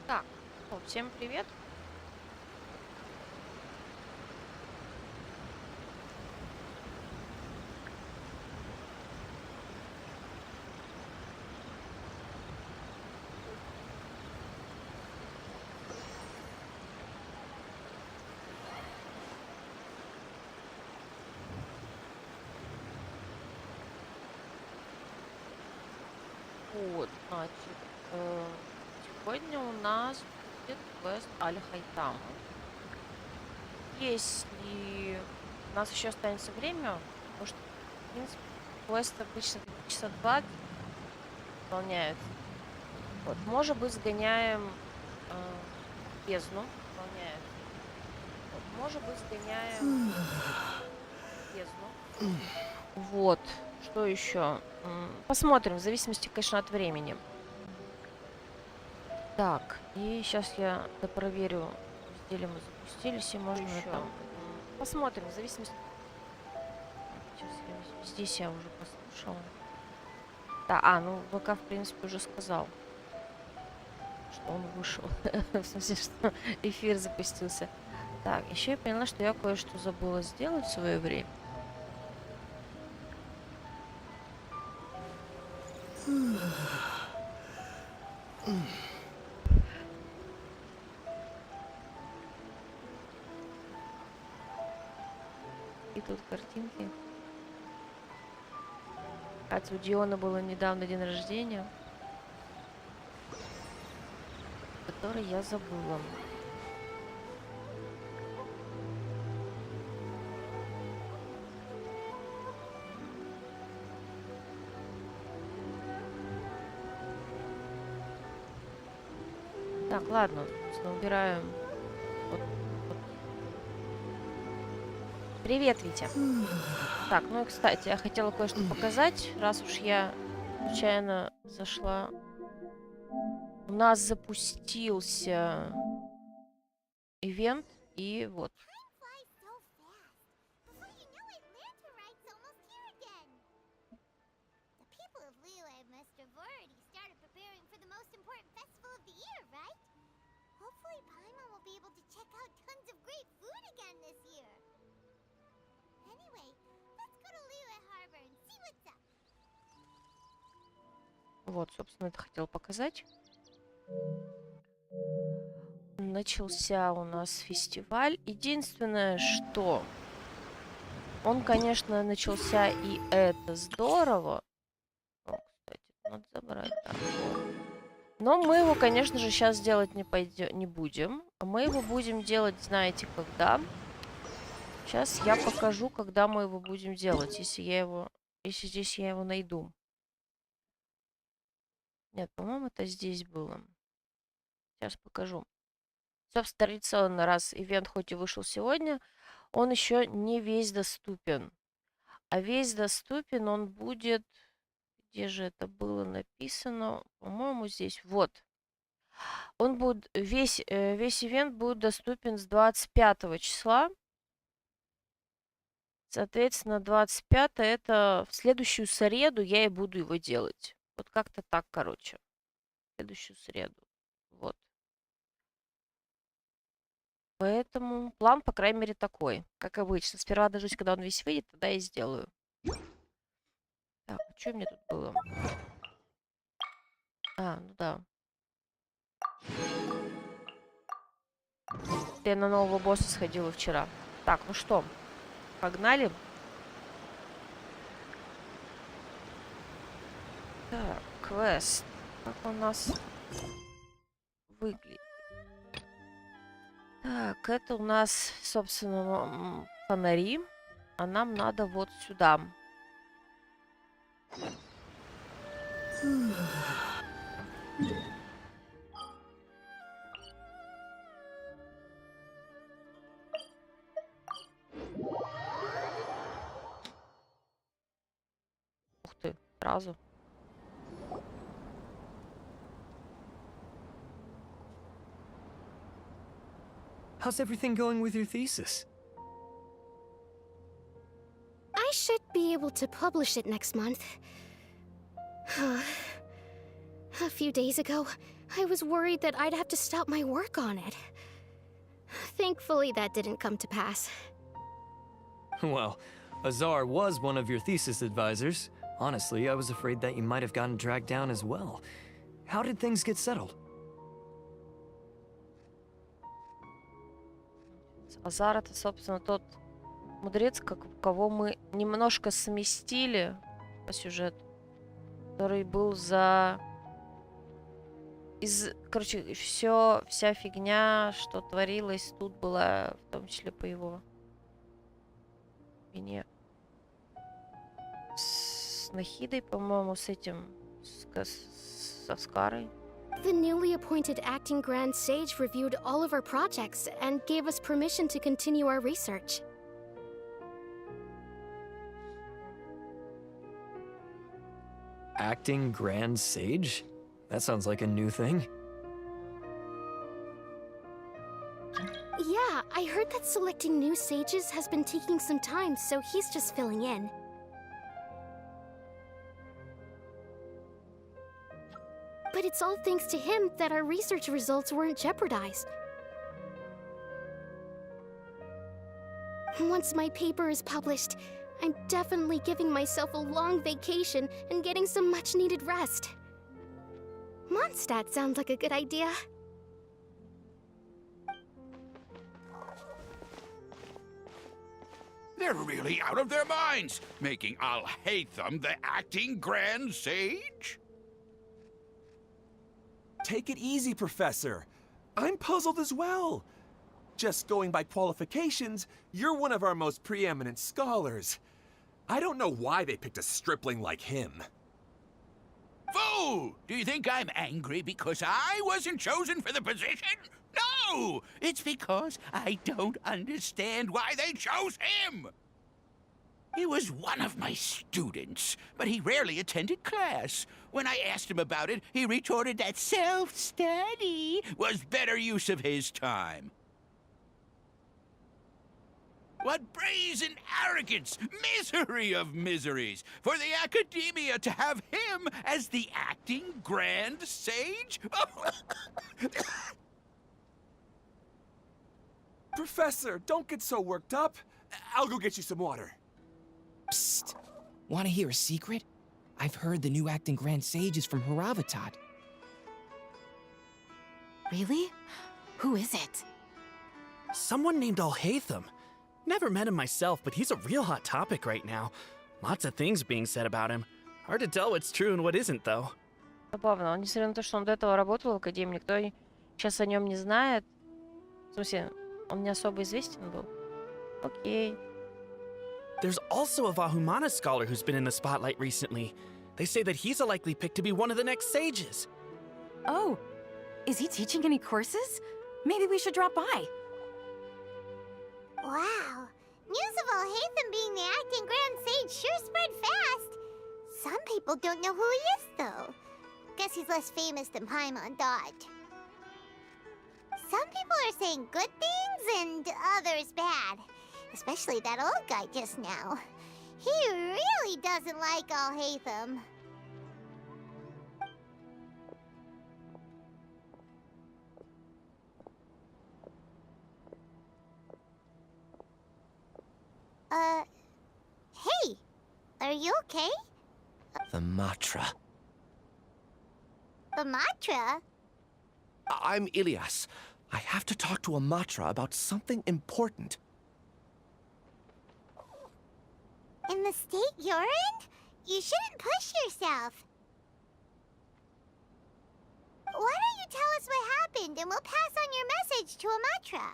Так, ну, всем привет. Вот, значит, сегодня у нас будет квест Аль-Хайтама. Если у нас еще останется время, потому что, в принципе, квест обычно где-то часа 2 выполняется. Вот, может быть, сгоняем бездну, выполняется. Вот, может быть, сгоняем бездну. Вот, что еще? Посмотрим, в зависимости, конечно, от времени. Так, и сейчас я допроверю, везде ли мы запустились, и можно еще. Посмотрим, в зависимости... Сейчас здесь я уже послушала. Да, ну ВК, в принципе, уже сказал, что он вышел. В смысле, что эфир запустился. Так, еще я поняла, что я кое-что забыла сделать в свое время. И тут картинки. Кстати, у Диона было недавно день рождения, который я забыла. Так, ладно, убираем. Вот. Привет, Витя. Так, ну и, кстати, я хотела кое-что показать, раз уж я случайно зашла. У нас запустился ивент, и вот. Вот, собственно, это хотел показать. Начался у нас фестиваль. Единственное, что он, конечно, начался, и это здорово. О, кстати, надо забрать. Да, вот. Но мы его, конечно же, сейчас делать не будем. Мы его будем делать, знаете, когда? Сейчас я покажу, когда мы его будем делать, если здесь я его найду. Нет, по-моему, это здесь было. Сейчас покажу. Собственно, традиционно, раз ивент хоть и вышел сегодня, он еще не весь доступен. А весь доступен он будет... Где же это было написано? По-моему, здесь. Вот. Он будет... Весь ивент будет доступен с 25 числа. Соответственно, 25 это в следующую среду я и буду его делать. Вот как-то так, короче. В следующую среду. Вот. Поэтому план, по крайней мере, такой. Как обычно. Сперва дождусь, когда он весь выйдет, тогда и сделаю. Так, а что у меня тут было? А, ну да. Я на нового босса сходила вчера. Так, ну что, погнали. Так, квест. Как у нас выглядит? Так, это у нас, собственно, фонари. А нам надо вот сюда. Ух ты, сразу. How's everything going with your thesis? I should be able to publish it next month. A few days ago, I was worried that I'd have to stop my work on it. Thankfully, that didn't come to pass. Well, Azar was one of your thesis advisors. Honestly, I was afraid that you might have gotten dragged down as well. How did things get settled? Азар это, собственно, тот мудрец, кого мы немножко сместили по сюжету, который был короче, вся фигня, что творилась, тут была в том числе по его вине. С Нахидой, по-моему, с этим, со Скарой. The newly appointed acting Grand Sage reviewed all of our projects and gave us permission to continue our research. Acting Grand Sage? That sounds like a new thing. Yeah, I heard that selecting new sages has been taking some time, so he's just filling in. But it's all thanks to him that our research results weren't jeopardized. Once my paper is published, I'm definitely giving myself a long vacation and getting some much-needed rest. Mondstadt sounds like a good idea. They're really out of their minds, making Al-Haytham the acting Grand Sage? Take it easy, Professor. I'm puzzled as well. Just going by qualifications, you're one of our most preeminent scholars. I don't know why they picked a stripling like him. Fool! Do you think I'm angry because I wasn't chosen for the position? No! It's because I don't understand why they chose him! He was one of my students, but he rarely attended class. When I asked him about it, he retorted that self-study was better use of his time. What brazen arrogance! Misery of miseries! For the Academia to have him as the acting Grand Sage? Professor, don't get so worked up. I'll go get you some water. Psst. Want to hear a secret? I've heard the new acting Grand Sage is from Haravatat. Really? Who is it? Someone named Al-Haytham. Never met him myself, but he's a real hot topic right now. Lots of things being said about him. Hard to tell what's true and what isn't, though. Забавно, несмотря на то, что он до этого работал в Академии, никто сейчас о нем не знает. В смысле, он не особо известен был. Окей. There's also a Vahumana scholar who's been in the spotlight recently. They say that he's a likely pick to be one of the next sages. Oh, is he teaching any courses? Maybe we should drop by. Wow. News of Al-Haytham being the acting Grand Sage sure spread fast. Some people don't know who he is, though. Guess he's less famous than Paimon Dot. Some people are saying good things and others bad. Especially that old guy just now. He really doesn't like Al-Haytham. Hey! Are you okay? The Matra. The Matra? I'm Ilias. I have to talk to a Matra about something important. In the state you're in? You shouldn't push yourself. Why don't you tell us what happened and we'll pass on your message to Amatra?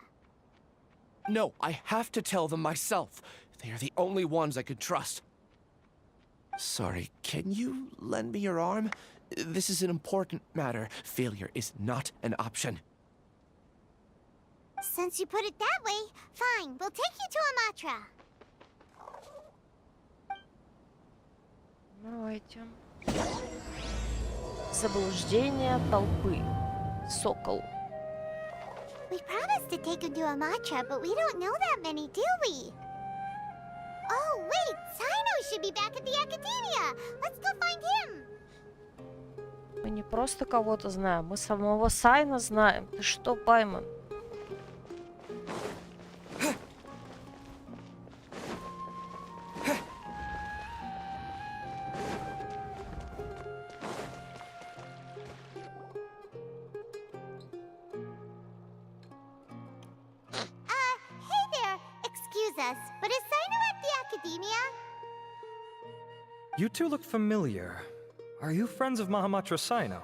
No, I have to tell them myself. They are the only ones I could trust. Sorry, can you lend me your arm? This is an important matter. Failure is not an option. Since you put it that way, fine, we'll take you to Amatra. Давайте. Заблуждение толпы. Сокол. We promised to take him to Amatra, but we don't know that many, do we? Oh, wait! Sino should be back at the Academia! Let's go find him! Мы не просто кого-то знаем, мы самого Сайна знаем. Ты что, Пайман? Hey there! Excuse us, but is Sino at the Academia? You two look familiar. Are you friends of Mahamatra Sino?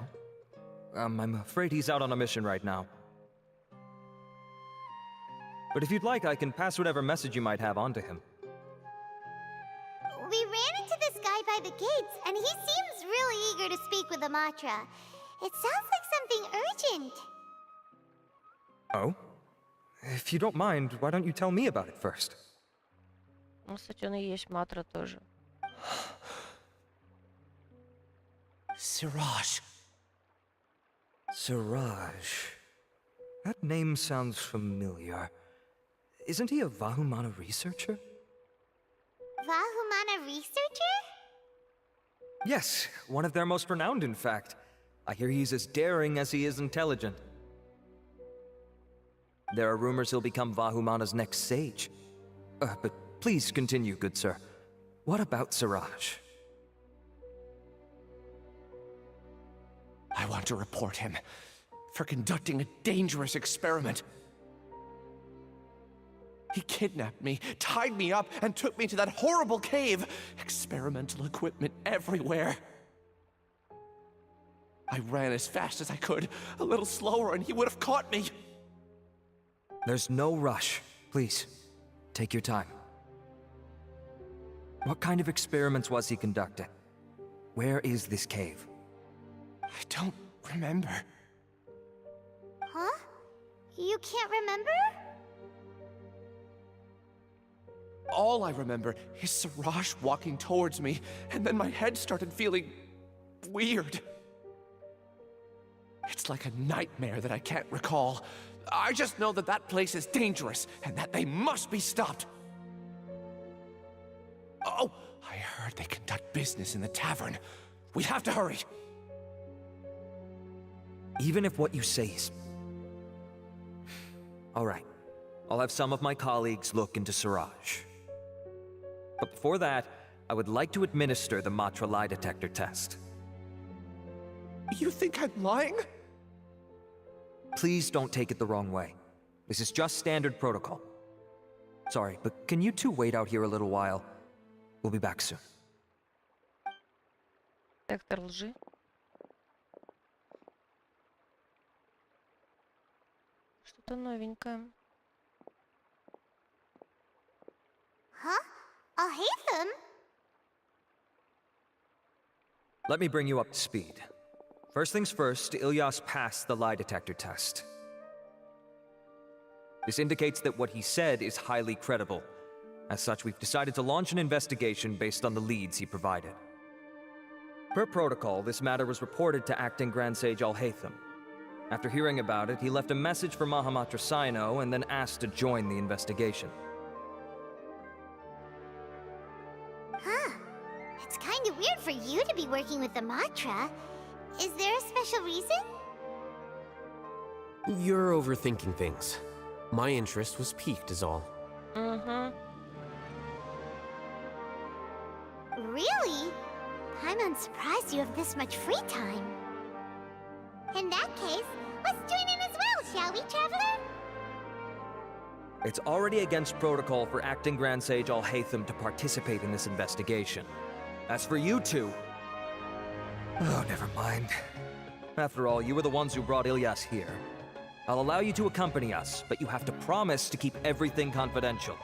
I'm afraid he's out on a mission right now. But if you'd like, I can pass whatever message you might have on to him. We ran into this guy by the gates, and he seems really eager to speak with Amatra. It sounds like something urgent. Oh? If you don't mind, why don't you tell me about it first? Ну, кстати, он и есть Матра тоже. Siraj. Siraj. That name sounds familiar. Isn't he a Vahumana researcher? Vahumana researcher? Yes, one of their most renowned, in fact. I hear he's as daring as he is intelligent. There are rumors he'll become Vahumana's next sage. But please continue, good sir. What about Siraj? I want to report him for conducting a dangerous experiment. He kidnapped me, tied me up, and took me to that horrible cave. Experimental equipment everywhere. I ran as fast as I could, a little slower, and he would have caught me. There's no rush. Please, take your time. What kind of experiments was he conducting? Where is this cave? I don't remember. Huh? You can't remember? All I remember is Siraj walking towards me, and then my head started feeling weird. It's like a nightmare that I can't recall. I just know that that place is dangerous, and that they must be stopped. Oh, I heard they conduct business in the tavern. We have to hurry. Even if what you say is... All right. I'll have some of my colleagues look into Siraj. But before that, I would like to administer the Matra lie detector test. You think I'm lying? Please don't take it the wrong way. This is just standard protocol. Sorry, but can you two wait out here a little while? We'll be back soon. Детектор лжи. Что-то новенькое. Huh? I'll hate them. Let me bring you up to speed. First things first, Ilyas passed the lie detector test. This indicates that what he said is highly credible. As such, we've decided to launch an investigation based on the leads he provided. Per protocol, this matter was reported to Acting Grand Sage Al-Haytham. After hearing about it, he left a message for Mahamatra Sino and then asked to join the investigation. Huh. It's kind of weird for you to be working with the Matra. Is there a special reason? You're overthinking things. My interest was piqued is all. Угу. Really? I'm surprised you have this much free time. In that case, let's join in as well, shall we, Traveler? It's already against protocol for Acting Grand Sage Al-Haytham to participate in this investigation. As for you two... Oh, never mind. After all, you were the ones who brought Ilyas here. I'll allow you to accompany us, but you have to promise to keep everything confidential.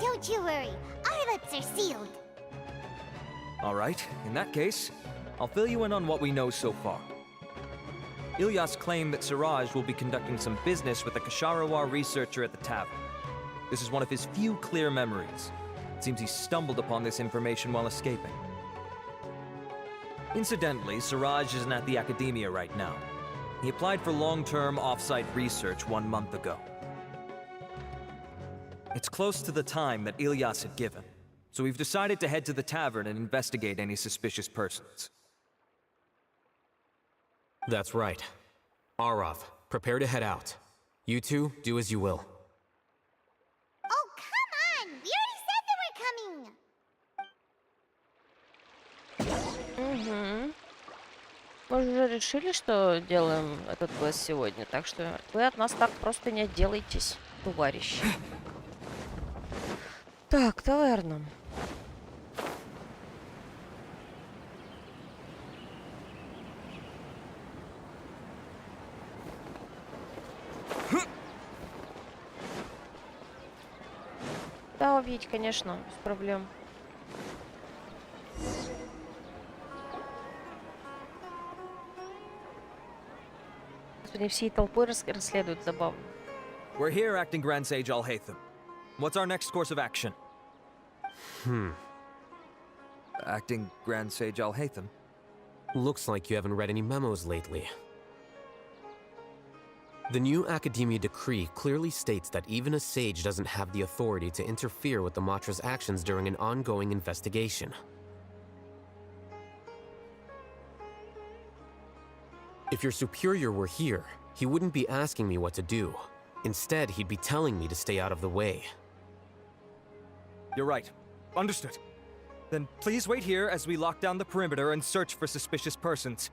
Don't you worry, our lips are sealed. All right, in that case, I'll fill you in on what we know so far. Ilyas claimed that Siraj will be conducting some business with a Kasharawar researcher at the tavern. This is one of his few clear memories. It seems he stumbled upon this information while escaping. Incidentally, Siraj isn't at the Academia right now. He applied for long-term off-site research 1 month ago. It's close to the time that Ilyas had given, so we've decided to head to the tavern and investigate any suspicious persons. That's right. Arav, prepare to head out. You two, do as you will. Oh, come on! We already said that we're coming! Угу. Мы уже решили, что делаем этот квест сегодня, так что вы от нас так просто не отделаетесь, товарищи. Так, таверна. Да, убить, конечно, без проблем. Господи, всей толпой расследуют, забавно. We're here, Acting Grand Sage Alhaitham. What's our next course of action? Acting Grand Sage Alhaitham? Looks like you haven't read any memos lately. The new Academia decree clearly states that even a sage doesn't have the authority to interfere with the Matra's actions during an ongoing investigation. If your superior were here, he wouldn't be asking me what to do. Instead, he'd be telling me to stay out of the way. You're right. Understood. Then please wait here as we lock down the perimeter and search for suspicious persons.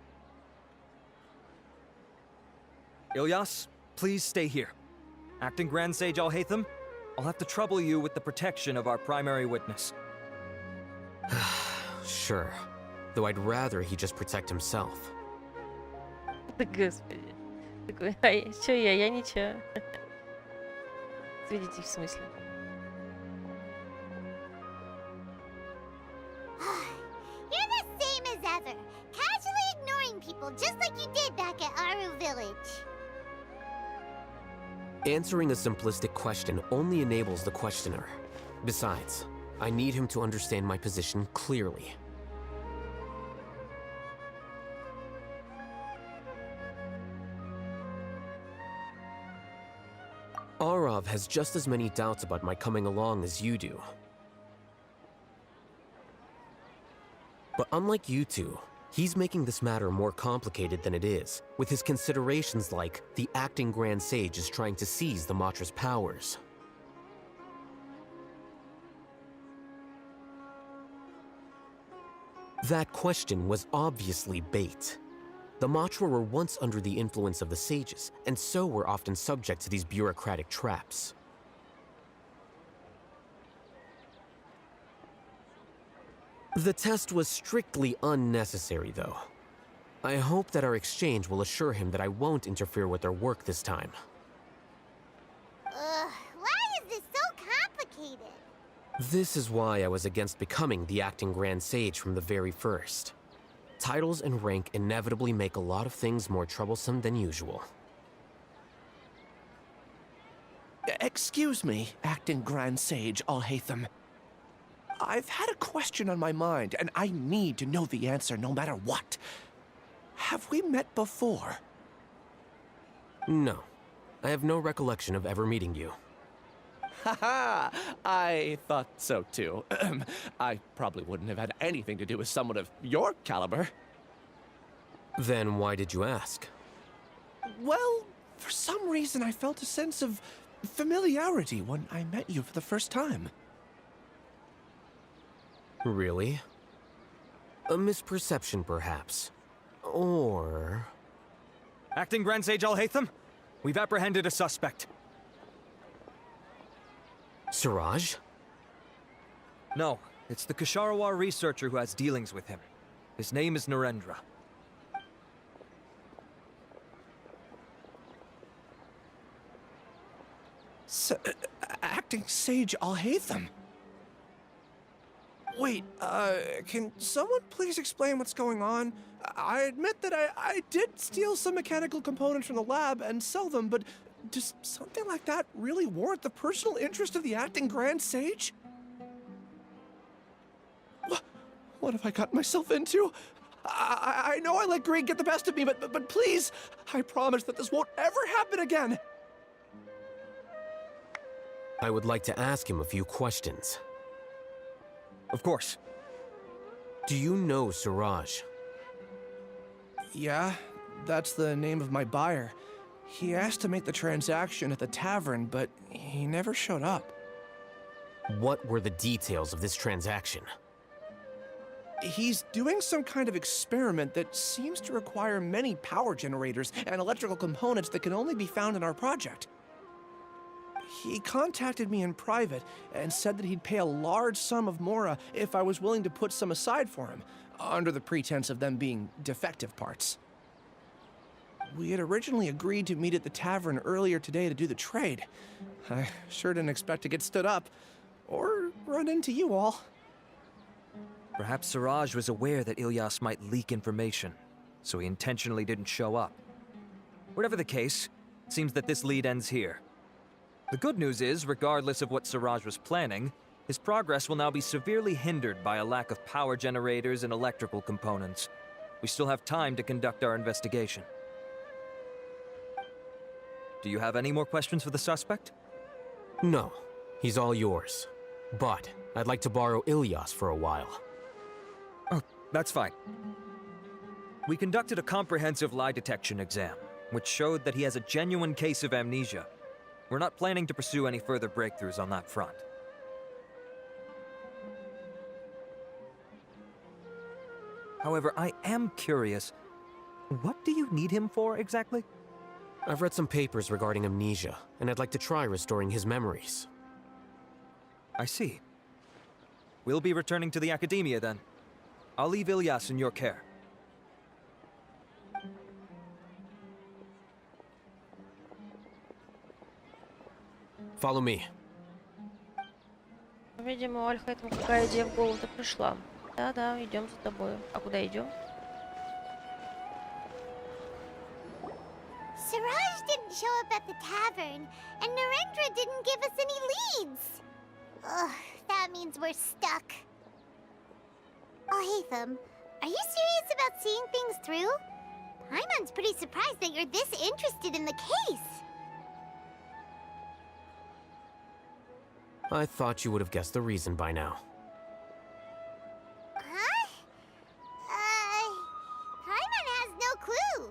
Ilyas, please stay here. Acting Grand Sage Alhaitham, I'll have to trouble you with the protection of our primary witness. Sure. Though I'd rather he just protect himself. Да господи. Такой, ай, чё я ничего. Видите, в смысле? You're the same as ever, casually ignoring people just like you did back at Aru Village. Answering a simplistic question only enables the questioner. Besides, I need him to understand my position clearly. Arav has just as many doubts about my coming along as you do. But unlike you two, he's making this matter more complicated than it is, with his considerations like the acting Grand Sage is trying to seize the Matra's powers. That question was obviously bait. The Matra were once under the influence of the sages, and so were often subject to these bureaucratic traps. The test was strictly unnecessary, though. I hope that our exchange will assure him that I won't interfere with their work this time. Why is this so complicated? This is why I was against becoming the acting Grand Sage from the very first. Titles and rank inevitably make a lot of things more troublesome than usual. Excuse me, Acting Grand Sage Alhaitham. I've had a question on my mind, and I need to know the answer no matter what. Have we met before? No. I have no recollection of ever meeting you. Haha! I thought so too. I probably wouldn't have had anything to do with someone of your caliber. Then why did you ask? Well, for some reason I felt a sense of familiarity when I met you for the first time. Really? A misperception, perhaps. Or... Acting Grand Sage Alhaitham, we've apprehended a suspect. Siraj? No, it's the Kasharawar researcher who has dealings with him. His name is Narendra. Acting Sage Alhaitham? Wait, can someone please explain what's going on? I admit that I did steal some mechanical components from the lab and sell them, but does something like that really warrant the personal interest of the Acting Grand Sage? What have I gotten myself into? I know I let greed get the best of me, but please, I promise that this won't ever happen again. I would like to ask him a few questions. Of course. Do you know Siraj? Yeah, That's the name of my buyer. He asked to make the transaction at the tavern, but he never showed up. What were the details of this transaction? He's doing some kind of experiment that seems to require many power generators and electrical components that can only be found in our project. He contacted me in private and said that he'd pay a large sum of mora if I was willing to put some aside for him, under the pretense of them being defective parts. We had originally agreed to meet at the tavern earlier today to do the trade. I sure didn't expect to get stood up, or run into you all. Perhaps Siraj was aware that Ilyas might leak information, so he intentionally didn't show up. Whatever the case, it seems that this lead ends here. The good news is, regardless of what Siraj was planning, his progress will now be severely hindered by a lack of power generators and electrical components. We still have time to conduct our investigation. Do you have any more questions for the suspect? No, he's all yours. But I'd like to borrow Ilyas for a while. Oh, that's fine. We conducted a comprehensive lie detection exam, which showed that he has a genuine case of amnesia. We're not planning to pursue any further breakthroughs on that front. However, I am curious, what do you need him for exactly? I've read some papers regarding amnesia, and I'd like to try restoring his memories. I see. We'll be returning to the academia then. I'll leave Ilyas in your care. Follow me. Видимо, у Альхайтма какая идея в голову-то пришла. Да-да, идем за тобой. А куда идем? Siraj didn't show up at the tavern, and Narendra didn't give us any leads. Ugh, that means we're stuck. Oh, Hatham, are you serious about seeing things through? Paimon's pretty surprised that you're this interested in the case. I thought you would have guessed the reason by now. Huh? Paimon has no clue.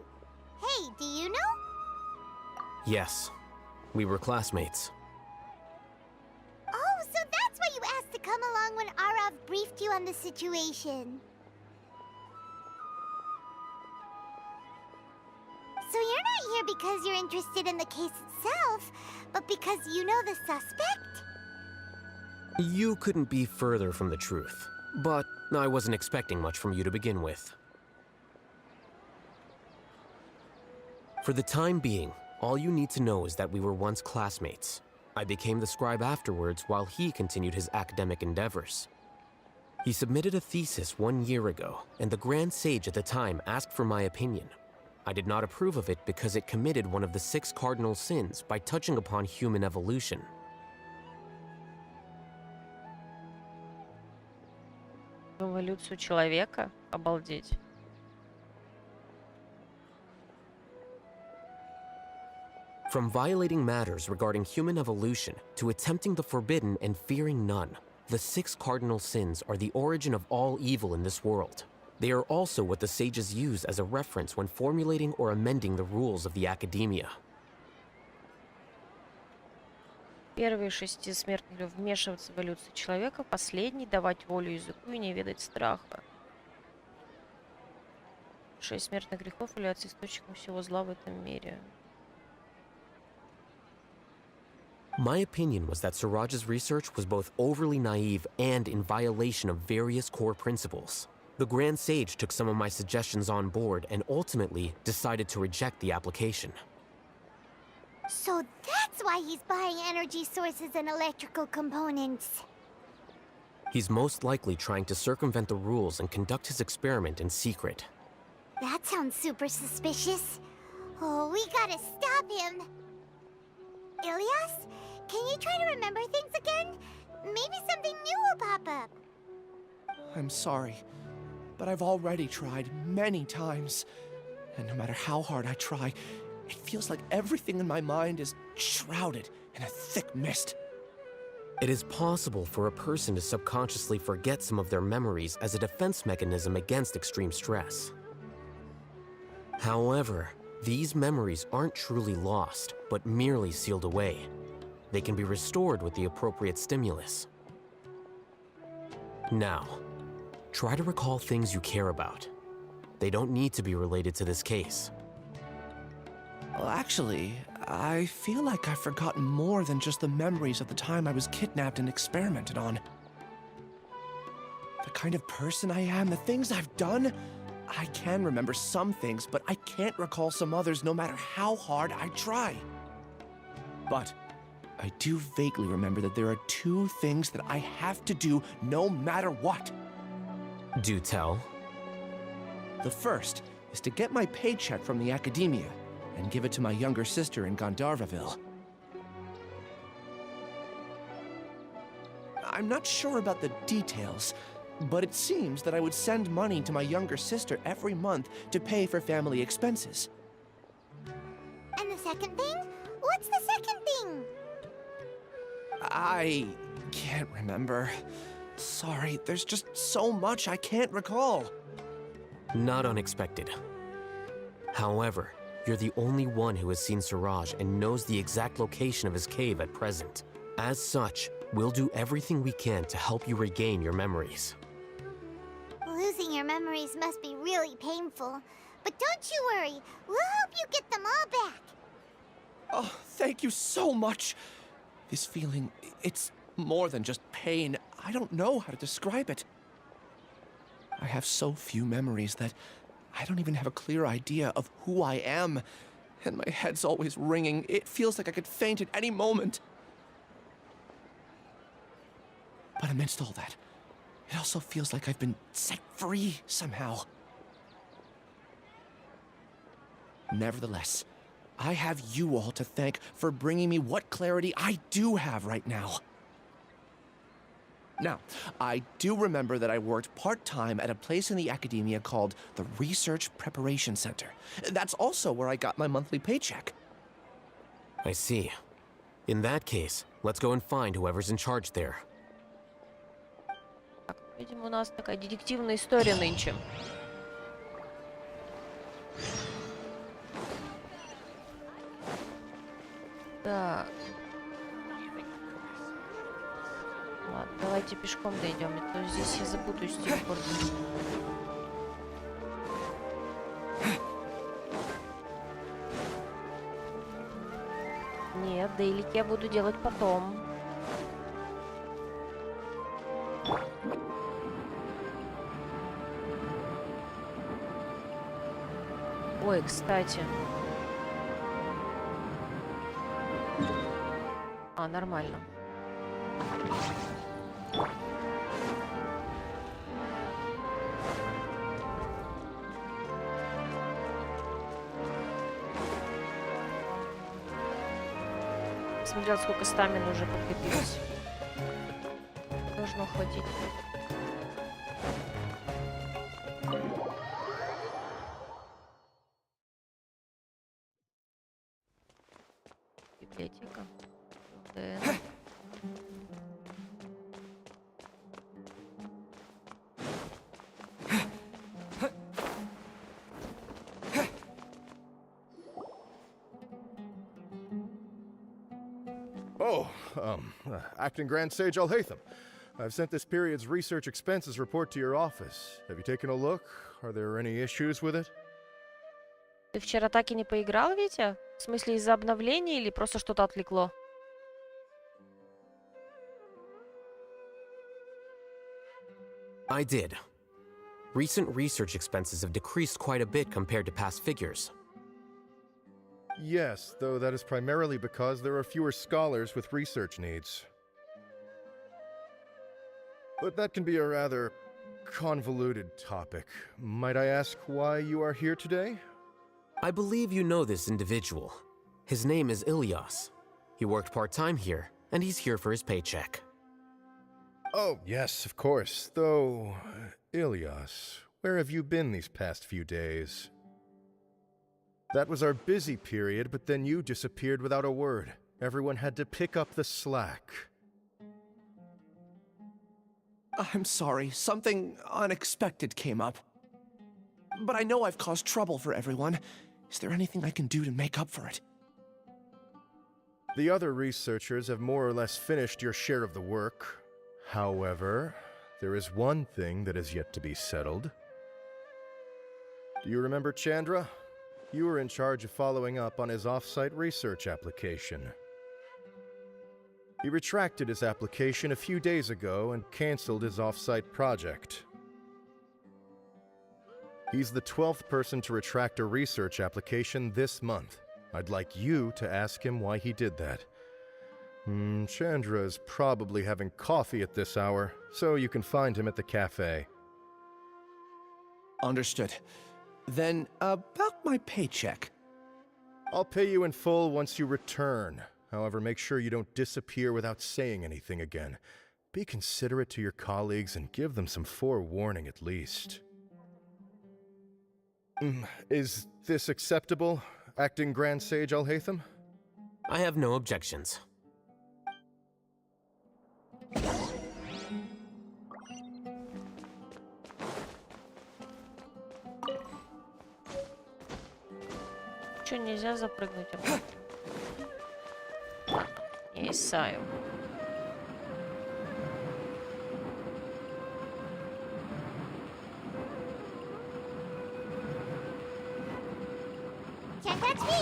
Hey, do you know? Yes, we were classmates. Oh, so that's why you asked to come along when Arav briefed you on the situation. So you're not here because you're interested in the case itself, but because you know the suspect? You couldn't be further from the truth, but I wasn't expecting much from you to begin with. For the time being, all you need to know is that we were once classmates. I became the scribe afterwards while he continued his academic endeavors. He submitted a thesis 1 year ago, and the Grand Sage at the time asked for my opinion. I did not approve of it because it committed one of the 6 cardinal sins by touching upon human evolution. Эволюцию человека? Обалдеть. From violating matters regarding human evolution to attempting the forbidden and fearing none, the 6 cardinal sins are the origin of all evil in this world. They are also what the sages use as a reference when formulating or amending the rules of the academia. Первый из 6 смертных вмешиваться в эволюцию человека, последний давать волю языку и не ведать страха. 6 смертных грехов являются источником всего зла в этом мире. My opinion was that Siraj's research was both overly naive and in violation of various core principles. The Grand Sage took some of my suggestions on board and ultimately decided to reject the application. So that's why he's buying energy sources and electrical components. He's most likely trying to circumvent the rules and conduct his experiment in secret. That sounds super suspicious. Oh, we gotta stop him. Ilyas, can you try to remember things again? Maybe something new will pop up. I'm sorry, but I've already tried many times. And no matter how hard I try, it feels like everything in my mind is shrouded in a thick mist. It is possible for a person to subconsciously forget some of their memories as a defense mechanism against extreme stress. However, these memories aren't truly lost, but merely sealed away. They can be restored with the appropriate stimulus. Now, try to recall things you care about. They don't need to be related to this case. Well, actually, I feel like I've forgotten more than just the memories of the time I was kidnapped and experimented on. The kind of person I am, the things I've done, I can remember some things, but I can't recall some others no matter how hard I try. But I do vaguely remember that there are two things that I have to do no matter what. Do tell. The first is to get my paycheck from the academia and give it to my younger sister in Gandharvaville. I'm not sure about the details, but it seems that I would send money to my younger sister every month to pay for family expenses. And the second thing? What's the second thing? I can't remember. Sorry, there's just so much I can't recall. Not unexpected. However, you're the only one who has seen Suraj and knows the exact location of his cave at present. As such, we'll do everything we can to help you regain your memories. Losing your memories must be really painful. But don't you worry, we'll help you get them all back. Oh, thank you so much. This feeling, it's more than just pain. I don't know how to describe it. I have so few memories that I don't even have a clear idea of who I am. And my head's always ringing. It feels like I could faint at any moment. But amidst all that, it also feels like I've been set free somehow. Nevertheless, I have you all to thank for bringing me what clarity I do have right now. Now, I do remember that I worked part-time at a place in the academia called the Research Preparation Center. That's also where I got my monthly paycheck. I see. In that case, let's go and find whoever's in charge there. Видимо, у нас такая детективная история нынче. Так. Ладно, давайте пешком дойдем, а то здесь я запутаюсь с телепортом. Нет, дейлики я буду делать потом. Ой, кстати. А, нормально. Смотрел, сколько стамина уже подкопилось. Должно хватить. Библиотека. ДН. Oh, Acting Grand Sage Alhaitham. I've sent this period's research expenses report to your office. Have you taken a look? Are there any issues with it? Ты вчера так и не поиграл, Витя? В смысле, из-за обновления или просто что-то отвлекло? I did. Recent research expenses have decreased quite a bit compared to past figures. Yes, though that is primarily because there are fewer scholars with research needs. But that can be a rather convoluted topic. Might I ask why you are here today? I believe you know this individual. His name is Ilyas. He worked part-time here, and he's here for his paycheck. Oh, yes, of course. Though, Ilyas, where have you been these past few days? That was our busy period, but then you disappeared without a word. Everyone had to pick up the slack. I'm sorry, something unexpected came up. but I know I've caused trouble for everyone. Is there anything I can do to make up for it? The other researchers have more or less finished your share of the work. However, there is one thing that is yet to be settled. Do you remember Chandra? You were in charge of following up on his off-site research application. He retracted his application a few days ago and canceled his off-site project. He's the 12th person to retract a research application this month. I'd like you to ask him why he did that. Chandra is probably having coffee at this hour, so you can find him at the cafe. Understood. Then, about my paycheck. I'll pay you in full once you return. However, make sure you don't disappear without saying anything again. Be considerate to your colleagues and give them some forewarning at least. Is this acceptable, Acting Grand Sage Alhaitham? I have no objections. Чё, нельзя запрыгнуть? Я Исаю. Can't catch me.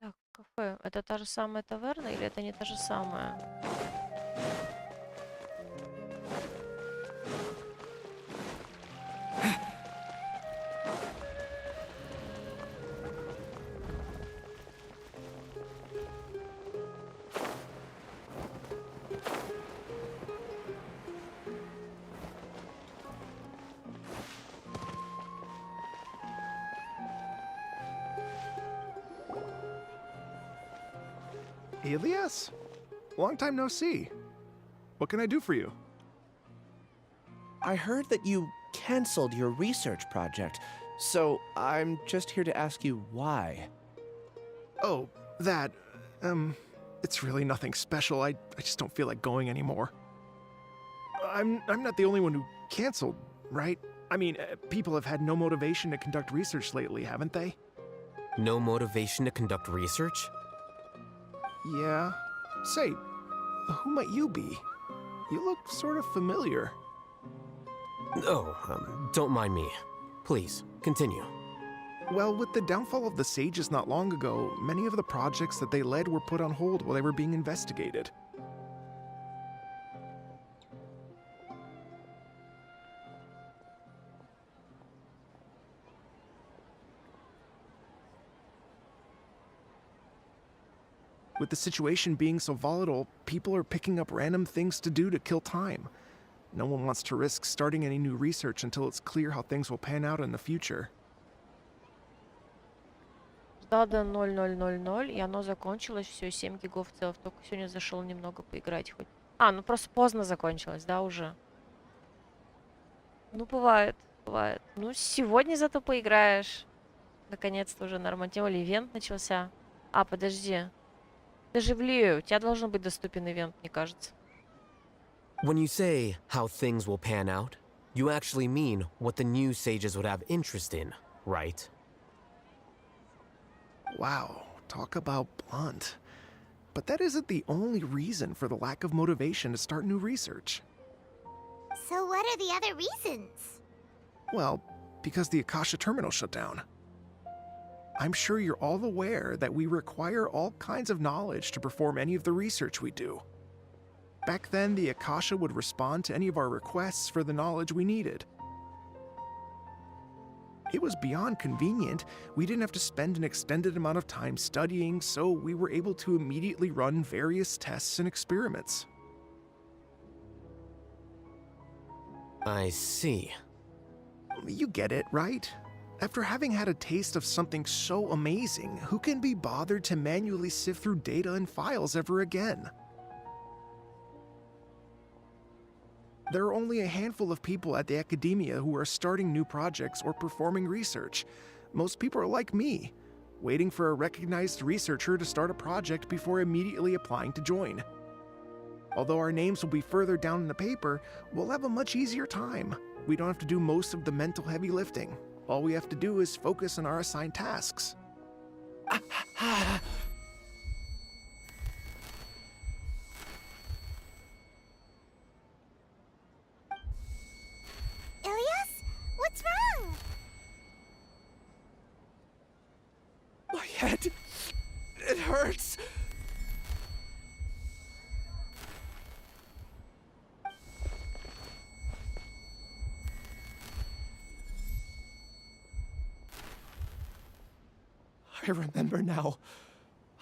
Так, кафе. Это та же самая таверна или это не та же самая? Elias? Long time no see. What can I do for you? I heard that you canceled your research project, so I'm just here to ask you why. Oh, that, it's really nothing special. I just don't feel like going anymore. I'm not the only one who canceled, right? I mean, people have had no motivation to conduct research lately, haven't they? No motivation to conduct research? Yeah. Say, who might you be? You look sort of familiar. Oh, don't mind me. Please, continue. Well, with the downfall of the Sages not long ago, many of the projects that they led were put on hold while they were being investigated. With the situation being so volatile, people are picking up random things to do to kill time. No one wants to risk starting any new research until it's clear how things will pan out in the future. Дата 0000, и оно закончилось. Все, 7 гигов целых. Только сегодня зашел немного поиграть хоть. А, ну просто поздно закончилось, да, уже? Ну, бывает, бывает. Ну, сегодня зато поиграешь. Наконец-то уже нормально. Тем более ивент начался. А, подожди. Ты же в Лию. У тебя должен быть доступен ивент, мне кажется. When you say how things will pan out, you actually mean what the new sages would have interest in, right? Wow, talk about blunt. But that isn't the only reason for the lack of motivation to start new research. So what are the other reasons? Well, because the Akasha terminal shut down. I'm sure you're all aware that we require all kinds of knowledge to perform any of the research we do. Back then, the Akasha would respond to any of our requests for the knowledge we needed. It was beyond convenient. We didn't have to spend an extended amount of time studying, so we were able to immediately run various tests and experiments. I see. You get it, right? After having had a taste of something so amazing, who can be bothered to manually sift through data and files ever again? There are only a handful of people at the academia who are starting new projects or performing research. Most people are like me, waiting for a recognized researcher to start a project before immediately applying to join. Although our names will be further down in the paper, we'll have a much easier time. We don't have to do most of the mental heavy lifting. All we have to do is focus on our assigned tasks. Ilias? What's wrong? My head. It hurts. I remember now.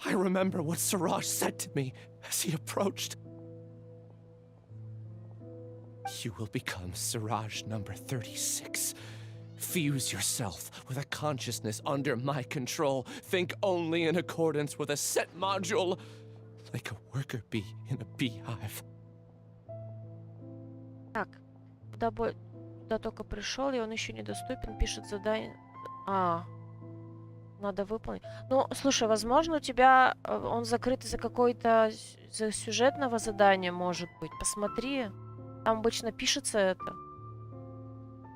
I remember what Siraj said to me as he approached. You will become Siraj number 36. Fuse yourself with a consciousness under my control. Think only in accordance with a set module, like a worker bee in a beehive. Так, куда только пришел, и он еще недоступен, пишет задание. Надо выполнить. Ну, слушай, возможно, у тебя он закрыт из-за какой-то сюжетного задания, может быть. Посмотри. Там обычно пишется это.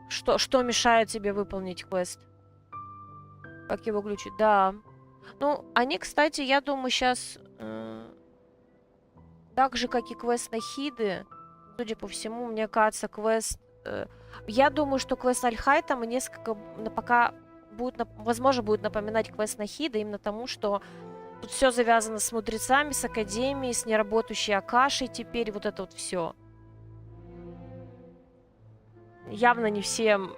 Что мешает тебе выполнить квест? Как его глючить? Да. Ну, они, кстати, я думаю, сейчас так же, как и квест Нахиды, судя по всему, мне кажется, квест... я думаю, что квест Альхай там несколько... пока... возможно, будет напоминать квест Нахида именно тому, что тут все завязано с мудрецами, с академией, с неработающей Акашей теперь, вот это вот все. Явно не всем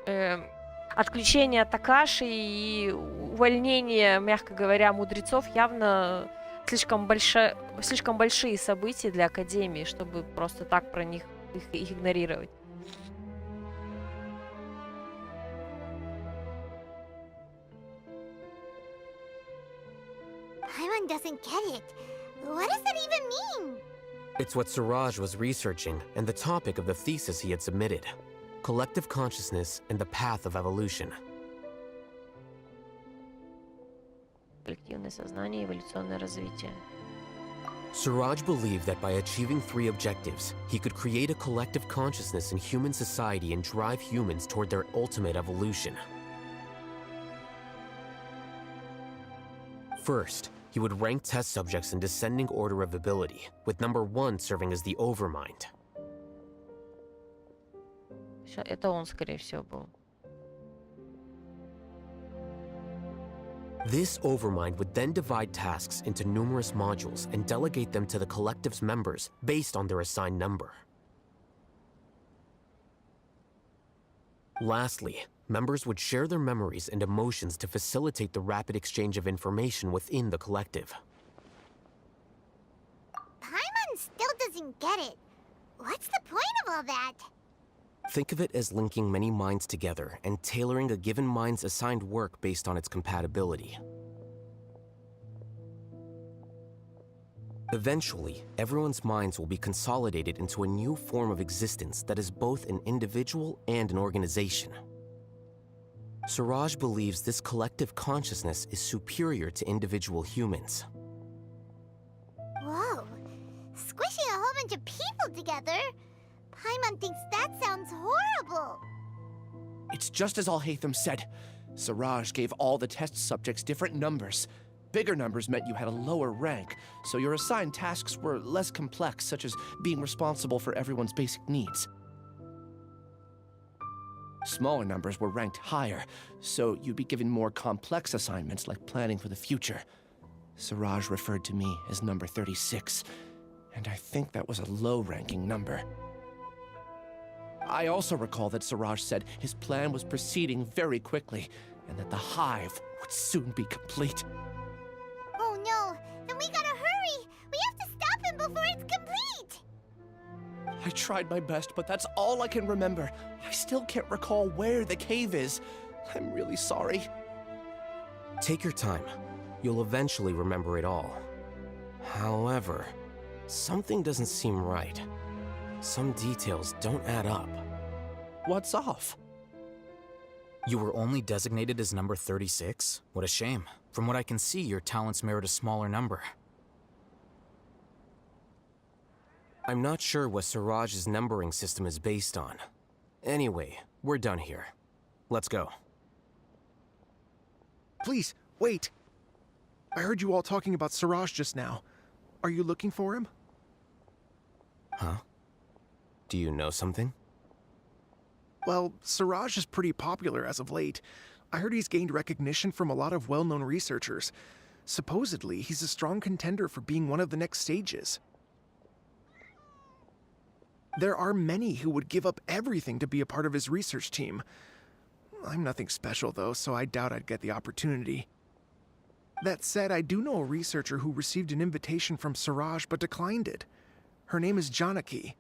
отключение от Акаши и увольнение, мягко говоря, мудрецов явно слишком большие события для академии, чтобы просто так про них их игнорировать. Paimon doesn't get it. What does that even mean? It's what Siraj was researching and the topic of the thesis he had submitted. Collective consciousness and the path of evolution. Коллективное сознание и эволюционное развитие. Siraj believed that by achieving 3 objectives, he could create a collective consciousness in human society and drive humans toward their ultimate evolution. First, he would rank test subjects in descending order of ability, with number 1 serving as the overmind. Это он, скорее всего, был. This overmind would then divide tasks into numerous modules and delegate them to the collective's members based on their assigned number. Lastly, members would share their memories and emotions to facilitate the rapid exchange of information within the collective. Paimon still doesn't get it. What's the point of all that? Think of it as linking many minds together and tailoring a given mind's assigned work based on its compatibility. Eventually, everyone's minds will be consolidated into a new form of existence that is both an individual and an organization. Siraj believes this collective consciousness is superior to individual humans. Whoa. Squishing a whole bunch of people together? Paimon thinks that sounds horrible. It's just as Alhaitham said. Siraj gave all the test subjects different numbers. Bigger numbers meant you had a lower rank, so your assigned tasks were less complex, such as being responsible for everyone's basic needs. Smaller numbers were ranked higher, so you'd be given more complex assignments like planning for the future. Siraj referred to me as number 36, and I think that was a low-ranking number. I also recall that Siraj said his plan was proceeding very quickly, and that the hive would soon be complete. Oh no, then we gotta hurry! We have to stop him before it's complete! I tried my best, but that's all I can remember. I still can't recall where the cave is. I'm really sorry. Take your time. You'll eventually remember it all. However, something doesn't seem right. Some details don't add up. What's off? You were only designated as number 36? What a shame. From what I can see, your talents merit a smaller number. I'm not sure what Siraj's numbering system is based on. Anyway, we're done here. Let's go. Please, wait. I heard you all talking about Siraj just now. Are you looking for him? Huh? Do you know something? Well, Siraj is pretty popular as of late. I heard he's gained recognition from a lot of well-known researchers. Supposedly, he's a strong contender for being one of the next sages. There are many who would give up everything to be a part of his research team. I'm nothing special, though, so I doubt I'd get the opportunity. That said, I do know a researcher who received an invitation from Siraj but declined it. Her name is Janaki.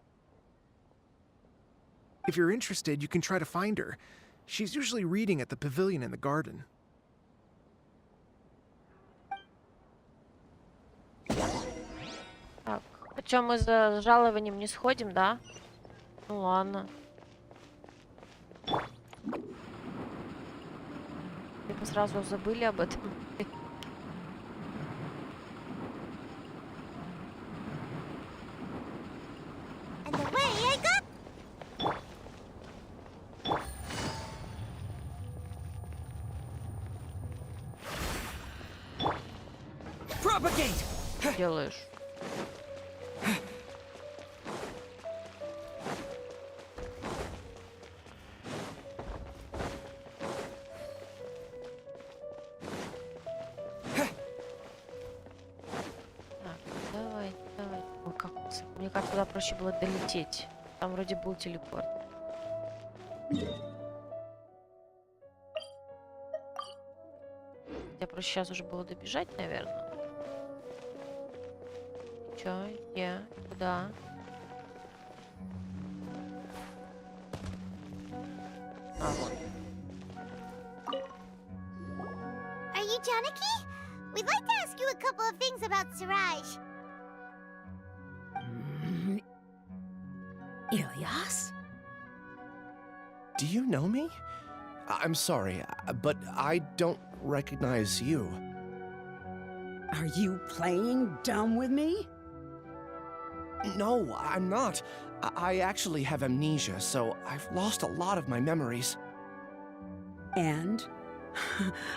If you're interested, you can try to find her. She's usually reading at the pavilion in the garden. Так, причем мы за жалованием не сходим, да? Ну ладно. Мы сразу забыли об этом. And away I go! Propagate! Что делаешь? Так, давай, давай. Ой, как... Мне кажется, туда проще было долететь. Там вроде был телепорт. Хотя проще сейчас уже было добежать, наверное. Чё? Где? Куда? А, вот. Are you Janaki? We'd like to ask you a couple of things about Siraj. Ilyas? Do you know me? I'm sorry, but I don't recognize you. Are you playing dumb with me? No, I'm not. I actually have amnesia, so I've lost a lot of my memories. And?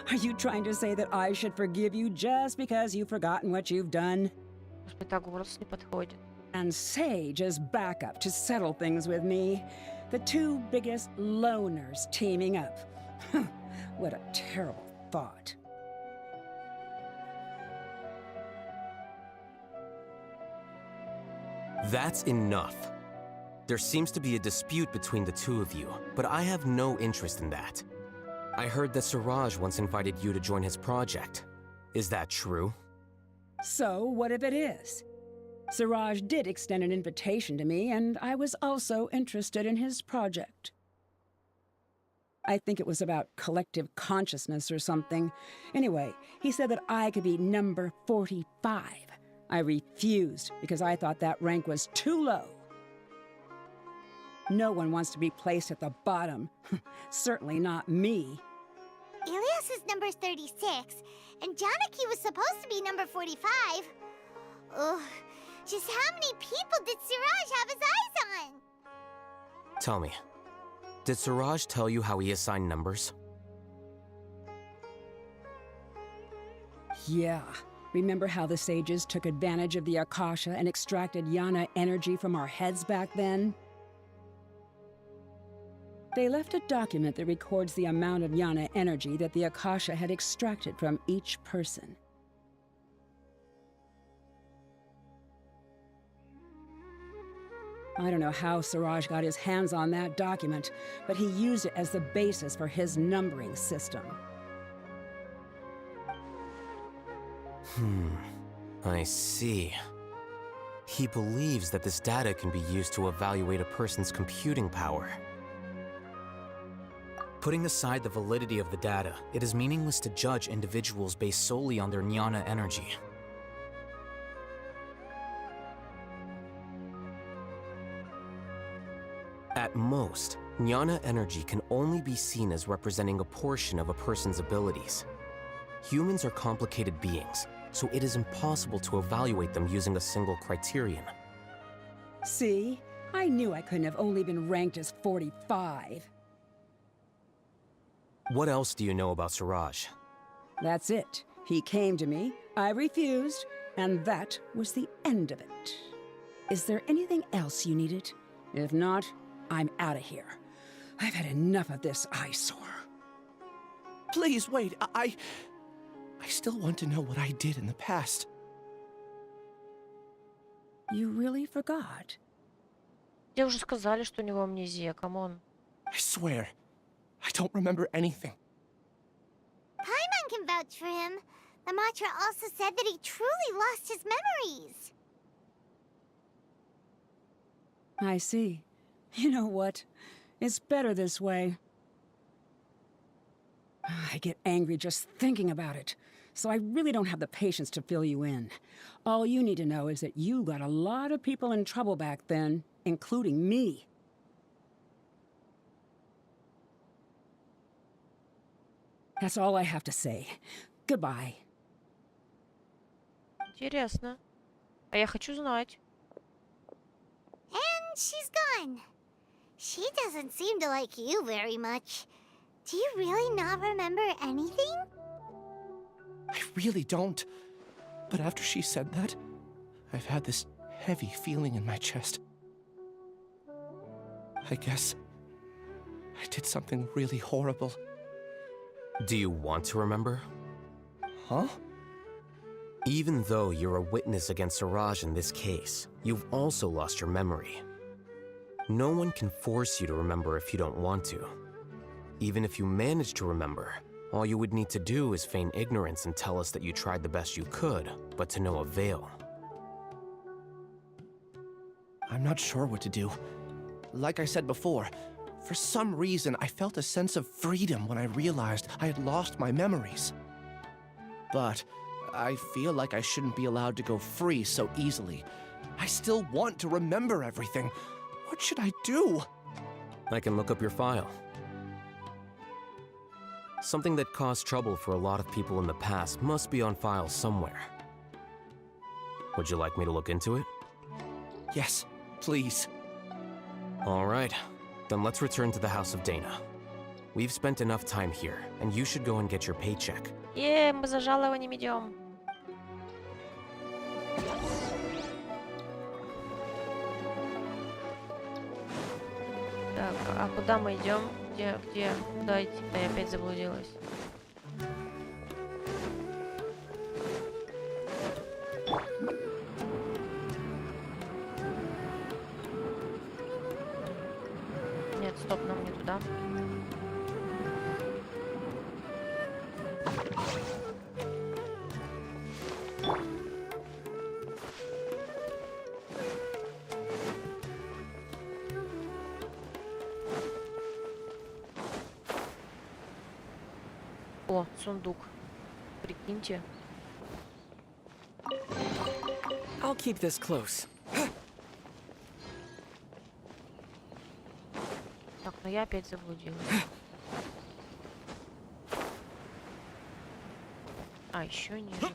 Are you trying to say that I should forgive you just because you've forgotten what you've done? And Sage is back up to settle things with me. The two biggest loners teaming up. What a terrible thought. That's enough. There seems to be a dispute between the two of you, but I have no interest in that. I heard that Siraj once invited you to join his project. Is that true? So, what if it is? Siraj did extend an invitation to me, and I was also interested in his project. I think it was about collective consciousness or something. Anyway, he said that I could be number 45. I refused because I thought that rank was too low. No one wants to be placed at the bottom. Certainly not me. Ilyas is number 36, and Janaki was supposed to be number 45. Ugh, just how many people did Siraj have his eyes on? Tell me, did Siraj tell you how he assigned numbers? Yeah. Remember how the sages took advantage of the Akasha and extracted Yana energy from our heads back then? They left a document that records the amount of Yana energy that the Akasha had extracted from each person. I don't know how Siraj got his hands on that document, but he used it as the basis for his numbering system. I see. He believes that this data can be used to evaluate a person's computing power. Putting aside the validity of the data, it is meaningless to judge individuals based solely on their jnana energy. At most, jnana energy can only be seen as representing a portion of a person's abilities. Humans are complicated beings, so it is impossible to evaluate them using a single criterion. See? I knew I couldn't have only been ranked as 45. What else do you know about Siraj? That's it. He came to me, I refused, and that was the end of it. Is there anything else you needed? If not, I'm out of here. I've had enough of this eyesore. Please, wait. I still want to know what I did in the past. You really forgot? Тебе уже сказали, что у него амнезия, камон. I swear, I don't remember anything. Paimon can vouch for him. The mantra also said that he truly lost his memories. I see. You know what? It's better this way. I get angry just thinking about it, so I really don't have the patience to fill you in. All you need to know is that you got a lot of people in trouble back then, including me. That's all I have to say. Goodbye. Интересно. А я хочу знать. And she's gone. She doesn't seem to like you very much. Do you really not remember anything? I really don't. But after she said that, I've had this heavy feeling in my chest. I guess I did something really horrible. Do you want to remember? Huh? Even though you're a witness against Siraj in this case, you've also lost your memory. No one can force you to remember if you don't want to. Even if you manage to remember, all you would need to do is feign ignorance and tell us that you tried the best you could, but to no avail. I'm not sure what to do. Like I said before, for some reason I felt a sense of freedom when I realized I had lost my memories. But I feel like I shouldn't be allowed to go free so easily. I still want to remember everything. What should I do? I can look up your file. Something that caused trouble for a lot of people in the past must be on file somewhere. Would you like me to look into it? Yes, please. All right. Then let's return to the House of Dana. We've spent enough time here, and you should go and get your paycheck. Мы за жалованием идем. Так, а куда мы идем? Где? Куда идти? Да, я опять заблудилась. Нет, стоп, нам не туда. О, сундук. Прикиньте. I'll keep this close. Так, но я опять заблудилась. А, еще ниже надо.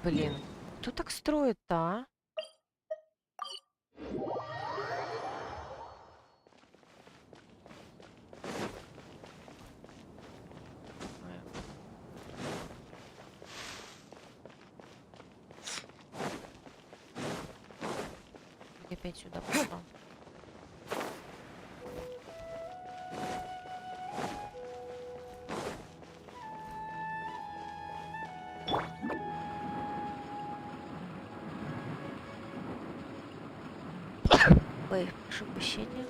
Блин, кто так строит-то, а? Я опять сюда пошла. Ой, прошу прощения.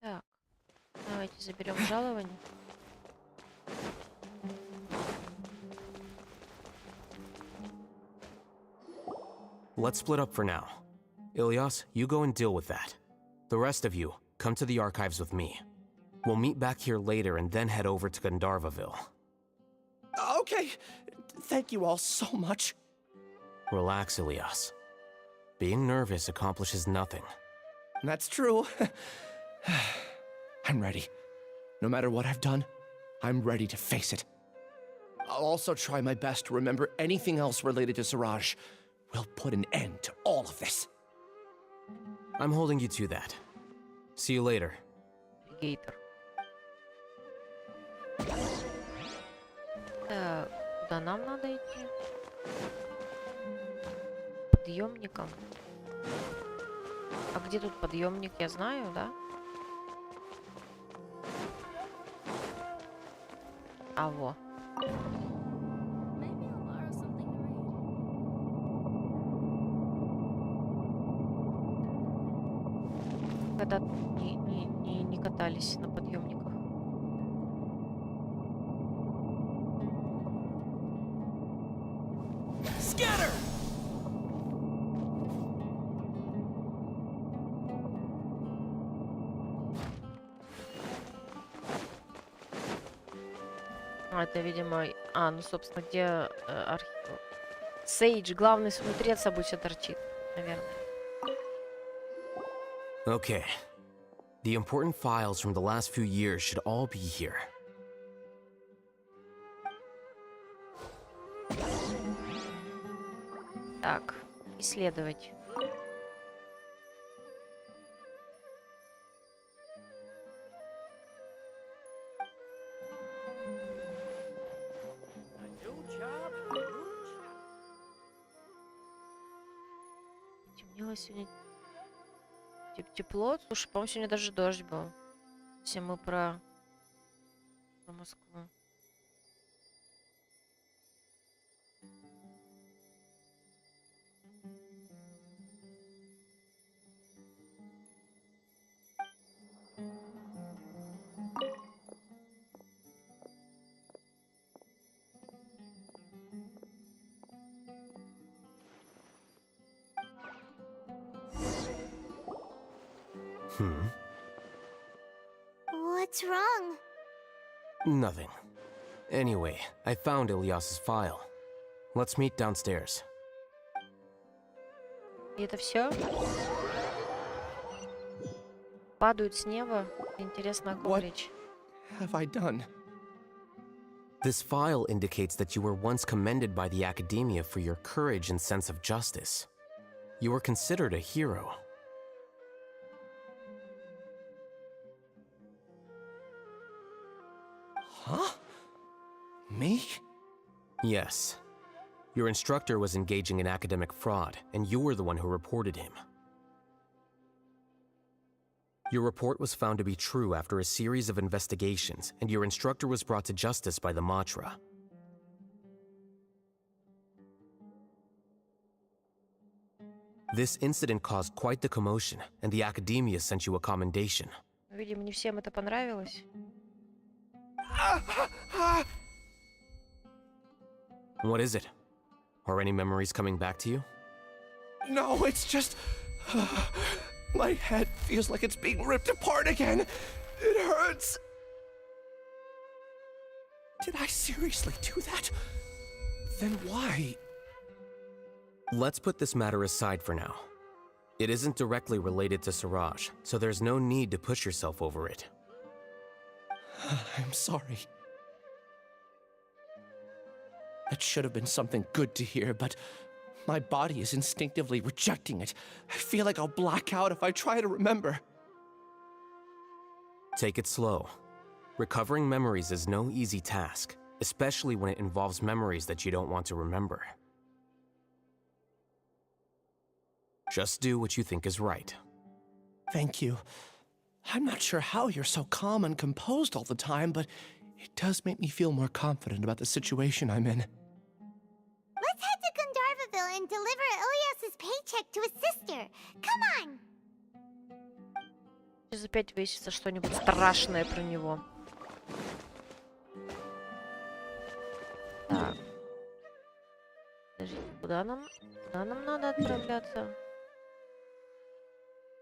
Так, давайте заберем жалование. Let's split up for now. Ilias, you go and deal with that. The rest of you, come to the archives with me. We'll meet back here later and then head over to Gandharvaville. Okay. Thank you all so much. Relax, Ilias. Being nervous accomplishes nothing. That's true. I'm ready. No matter what I've done, I'm ready to face it. I'll also try my best to remember anything else related to Siraj. We'll put an end to all of this. I'm holding you to that. See you later. Гейтер. Так, куда нам надо идти? Подъемником. А где тут подъемник, я знаю, да? А во. Когда не катались на подъемниках. Scatter! Это, видимо... ну, собственно, где архив... Сейдж, главный смотрец, обычно торчит, наверное. Okay. The important files from the last few years should all be here. Так, исследовать. Темнело сегодня. Тепло. Слушай, по-моему, сегодня даже дождь был. Если мы про Москву. What's wrong? Nothing. Anyway, I found Ilias's file. Let's meet downstairs. И это все? Падают с неба. Интересно, о ком речь. Have I done? This file indicates that you were once commended by the Academia for your courage and sense of justice. You were considered a hero. Huh? Me? Yes. Your instructor was engaging in academic fraud, and you were the one who reported him. Your report was found to be true after a series of investigations, and your instructor was brought to justice by the Matra. This incident caused quite the commotion, and the Academia sent you a commendation. Видимо, не всем это понравилось. What is it? Are any memories coming back to you? No, it's just... my head feels like it's being ripped apart again. It hurts. Did I seriously do that? Then why? Let's put this matter aside for now. It isn't directly related to Siraj, so there's no need to push yourself over it. I'm sorry. That should have been something good to hear, but my body is instinctively rejecting it. I feel like I'll black out if I try to remember. Take it slow. Recovering memories is no easy task, especially when it involves memories that you don't want to remember. Just do what you think is right. Thank you. I'm not sure how you're so calm and composed all the time, but it does make me feel more confident about the situation I'm in. Let's head to Gandharvaville and deliver Ilias's paycheck to his sister. Come on! Сейчас опять выяснится что-нибудь страшное про него. Так. Подождите, Куда нам надо отправляться?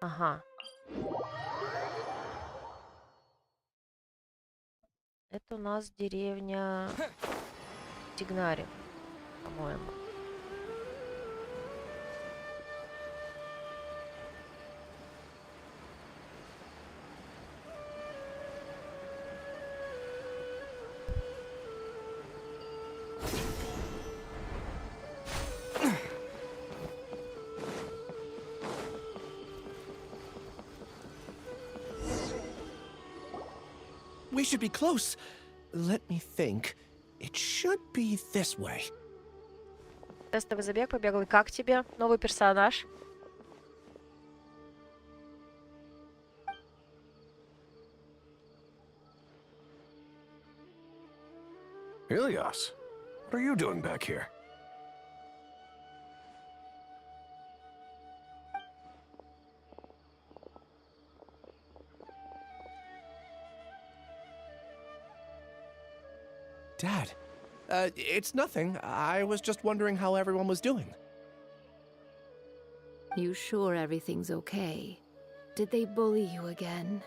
Ага. Это у нас деревня Тигнари, по-моему. We should be close. Let me think. It should be this way. Тестовый забег, побеглый. Как тебе? Новый персонаж? Ilias, what are you doing back here? Dad, it's nothing. I was just wondering how everyone was doing. You sure everything's okay? Did they bully you again?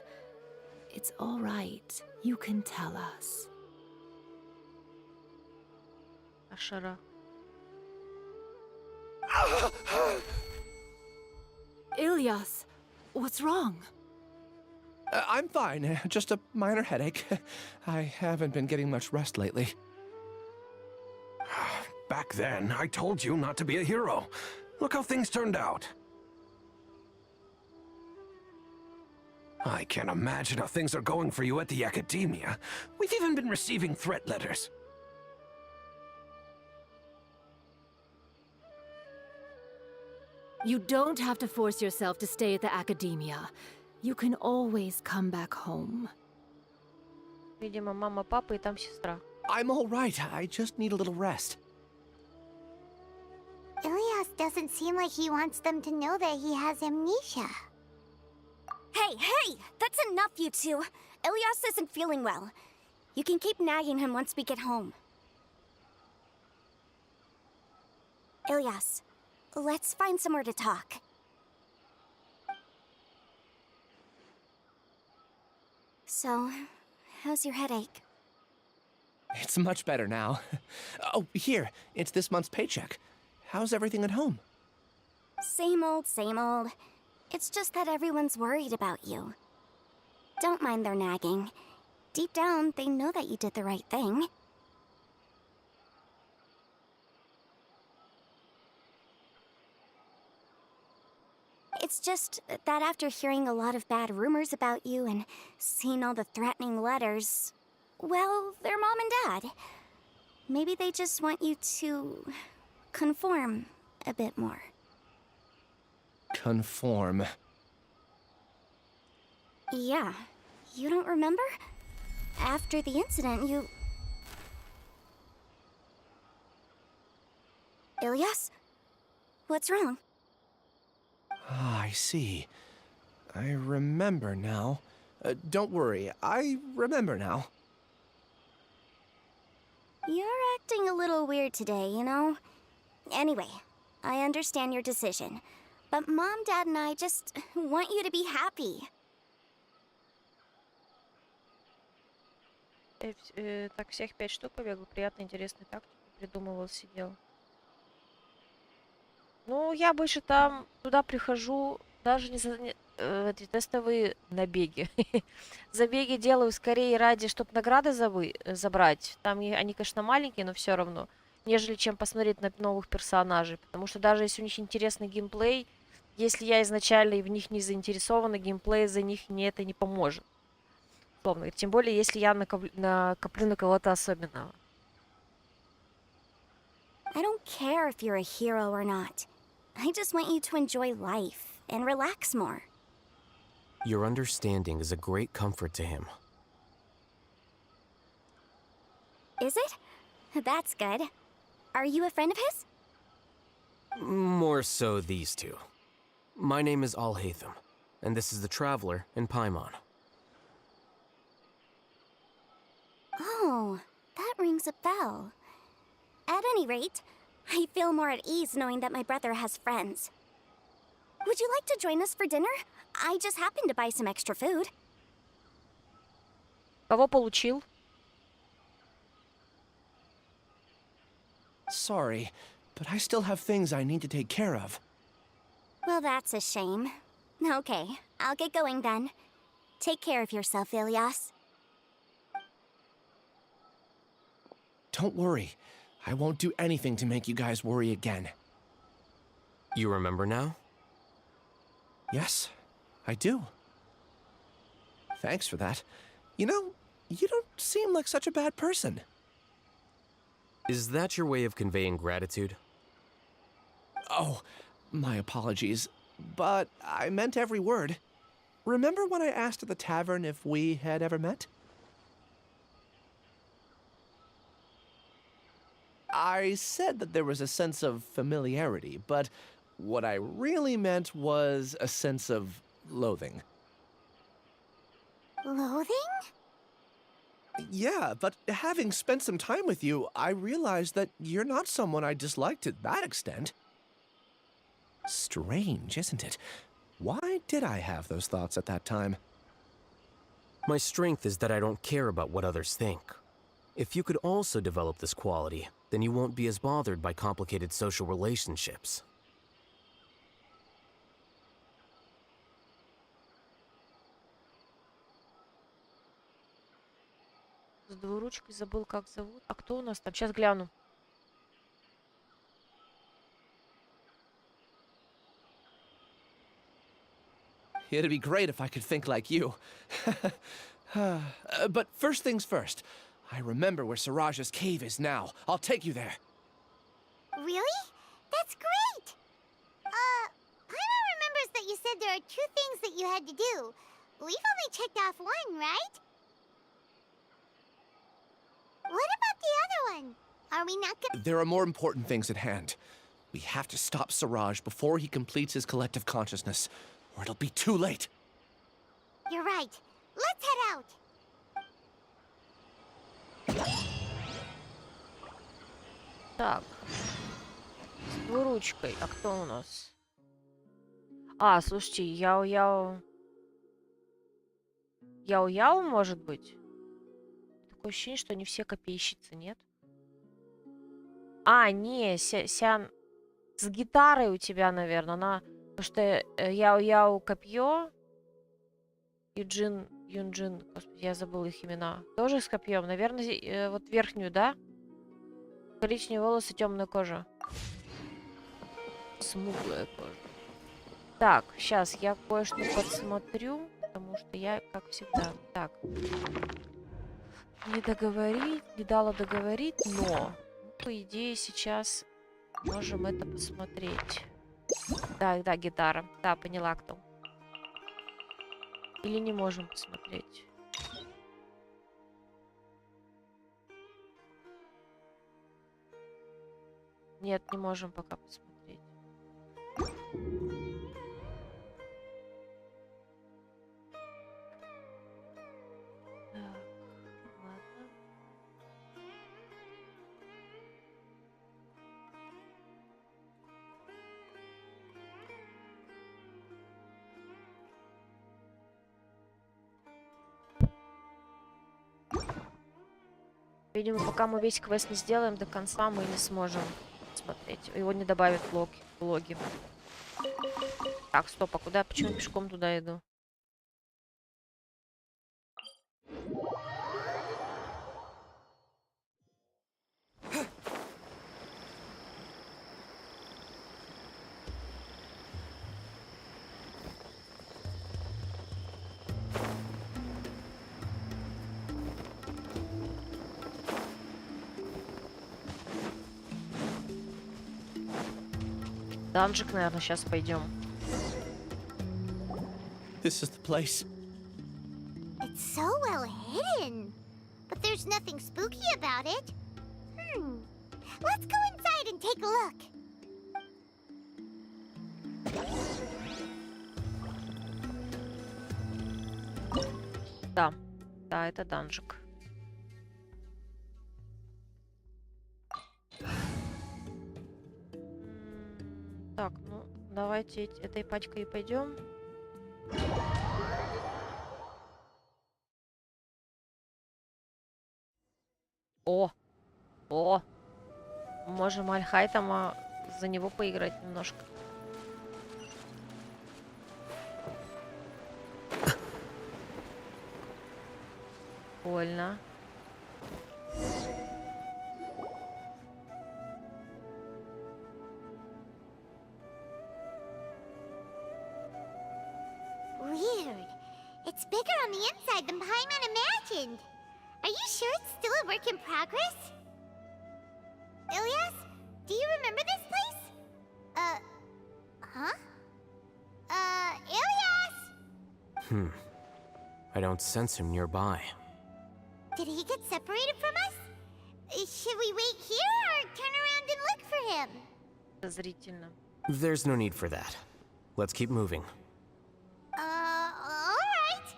It's all right. You can tell us. Ашара. Ilias, what's wrong? I'm fine. Just a minor headache. I haven't been getting much rest lately. Back then, I told you not to be a hero. Look how things turned out. I can't imagine how things are going for you at the Academia. We've even been receiving threat letters. You don't have to force yourself to stay at the Academia. You can always come back home. Видимо, мама, папа и там сестра. I'm all right. I just need a little rest. Ilias doesn't seem like he wants them to know that he has amnesia. Hey! That's enough, you two. Ilias isn't feeling well. You can keep nagging him once we get home. Ilias, let's find somewhere to talk. So, how's your headache? It's much better now. Oh, here. It's this month's paycheck. How's everything at home? Same old, same old. It's just that everyone's worried about you. Don't mind their nagging. Deep down, they know that you did the right thing. It's just that after hearing a lot of bad rumors about you and seeing all the threatening letters, well, they're mom and dad. Maybe they just want you to conform a bit more. Conform. Yeah. You don't remember? After the incident, you... Ilias? What's wrong? Ah, I see. I remember now. Don't worry, I remember now. You're acting a little weird today, you know? Anyway, I understand your decision. But Mom, Dad, and I just want you to be happy. Так, всех 5 штук побегал. Приятно, интересную тактику придумывал, сидел. Ну, я больше там туда прихожу, даже не за эти тестовые набеги. Забеги делаю скорее ради, чтобы награды забрать. Там они, конечно, маленькие, но все равно. Нежели чем посмотреть на новых персонажей. Потому что даже если у них интересный геймплей, если я изначально в них не заинтересована, геймплей за них это не поможет. Условно. Тем более, если я накоплю на кого-то особенного. I don't care if you're a hero or not. I just want you to enjoy life and relax more. Your understanding is a great comfort to him. Is it? That's good. Are you a friend of his? More so these two. My name is Alhaitham, and this is the Traveler in Paimon. Oh, that rings a bell. At any rate, I feel more at ease knowing that my brother has friends. Would you like to join us for dinner? I just happened to buy some extra food. Кого получил? Sorry, but I still have things I need to take care of. Well, that's a shame. Okay, I'll get going then. Take care of yourself, Ilias. Don't worry. I won't do anything to make you guys worry again. You remember now? Yes, I do. Thanks for that. You know, you don't seem like such a bad person. Is that your way of conveying gratitude? Oh, my apologies. But I meant every word. Remember when I asked at the tavern if we had ever met? I said that there was a sense of familiarity, but what I really meant was a sense of loathing. Loathing? Yeah, but having spent some time with you, I realized that you're not someone I dislike to that extent. Strange, isn't it? Why did I have those thoughts at that time? My strength is that I don't care about what others think. If you could also develop this quality, then you won't be as bothered by complicated social relationships. С двуручкой забыл, как зовут. А кто у нас там? Сейчас гляну. It'd be great if I could think like you. But first things first. I remember where Siraj's cave is now. I'll take you there. Really? That's great! Paimon remembers that you said there are 2 things that you had to do. We've only checked off 1, right? What about the other one? Are we not gonna— There are more important things at hand. We have to stop Siraj before he completes his collective consciousness, or it'll be too late. You're right. Let's head out. Так. С двуручкой. А кто у нас? А, слушайте, Яо-Яо... Яо-Яо, может быть? Такое ощущение, что они все копейщицы, нет? А, не, Сян... С гитарой у тебя, наверное, она... Потому что Яо-Яо копье... Юнджин... Господи, я забыла их имена. Тоже с копьем. Наверное, вот верхнюю, да? Коричневые волосы, темная кожа. Смуглая кожа. Так, сейчас я кое-что подсмотрю, потому что я, как всегда. Так. Не договорить, не дала договорить, но, по идее, сейчас можем это посмотреть. Да, да, гитара. Да, поняла, кто. Или не можем посмотреть. Нет, не можем пока посмотреть. Так, ладно. Видимо, пока мы весь квест не сделаем до конца, мы не сможем смотреть. Его не добавят в влоги. Так, стоп, а куда? Почему я пешком туда иду? Данжик, наверное, сейчас пойдем. This is the place. It's so well hidden. But there's nothing spooky about it. Let's go inside and take a look. Да. Да, это данжик. Так, ну, давайте этой пачкой и пойдем. О! О! Можем Альхайтама за него поиграть немножко. Прикольно. Weird. It's bigger on the inside than Paimon imagined. Are you sure it's still a work in progress? Ilias, do you remember this place? Huh? Ilias! I don't sense him nearby. Did he get separated from us? Should we wait here or turn around and look for him? Подозрительно. There's no need for that. Let's keep moving. Alright.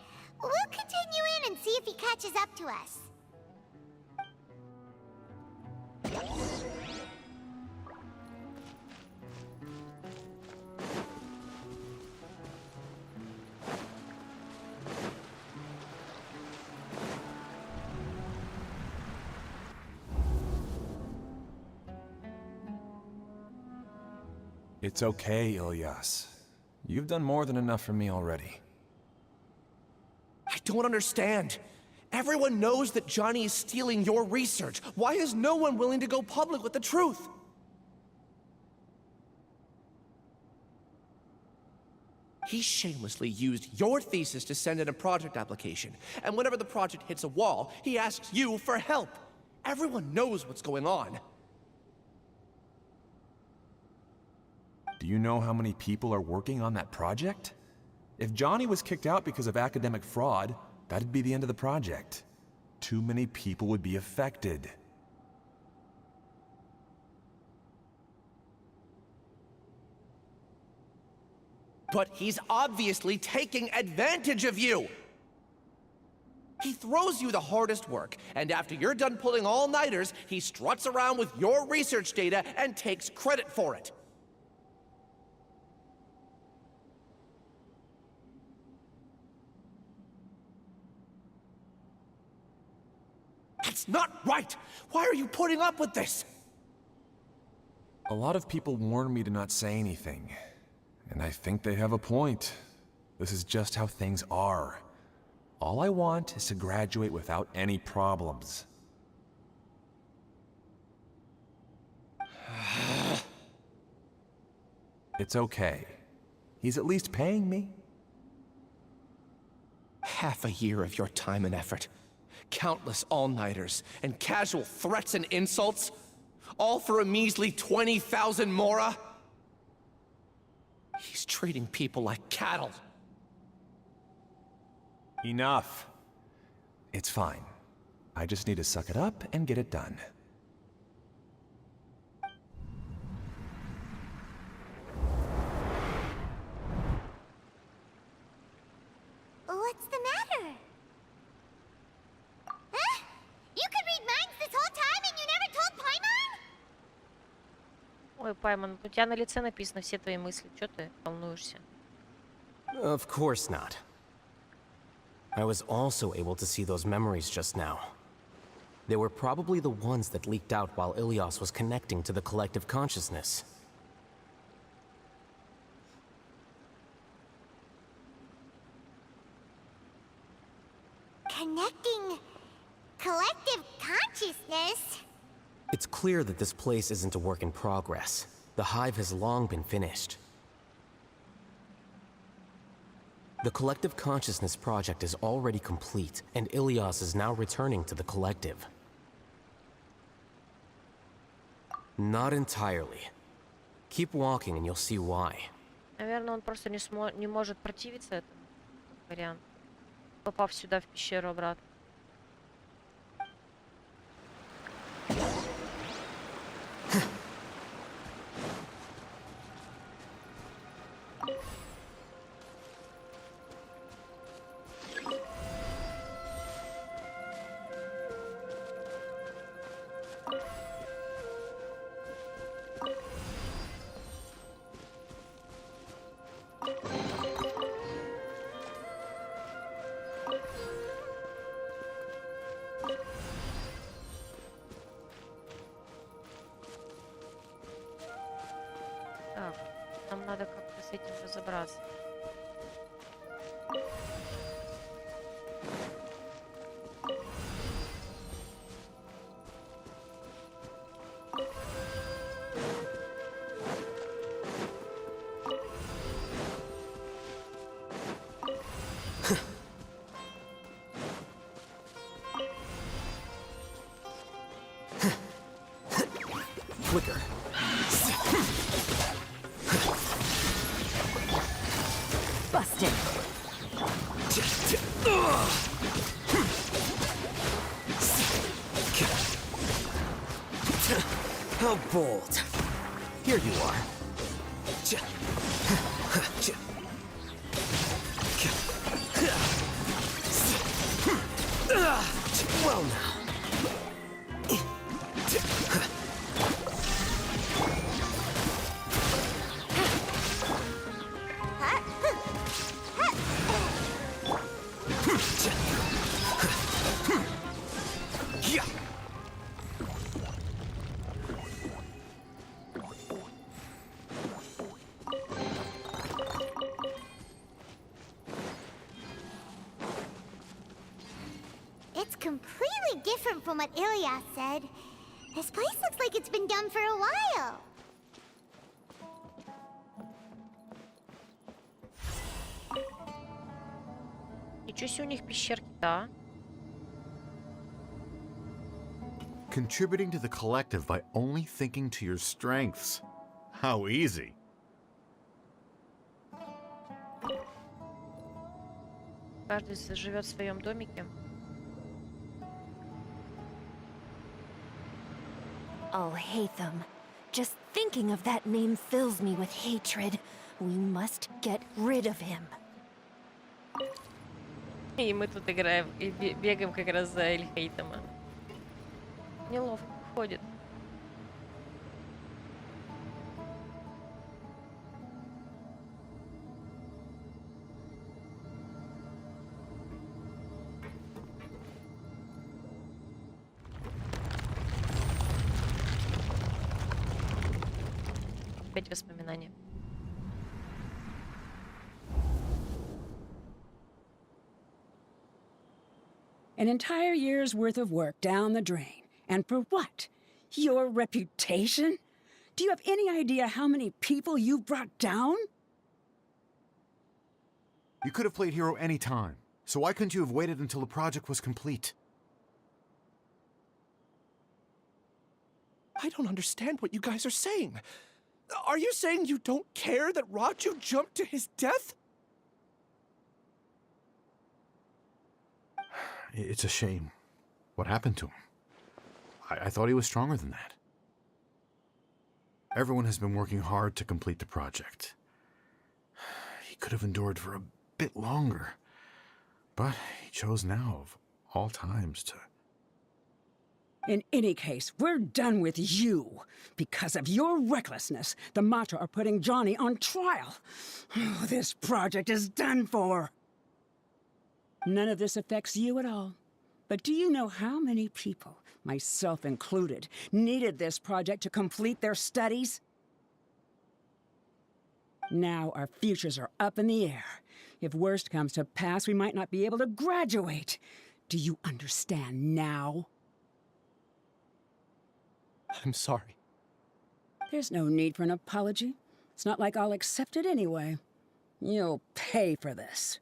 We'll continue in and see if he catches up to us. It's okay, Ilias. You've done more than enough for me already. I don't understand. Everyone knows that Johnny is stealing your research. Why is no one willing to go public with the truth? He shamelessly used your thesis to send in a project application, and whenever the project hits a wall, he asks you for help. Everyone knows what's going on. Do you know how many people are working on that project? If Johnny was kicked out because of academic fraud, that'd be the end of the project. Too many people would be affected. But he's obviously taking advantage of you! He throws you the hardest work, and after you're done pulling all-nighters, he struts around with your research data and takes credit for it. That's not right! Why are you putting up with this? A lot of people warn me to not say anything. And I think they have a point. This is just how things are. All I want is to graduate without any problems. It's okay. He's at least paying me. Half a year of your time and effort. Countless all-nighters, and casual threats and insults, all for a measly 20,000 mora? He's treating people like cattle. Enough. It's fine. I just need to suck it up and get it done. What's the matter? Huh? You could read minds this whole time and you never told Paimon? Ой, Паймон, у тебя на лице написано все твои мысли. Чё ты волнуешься? Of course not. I was also able to see those memories just now. They were probably the ones that leaked out while Ilias was connecting to the collective consciousness. Connecting collective consciousness? It's clear that this place isn't a work in progress. The hive has long been finished. The collective consciousness project is already complete, and Ilias is now returning to the collective. Not entirely. Keep walking and you'll see why. Наверное, он просто не может противиться этому варианту, попав сюда в пещеру обратно. Так, нам надо как-то с этим разобраться. Quicker. Busted. How bold. Here you are. Well now. It's completely different from what Ilias said. This place looks like it's been done for a while. Ничего себе у них пещерки, да? Contributing to the collective by only thinking to your strengths. How easy. Каждый живет в своем домике. Oh, Hatham. Just thinking of that name fills me with hatred. We must get rid of him. И мы тут играем и бегаем как раз за Эльхейтома. Неловко ходит. Опять воспоминания. An entire year's worth of work down the drain. And for what? Your reputation? Do you have any idea how many people you brought down? You could have played hero any time, so why couldn't you have waited until the project was complete? I don't understand what you guys are saying. Are you saying you don't care that Raju jumped to his death? It's a shame. What happened to him? I thought he was stronger than that. Everyone has been working hard to complete the project. He could have endured for a bit longer, but he chose now, of all times, to... In any case, we're done with you. Because of your recklessness, the Matra are putting Johnny on trial. This project is done for. None of this affects you at all. But do you know how many people, myself included, needed this project to complete their studies? Now our futures are up in the air. If worst comes to pass, we might not be able to graduate. Do you understand now? I'm sorry. There's no need for an apology. It's not like I'll accept it anyway. You'll pay for this.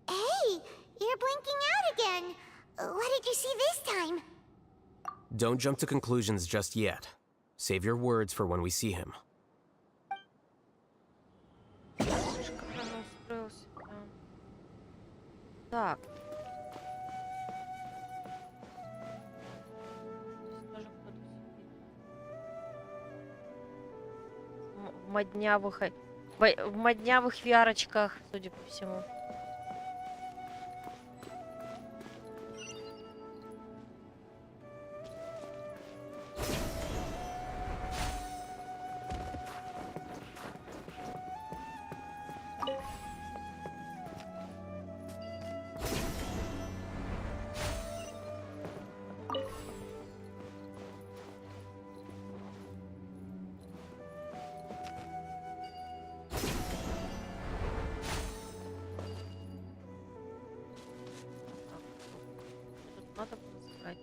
Hey, you're blinking out again. What did you see this time? Don't jump to conclusions just yet. Save your words for when we see him. Так. В моднявых виарочках, судя по всему. надо было забрать.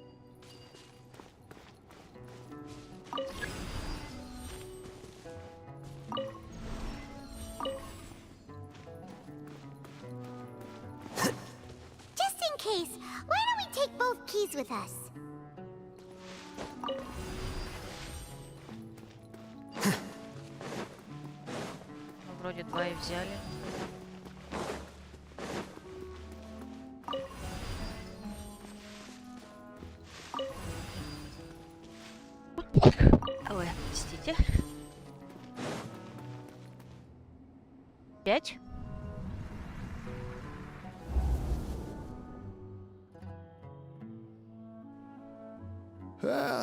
Just in case, why don't we take both keys with us? Ну, вроде 2 и взяли. Ой, простите. 5.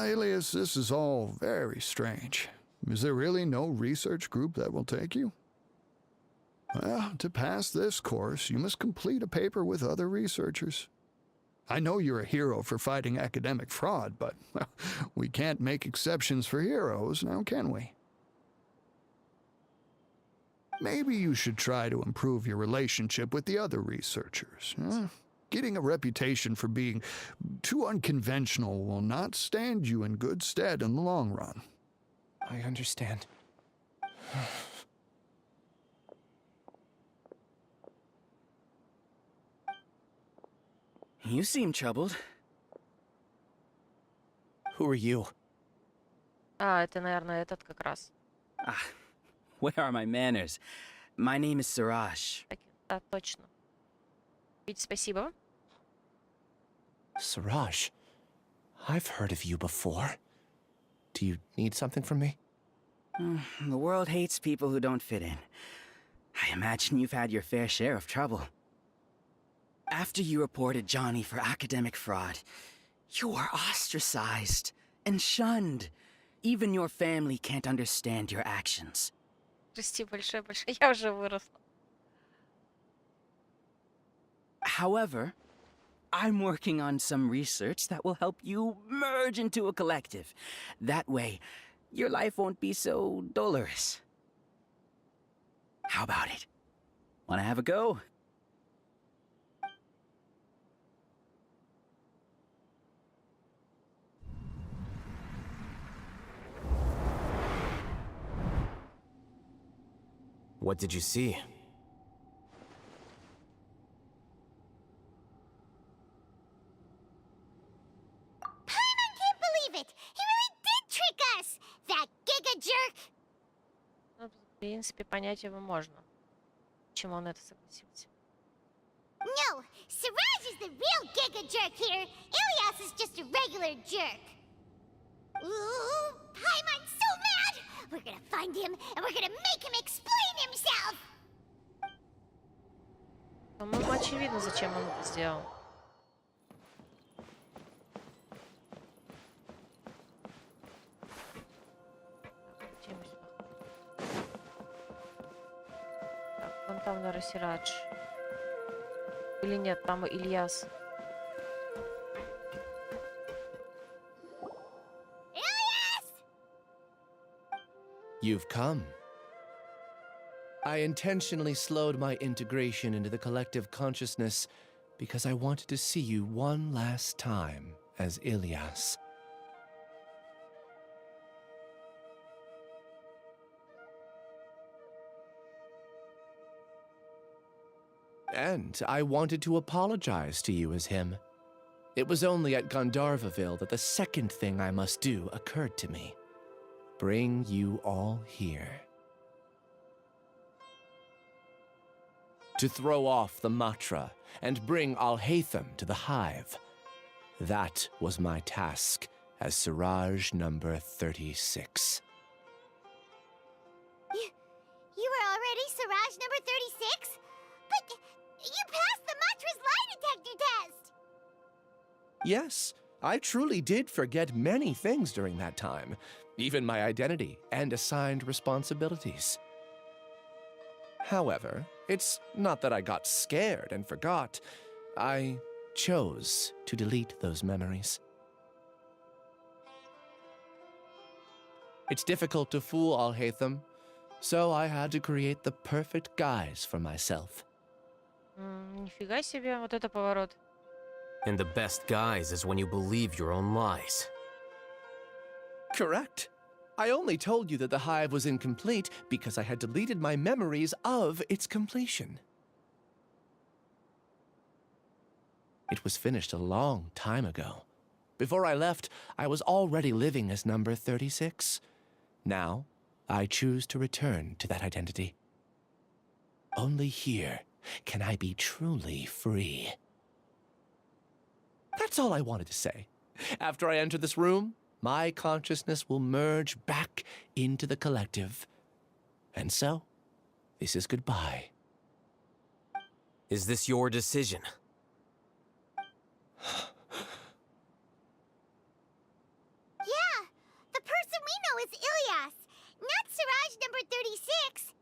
Alias, this is all very strange. Is there really no research group that will take you? Well, to pass this course, you must complete a paper with other researchers. I know you're a hero for fighting academic fraud, but well, we can't make exceptions for heroes, now can we? Maybe you should try to improve your relationship with the other researchers. Getting a reputation for being too unconventional will not stand you in good stead in the long run. I understand. You seem troubled. Who are you? А, это, наверное, этот как раз. Ah, where are my manners? My name is Siraj. Да, точно. Ведь спасибо. Siraj, I've heard of you before. Do you need something from me? The world hates people who don't fit in. I imagine you've had your fair share of trouble. After you reported Johnny for academic fraud, you were ostracized and shunned. Even your family can't understand your actions. Прости большое-большое. Я уже выросла. However, I'm working on some research that will help you merge into a collective. That way, your life won't be so dolorous. How about it? Wanna have a go? What did you see? Paimon can't believe it! He really did trick us! That giga jerk! Ну, в принципе, понять его можно. Почему он это согласился? No, Siraj is the real giga jerk here. Ilias is just a regular jerk. Ooh, Paimon's so mad! We're gonna find him and we're gonna make him explain himself! По-моему, очевидно, зачем он это сделал. Так, вон там, наверное, Сирадж. Или нет, там Ильяс. You've come. I intentionally slowed my integration into the collective consciousness because I wanted to see you one last time as Ilias. And I wanted to apologize to you as him. It was only at Gandharvaville that the second thing I must do occurred to me. Bring you all here. To throw off the Matra and bring Alhaitham to the hive. That was my task as Siraj number 36. You were already Siraj number 36? But you passed the Matra's lie detector test! Yes, I truly did forget many things during that time, even my identity and assigned responsibilities. However, it's not that I got scared and forgot. I chose to delete those memories. It's difficult to fool Alhaitham, so I had to create the perfect guise for myself. Нифига себе, вот это поворот. And the best guise is when you believe your own lies. Correct. I only told you that the hive was incomplete because I had deleted my memories of its completion. It was finished a long time ago. Before I left, I was already living as number 36. Now, I choose to return to that identity. Only here can I be truly free. That's all I wanted to say. After I enter this room, my consciousness will merge back into the collective. And so, this is goodbye. Is this your decision? Yeah, the person we know is Ilyas, not Siraj number 36.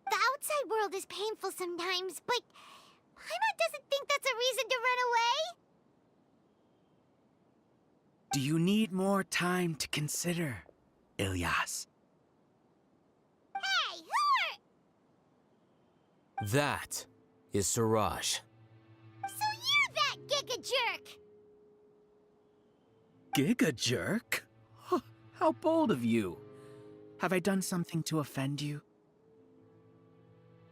The outside world is painful sometimes, but Paimon doesn't think that's a reason to run away. Do you need more time to consider, Ilyas? Hey, who are... That is Siraj. So you're that Giga Jerk! Giga jerk? Huh, how bold of you. Have I done something to offend you?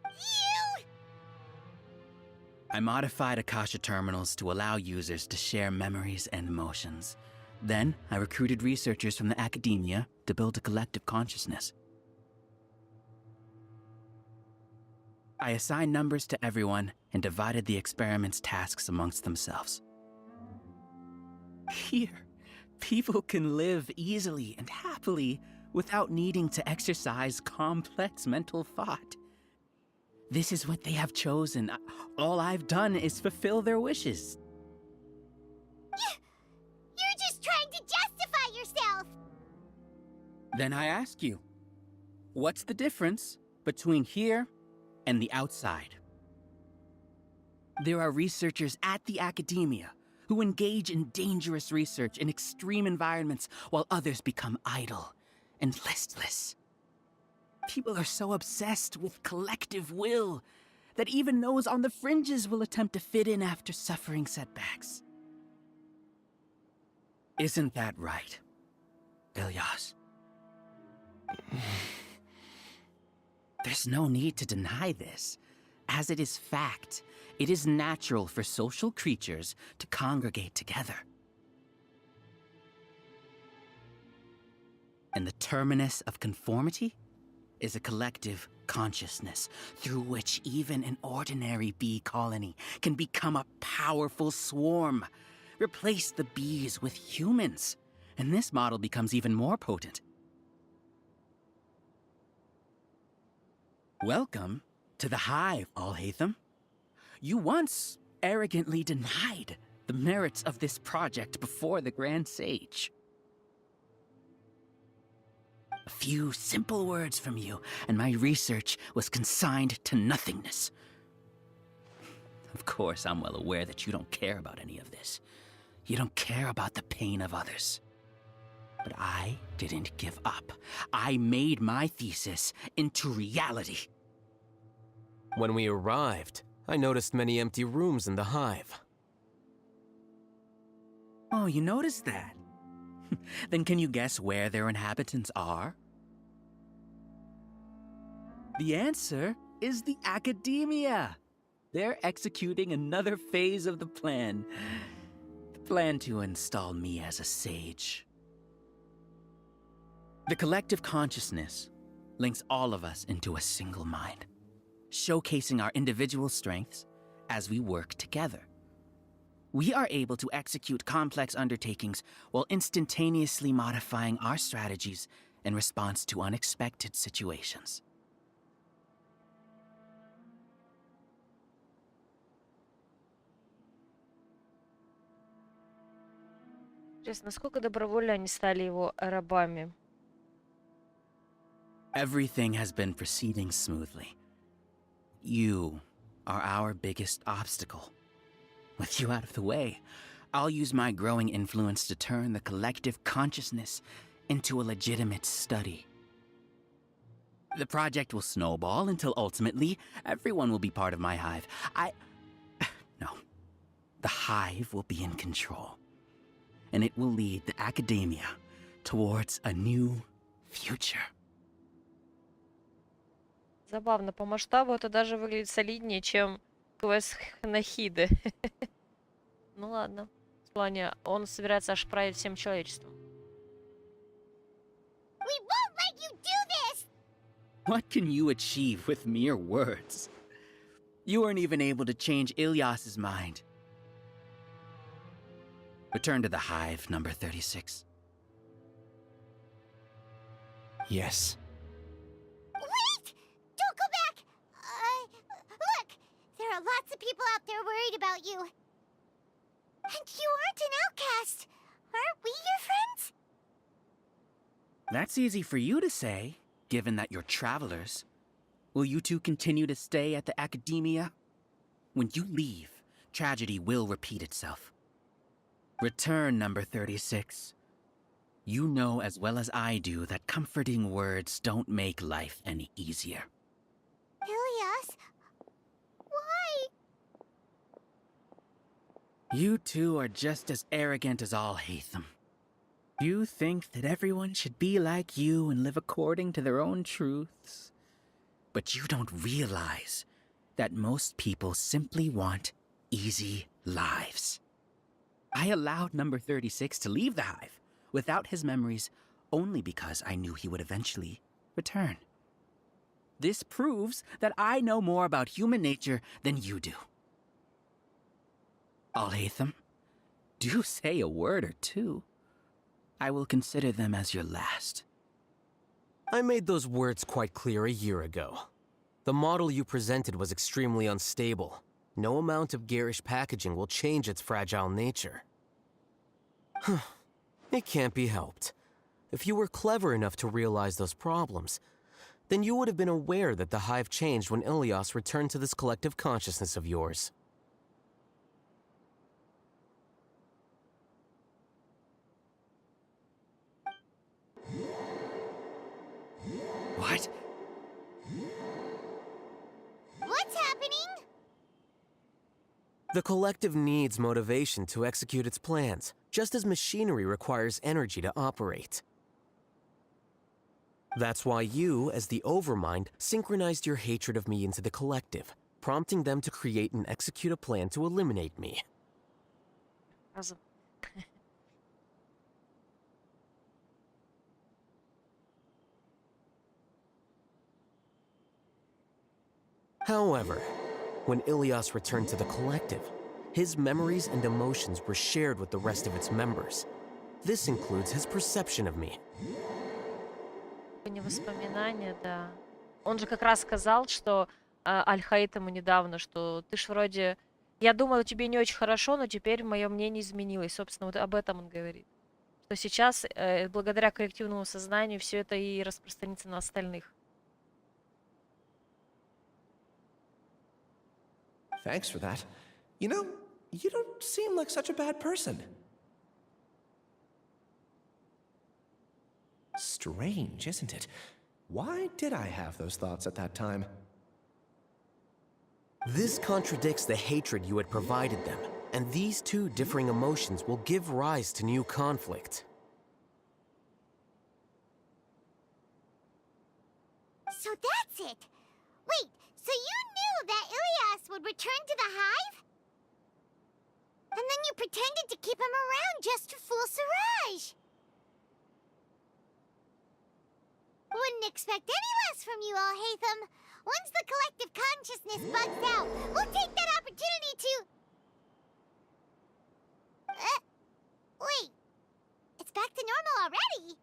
You! I modified Akasha terminals to allow users to share memories and emotions. Then, I recruited researchers from the academia to build a collective consciousness. I assigned numbers to everyone and divided the experiment's tasks amongst themselves. Here, people can live easily and happily without needing to exercise complex mental thought. This is what they have chosen. All I've done is fulfill their wishes. You're just trying to justify yourself! Then I ask you, what's the difference between here and the outside? There are researchers at the academia who engage in dangerous research in extreme environments while others become idle and listless. People are so obsessed with collective will that even those on the fringes will attempt to fit in after suffering setbacks. Isn't that right, Ilyas? There's no need to deny this. As it is fact, it is natural for social creatures to congregate together. And the terminus of conformity is a collective consciousness through which even an ordinary bee colony can become a powerful swarm. Replace the bees with humans, and this model becomes even more potent. Welcome to the hive, Alhaitham. You once arrogantly denied the merits of this project before the Grand Sage. A few simple words from you, and my research was consigned to nothingness. Of course, I'm well aware that you don't care about any of this. You don't care about the pain of others. But I didn't give up. I made my thesis into reality. When we arrived, I noticed many empty rooms in the hive. Oh, you noticed that? Then can you guess where their inhabitants are? The answer is the academia. They're executing another phase of the plan. The plan to install me as a sage. The collective consciousness links all of us into a single mind, showcasing our individual strengths as we work together. We are able to execute complex undertakings while instantaneously modifying our strategies in response to unexpected situations. Интересно, насколько добровольно они стали его рабами? Everything has been proceeding smoothly. You are our biggest obstacle. With you out of the way, I'll use my growing influence to turn the collective consciousness into a legitimate study. The project will snowball until ultimately everyone will be part of my hive. the Hive will be in control. And it will lead the academia towards a new future. Забавно, по масштабу это даже выглядит солиднее, чем квест Хнахиды. Ну ладно. В плане, он собирается аж править всем человечеством. We won't let you do this! What can you achieve with mere words? You weren't even able to change Ilyas's mind. Return to the Hive, number 36. Yes. Wait! Don't go back! Look! There are lots of people out there worried about you. And you aren't an outcast. Aren't we your friends? That's easy for you to say, given that you're travelers. Will you two continue to stay at the academia? When you leave, tragedy will repeat itself. Return, number 36. You know as well as I do that comforting words don't make life any easier. Ilyas? Why? You two are just as arrogant as all Hatham. You think that everyone should be like you and live according to their own truths. But you don't realize that most people simply want easy lives. I allowed number 36 to leave the Hive without his memories only because I knew he would eventually return. This proves that I know more about human nature than you do. Al-Hatham, do say a word or two. I will consider them as your last. I made those words quite clear a year ago. The model you presented was extremely unstable. No amount of garish packaging will change its fragile nature. It can't be helped. If you were clever enough to realize those problems, then you would have been aware that the Hive changed when Ilyas returned to this collective consciousness of yours. What? What's happening? The collective needs motivation to execute its plans, just as machinery requires energy to operate. That's why you, as the Overmind, synchronized your hatred of me into the collective, prompting them to create and execute a plan to eliminate me. However, when Ilyas returned to the collective, his memories and emotions were shared with the rest of its members. This includes his perception of me. Не воспоминания, да. Он же как раз сказал, что Аль-Хаитаму недавно, что ты ж вроде... Я думала, тебе не очень хорошо, но теперь мое мнение изменилось. Собственно, вот об этом он говорит. Что сейчас, благодаря коллективному сознанию, все это и распространится на остальных. Thanks for that. You know, you don't seem like such a bad person. Strange, isn't it? Why did I have those thoughts at that time? This contradicts the hatred you had provided them, and these two differing emotions will give rise to new conflict. So that's it. Wait, so you knew that Ilyas would return to the Hive? And then you pretended to keep him around just to fool Siraj. Wouldn't expect any less from you, Al-Hatham. Once the collective consciousness bugs out, we'll take that opportunity to... wait. It's back to normal already.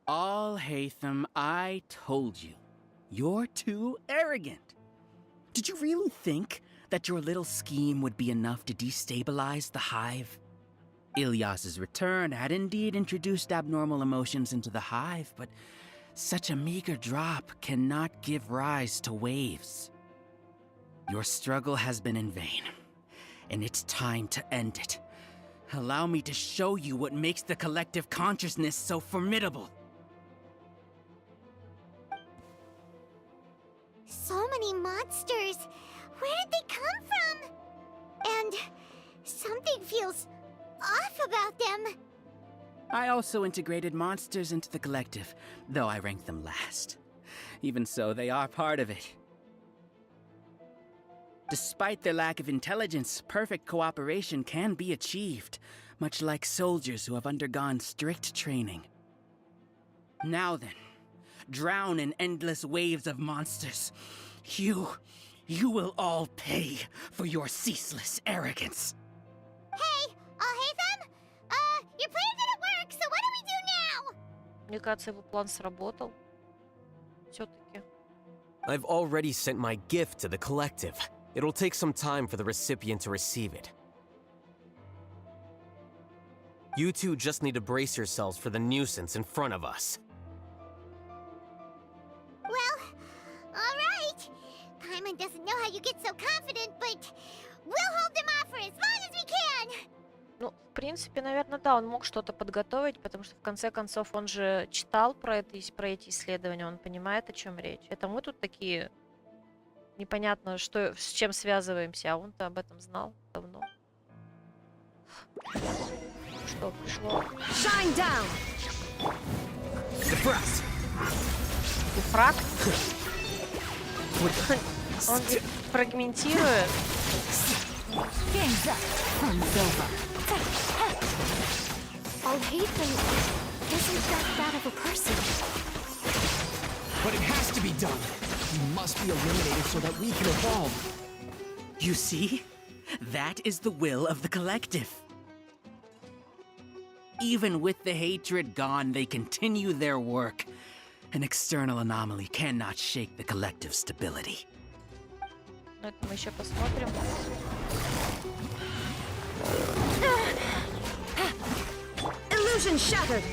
Al-Hatham, I told you. You're too arrogant. Did you really think that your little scheme would be enough to destabilize the Hive? Ilyas's return had indeed introduced abnormal emotions into the Hive, but such a meager drop cannot give rise to waves. Your struggle has been in vain, and it's time to end it. Allow me to show you what makes the collective consciousness so formidable. So many monsters. Where did they come from? And I also integrated monsters into the collective, though I ranked them last. Even so, they are part of it. Despite their lack of intelligence, perfect cooperation can be achieved, much like soldiers who have undergone strict training. Now then, drown in endless waves of monsters. You will all pay for your ceaseless arrogance. Hey, Alhaitham? Your plan didn't work, so what do we do now? Мне кажется, его план сработал. Все-таки. I've already sent my gift to the collective. It'll take some time for the recipient to receive it. You two just need to brace yourselves for the nuisance in front of us. Well, alright. Paimon doesn't know how you get so confident, but we'll hold them off for as long as we can. Ну, в принципе, наверное, да, он мог что-то подготовить, потому что, в конце концов, он же читал про эти исследования, он понимает, о чем речь. Это мы тут такие непонятно, что, с чем связываемся, а он-то об этом знал давно. Что пришло? Shine down. Дефракт. Дефракт? Он фрагментирует. Game's up. Fun's over. Alhaitham isn't that bad of a person. But it has to be done. You must be eliminated so that we can evolve. You see? That is the will of the collective. Even with the hatred gone, they continue their work. An external anomaly cannot shake the collective's stability. Ну, это мы еще посмотрим. Illusion shattered.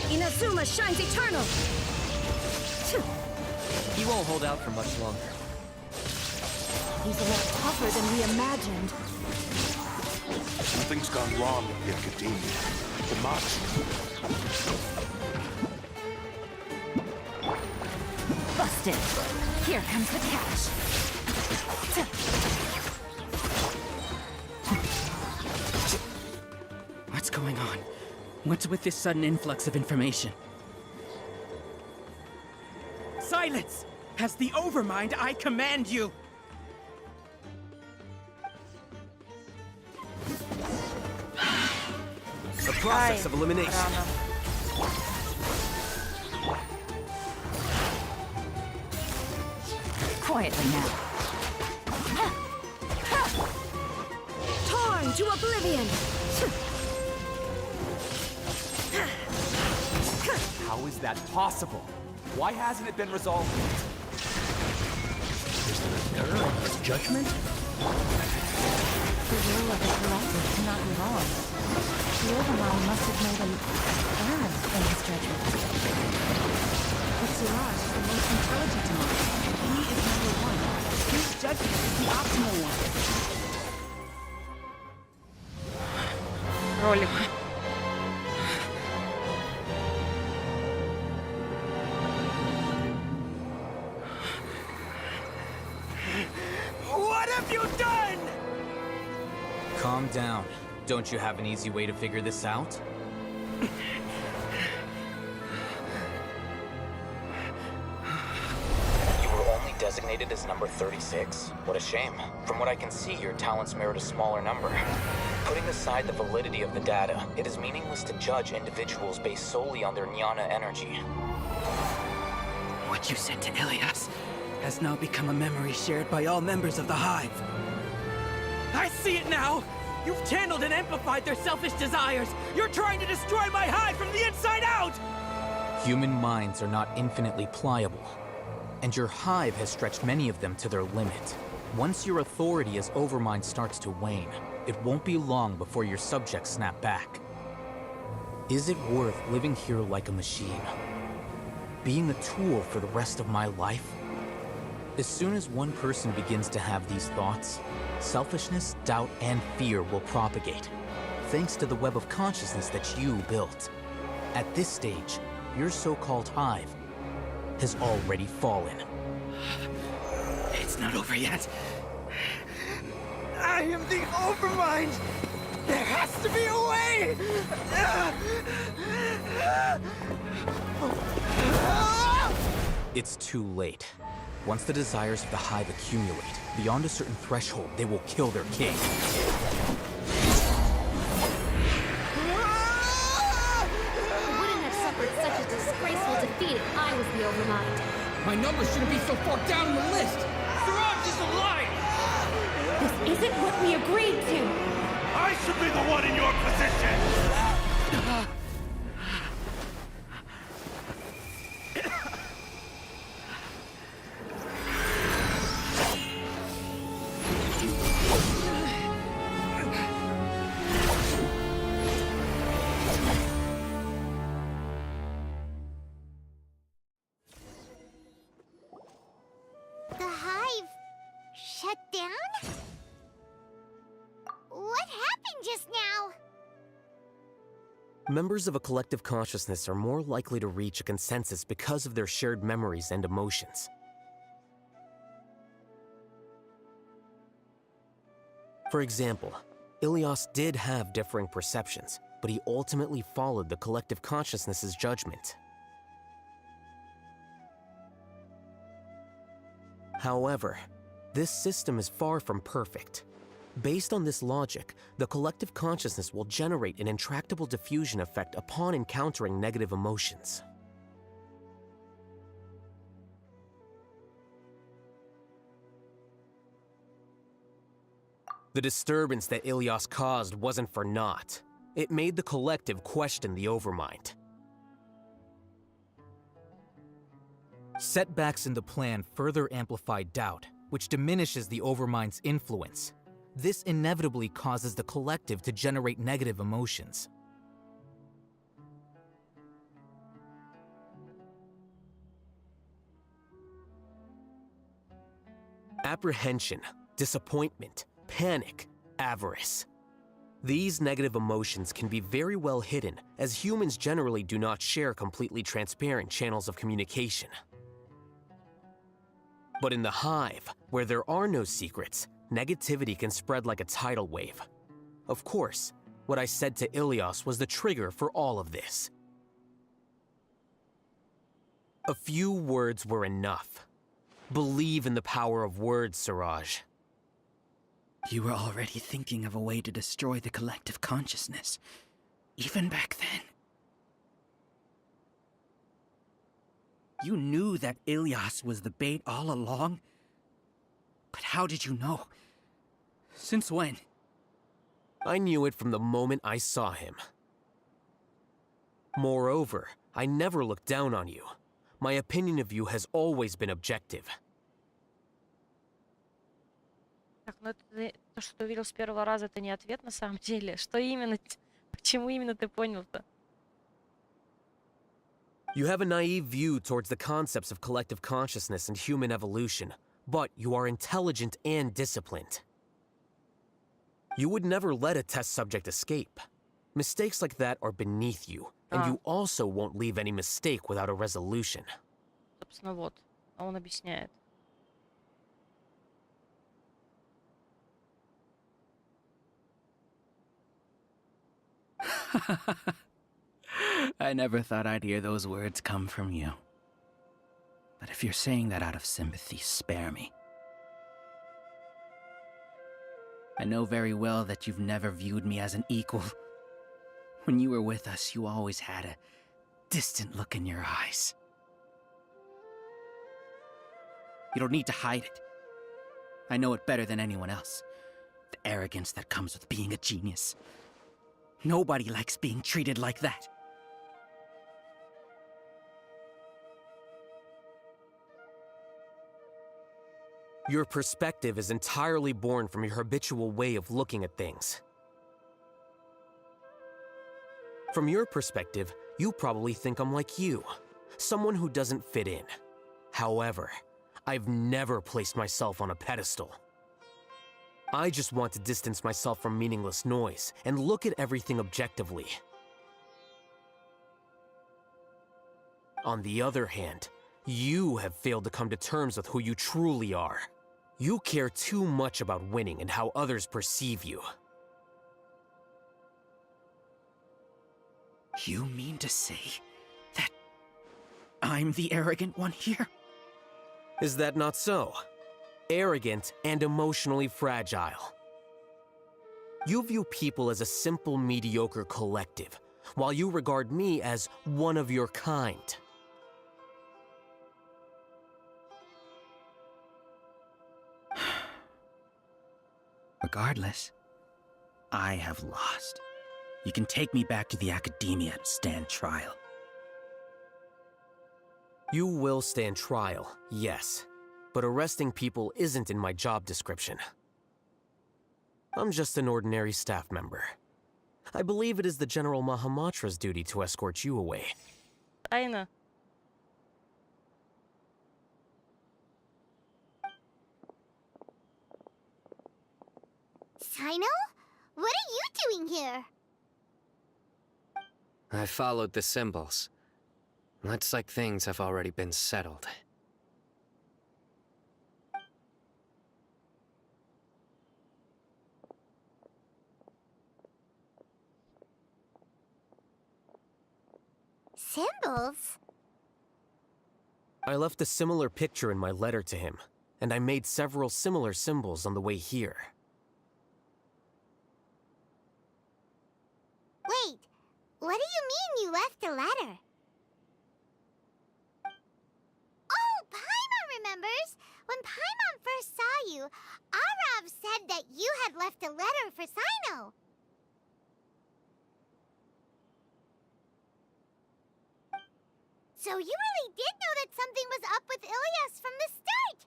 Inazuma shines eternal. He won't hold out for much longer. He's a lot tougher than we imagined. Something's gone wrong with the Academia. The monster. Busted. Here comes the catch. What's going on? What's with this sudden influx of information? Silence! As the Overmind, I command you! The process of elimination. Quietly now. Torn to oblivion. How is that possible? Why hasn't it been resolved yet? Is there an error in his judgment? The will of the collective cannot be wrong. The Overmind must have made an error in his judgment. But Siraj is the most intelligent among us. He is number one. His judgment is the optimal one. Ролик. What have you done? Calm down. Don't you have an easy way to figure this out? You were only designated as number 36? What a shame. From what I can see, your talents merit a smaller number. Putting aside the validity of the data, it is meaningless to judge individuals based solely on their jnana energy. What you said to Ilias has now become a memory shared by all members of the Hive. I see it now! You've channeled and amplified their selfish desires! You're trying to destroy my Hive from the inside out! Human minds are not infinitely pliable, and your Hive has stretched many of them to their limit. Once your authority as Overmind starts to wane, it won't be long before your subjects snap back. Is it worth living here like a machine? Being a tool for the rest of my life? As soon as one person begins to have these thoughts, selfishness, doubt, and fear will propagate, thanks to the web of consciousness that you built. At this stage, your so-called Hive has already fallen. It's not over yet. Ah! I am the Overmind! There has to be a way! It's too late. Once the desires of the Hive accumulate, beyond a certain threshold, they will kill their king. I wouldn't have suffered such a disgraceful defeat if I was the Overmind. My numbers shouldn't be so far down the list! Siraj is alive! This isn't what we agreed to! I should be the one in your position! The hive shut down? What happened just now? Members of a collective consciousness are more likely to reach a consensus because of their shared memories and emotions. For example, Ilias did have differing perceptions, but he ultimately followed the collective consciousness's judgment. However, this system is far from perfect. Based on this logic, the collective consciousness will generate an intractable diffusion effect upon encountering negative emotions. The disturbance that Ilias caused wasn't for naught. It made the collective question the Overmind. Setbacks in the plan further amplify doubt, which diminishes the Overmind's influence. This inevitably causes the collective to generate negative emotions. Apprehension, disappointment, panic, avarice. These negative emotions can be very well hidden, as humans generally do not share completely transparent channels of communication. But in the Hive, where there are no secrets, negativity can spread like a tidal wave. Of course, what I said to Ilias was the trigger for all of this. A few words were enough. Believe in the power of words, Siraj. You were already thinking of a way to destroy the collective consciousness, even back then. You knew that Ilias was the bait all along? But how did you know? Since when? I knew it from the moment I saw him. Moreover, I never looked down on you. My opinion of you has always been objective. Так, ну то, что ты увидел с первого раза, это не ответ на самом деле. Что именно, почему именно ты понял-то? You have a naive view towards the concepts of collective consciousness and human evolution, but you are intelligent and disciplined. You would never let a test subject escape. Mistakes like that are beneath you, and you also won't leave any mistake without a resolution. Собственно, вот. А он объясняет. I never thought I'd hear those words come from you. But if you're saying that out of sympathy, spare me. I know very well that you've never viewed me as an equal. When you were with us, you always had a distant look in your eyes. You don't need to hide it. I know it better than anyone else. The arrogance that comes with being a genius. Nobody likes being treated like that. Your perspective is entirely born from your habitual way of looking at things. From your perspective, you probably think I'm like you, someone who doesn't fit in. However, I've never placed myself on a pedestal. I just want to distance myself from meaningless noise and look at everything objectively. On the other hand, you have failed to come to terms with who you truly are. You care too much about winning and how others perceive you. You mean to say that I'm the arrogant one here? Is that not so? Arrogant and emotionally fragile. You view people as a simple, mediocre collective, while you regard me as one of your kind. Regardless, I have lost. You can take me back to the Academia and stand trial. You will stand trial, yes. But arresting people isn't in my job description. I'm just an ordinary staff member. I believe it is the General Mahamatra's duty to escort you away. Тайна. Sino? What are you doing here? I followed the symbols. Looks like things have already been settled. Symbols? I left a similar picture in my letter to him, and I made several similar symbols on the way here. Wait, what do you mean you left a letter? Oh, Paimon remembers! When Paimon first saw you, Arav said that you had left a letter for Sino. So you really did know that something was up with Ilias from the start!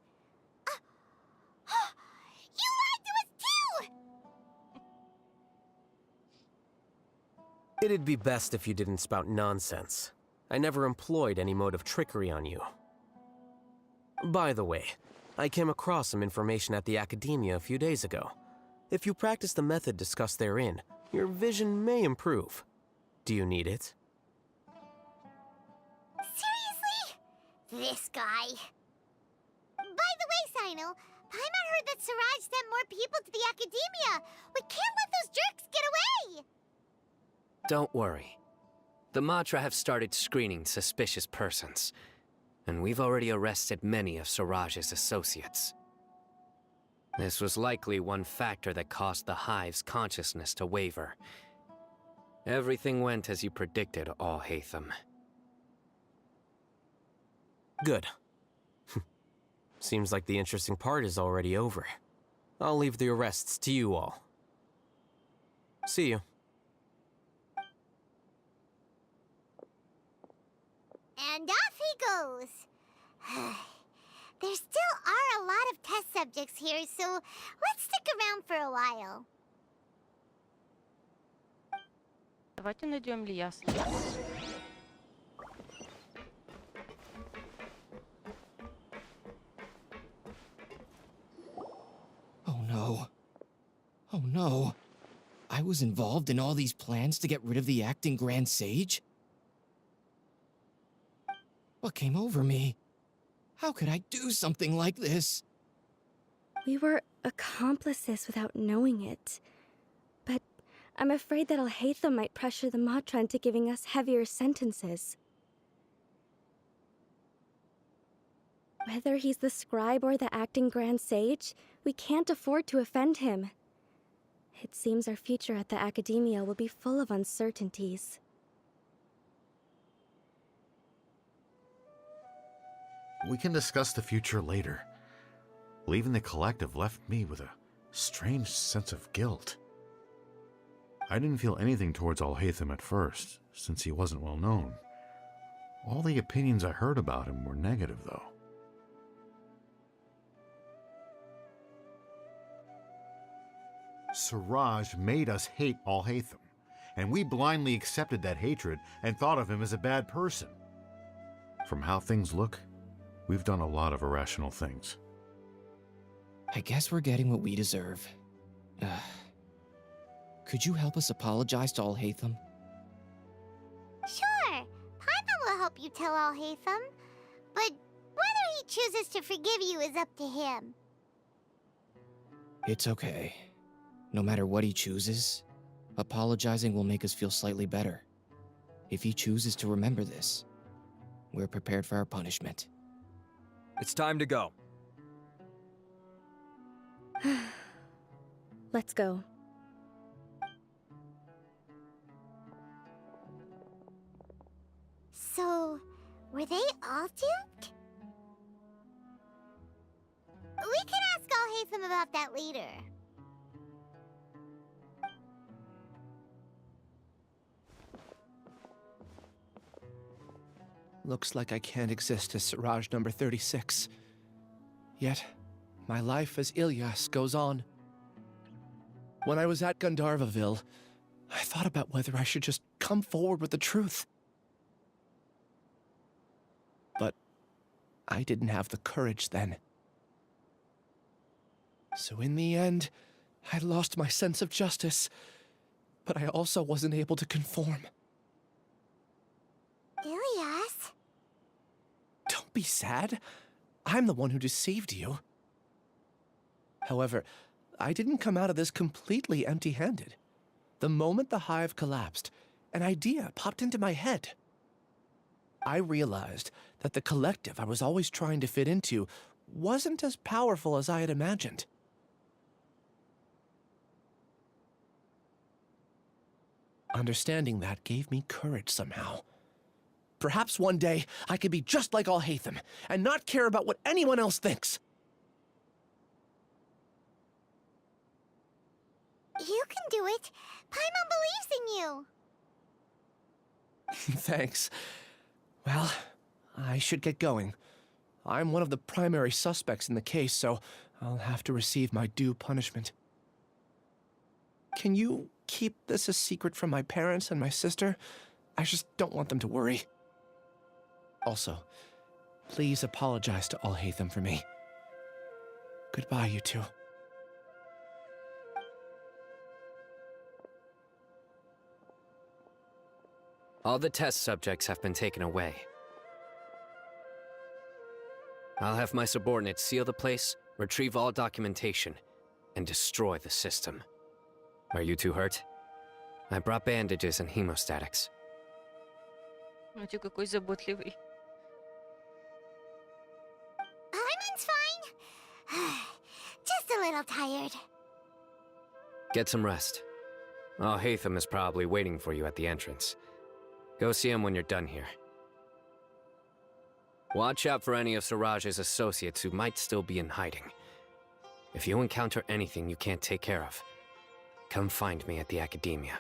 You lied to us too! It'd be best if you didn't spout nonsense. I never employed any mode of trickery on you. By the way, I came across some information at the Academia a few days ago. If you practice the method discussed therein, your vision may improve. Do you need it? Seriously? This guy. By the way, Sino, Paimon heard that Siraj sent more people to the Academia. We can't let those jerks get away! Don't worry. The Matra have started screening suspicious persons, and we've already arrested many of Siraj's associates. This was likely one factor that caused the Hive's consciousness to waver. Everything went as you predicted, Al-Haytham. Good. Seems like the interesting part is already over. I'll leave the arrests to you all. See you. And off he goes. There still are a lot of test subjects here, so let's stick around for a while. Давайте найдем Ильяса. Oh no. Oh no. I was involved in all these plans to get rid of the acting Grand Sage? What came over me? How could I do something like this? We were accomplices without knowing it. But I'm afraid that Al-Haytham might pressure the Matra into giving us heavier sentences. Whether he's the scribe or the acting Grand Sage, we can't afford to offend him. It seems our future at the Academia will be full of uncertainties. We can discuss the future later. Leaving the collective left me with a strange sense of guilt. I didn't feel anything towards Al-Haytham at first, since he wasn't well known. All the opinions I heard about him were negative, though. Siraj made us hate Al-Haytham, and we blindly accepted that hatred and thought of him as a bad person. From how things look, we've done a lot of irrational things. I guess we're getting what we deserve. Could you help us apologize to Al-Haytham? Sure, Paimon will help you tell Al-Haytham. But whether he chooses to forgive you is up to him. It's okay. No matter what he chooses, apologizing will make us feel slightly better. If he chooses to remember this, we're prepared for our punishment. It's time to go. Let's go. So, were they all duped? We can ask Alhaitham about that later. Looks like I can't exist as Siraj number 36. Yet, my life as Ilyas goes on. When I was at Gandharvaville, I thought about whether I should just come forward with the truth. But I didn't have the courage then. So in the end, I lost my sense of justice, but I also wasn't able to conform. Ilyas? Don't be sad. I'm the one who deceived you. However, I didn't come out of this completely empty-handed. The moment the hive collapsed, an idea popped into my head. I realized that the collective I was always trying to fit into wasn't as powerful as I had imagined. Understanding that gave me courage somehow. Perhaps one day I could be just like Alhaitham and not care about what anyone else thinks. You can do it. Paimon believes in you. Thanks. Well, I should get going. I'm one of the primary suspects in the case, so I'll have to receive my due punishment. Can you keep this a secret from my parents and my sister? I just don't want them to worry. Also, please apologize to Alhaitham for me. Goodbye, you two. All the test subjects have been taken away. I'll have my subordinates seal the place, retrieve all documentation, and destroy the system. Are you two hurt? I brought bandages and hemostatics. Смотри, какой заботливый. Paimon's fine. Just a little tired. Get some rest. Alhaitham is probably waiting for you at the entrance. Go see him when you're done here. Watch out for any of Siraj's associates who might still be in hiding. If you encounter anything you can't take care of, come find me at the academia.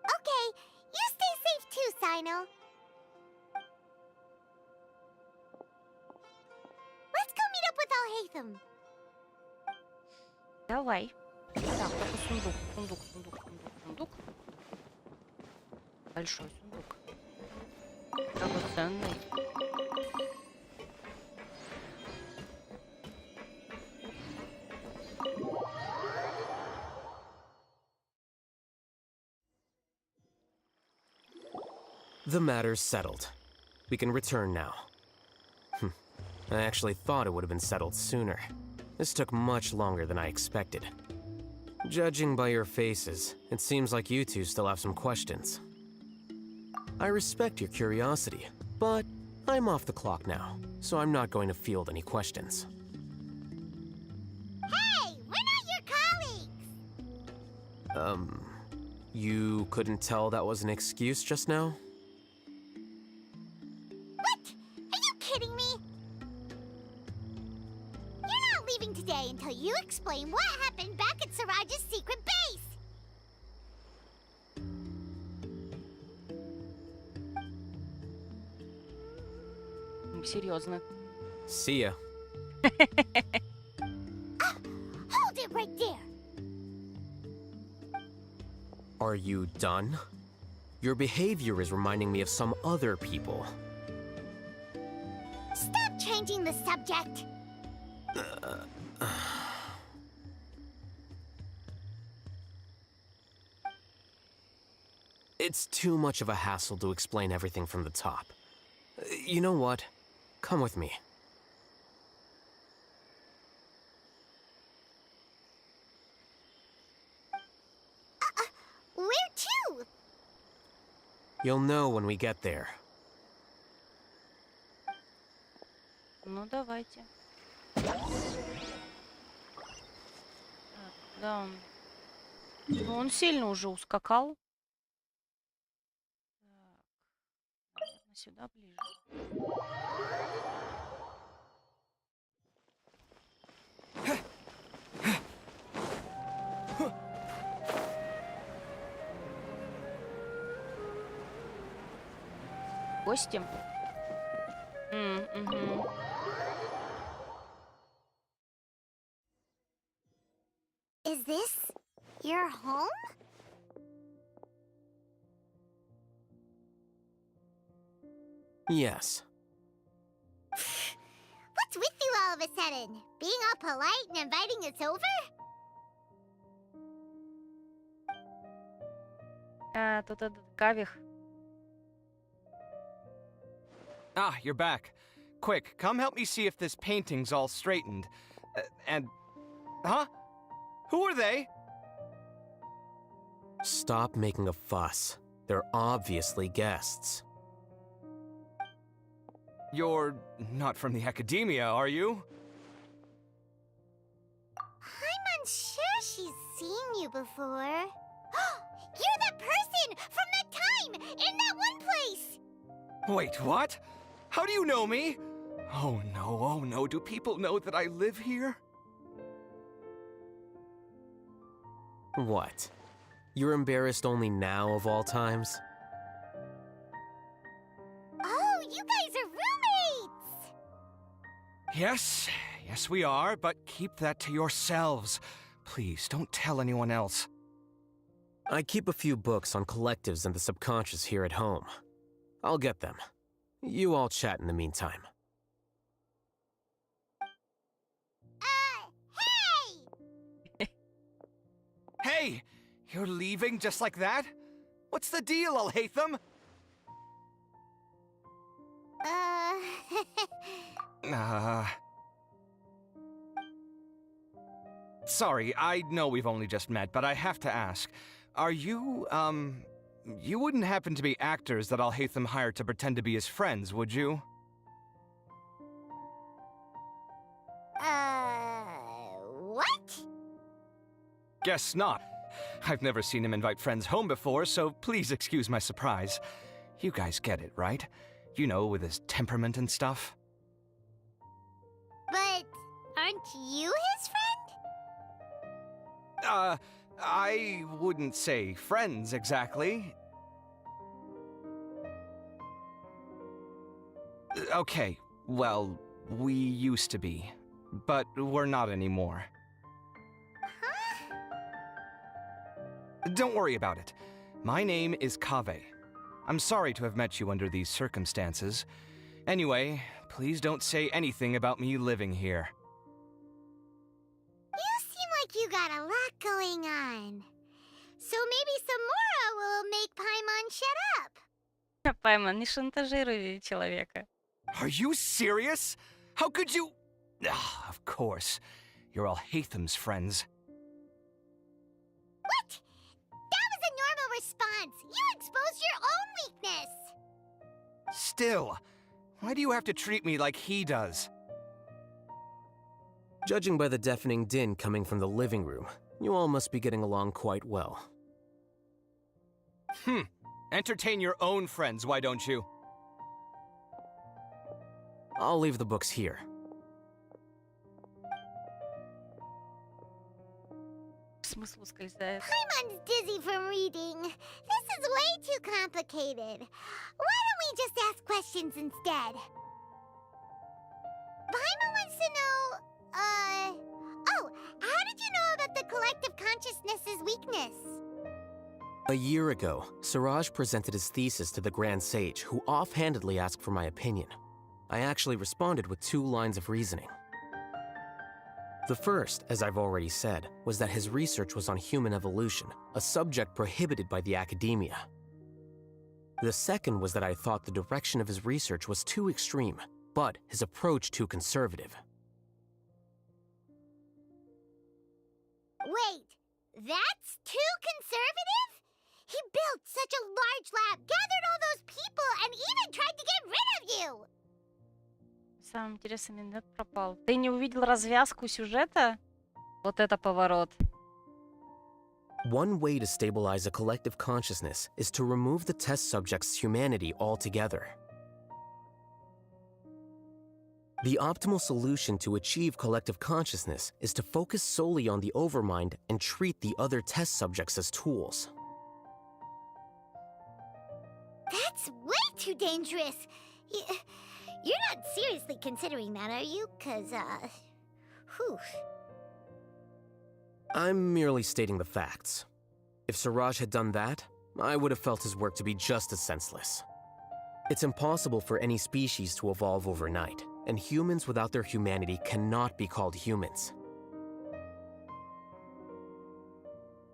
Okay, you stay safe too, Sino. Let's go meet up with Alhaitham. Давай. Так, только сундук. Большой сундук. Драгоценный. The matter's settled. We can return now. I actually thought it would have been settled sooner. This took much longer than I expected. Judging by your faces, it seems like you two still have some questions. I respect your curiosity, but I'm off the clock now, so I'm not going to field any questions. Hey, we're not your colleagues! You couldn't tell that was an excuse just now? What? Are you kidding me? You're not leaving today until you explain what happened back at Siraj's secret base! Серьезно. See ya. Hold it right there! Are you done? Your behavior is reminding me of some other people. Stop changing the subject! It's too much of a hassle to explain everything from the top. You know what? Come with me. You'll know when we get there. Ну, давайте. Так, да, он... Ну, он сильно уже ускакал. Так, наверное, сюда ближе. Гости. Угу. Is this your home? Yes. What's with you all of a sudden? Being all polite and inviting us over? Тут этот Кавих. Ah, you're back. Quick, come help me see if this painting's all straightened. Huh? Who are they? Stop making a fuss. They're obviously guests. You're not from the academia, are you? I'm unsure she's seen you before. You're that person from that time in that one place! Wait, what? How do you know me? Oh no, do people know that I live here? What? You're embarrassed only now of all times? Oh, you guys are roommates! Yes, we are, but keep that to yourselves. Please, don't tell anyone else. I keep a few books on collectives and the subconscious here at home. I'll get them. You all chat in the meantime. Hey! Hey! You're leaving just like that? What's the deal, Alhaitham? Sorry, I know we've only just met, but I have to ask. Are you, you wouldn't happen to be actors that Alhaitham hired to pretend to be his friends, would you? What? Guess not. I've never seen him invite friends home before, so please excuse my surprise. You guys get it, right? You know, with his temperament and stuff. But aren't you his friend? I wouldn't say friends exactly. Okay, well, we used to be, but we're not anymore. Don't worry about it. My name is Kaveh. I'm sorry to have met you under these circumstances. Anyway, please don't say anything about me living here. You seem like you got a lot going on. So maybe Samora will make Paimon shut up. Пайман, не шантажируй человека. Are you serious? How could you... of course. You're Alhaitham's friends. What? That was a normal response. You exposed your own weakness. Still, why do you have to treat me like he does? Judging by the deafening din coming from the living room, you all must be getting along quite well. Entertain your own friends, why don't you? I'll leave the books here. Смысл ускользает. Paimon's dizzy from reading. This is way too complicated. Why don't we just ask questions instead? Paimon wants to know, oh, how did you know about the collective consciousness's weakness? A year ago, Siraj presented his thesis to the Grand Sage, who offhandedly asked for my opinion. I actually responded with 2 lines of reasoning. The first, as I've already said, was that his research was on human evolution, a subject prohibited by the academia. The second was that I thought the direction of his research was too extreme, but his approach too conservative. Wait, that's too conservative? He He built such a large lab, gathered all those people, and even tried to get rid of you! Самый интересный момент пропал. Ты не увидел развязку сюжета? Вот это поворот. One way to stabilize a collective consciousness is to remove the test subject's humanity altogether. The optimal solution to achieve collective consciousness is to focus solely on the overmind and treat the other test subjects as tools. That's way too dangerous! You're not seriously considering that, are you? 'Cause, whew. I'm merely stating the facts. If Siraj had done that, I would have felt his work to be just as senseless. It's impossible for any species to evolve overnight, and humans without their humanity cannot be called humans.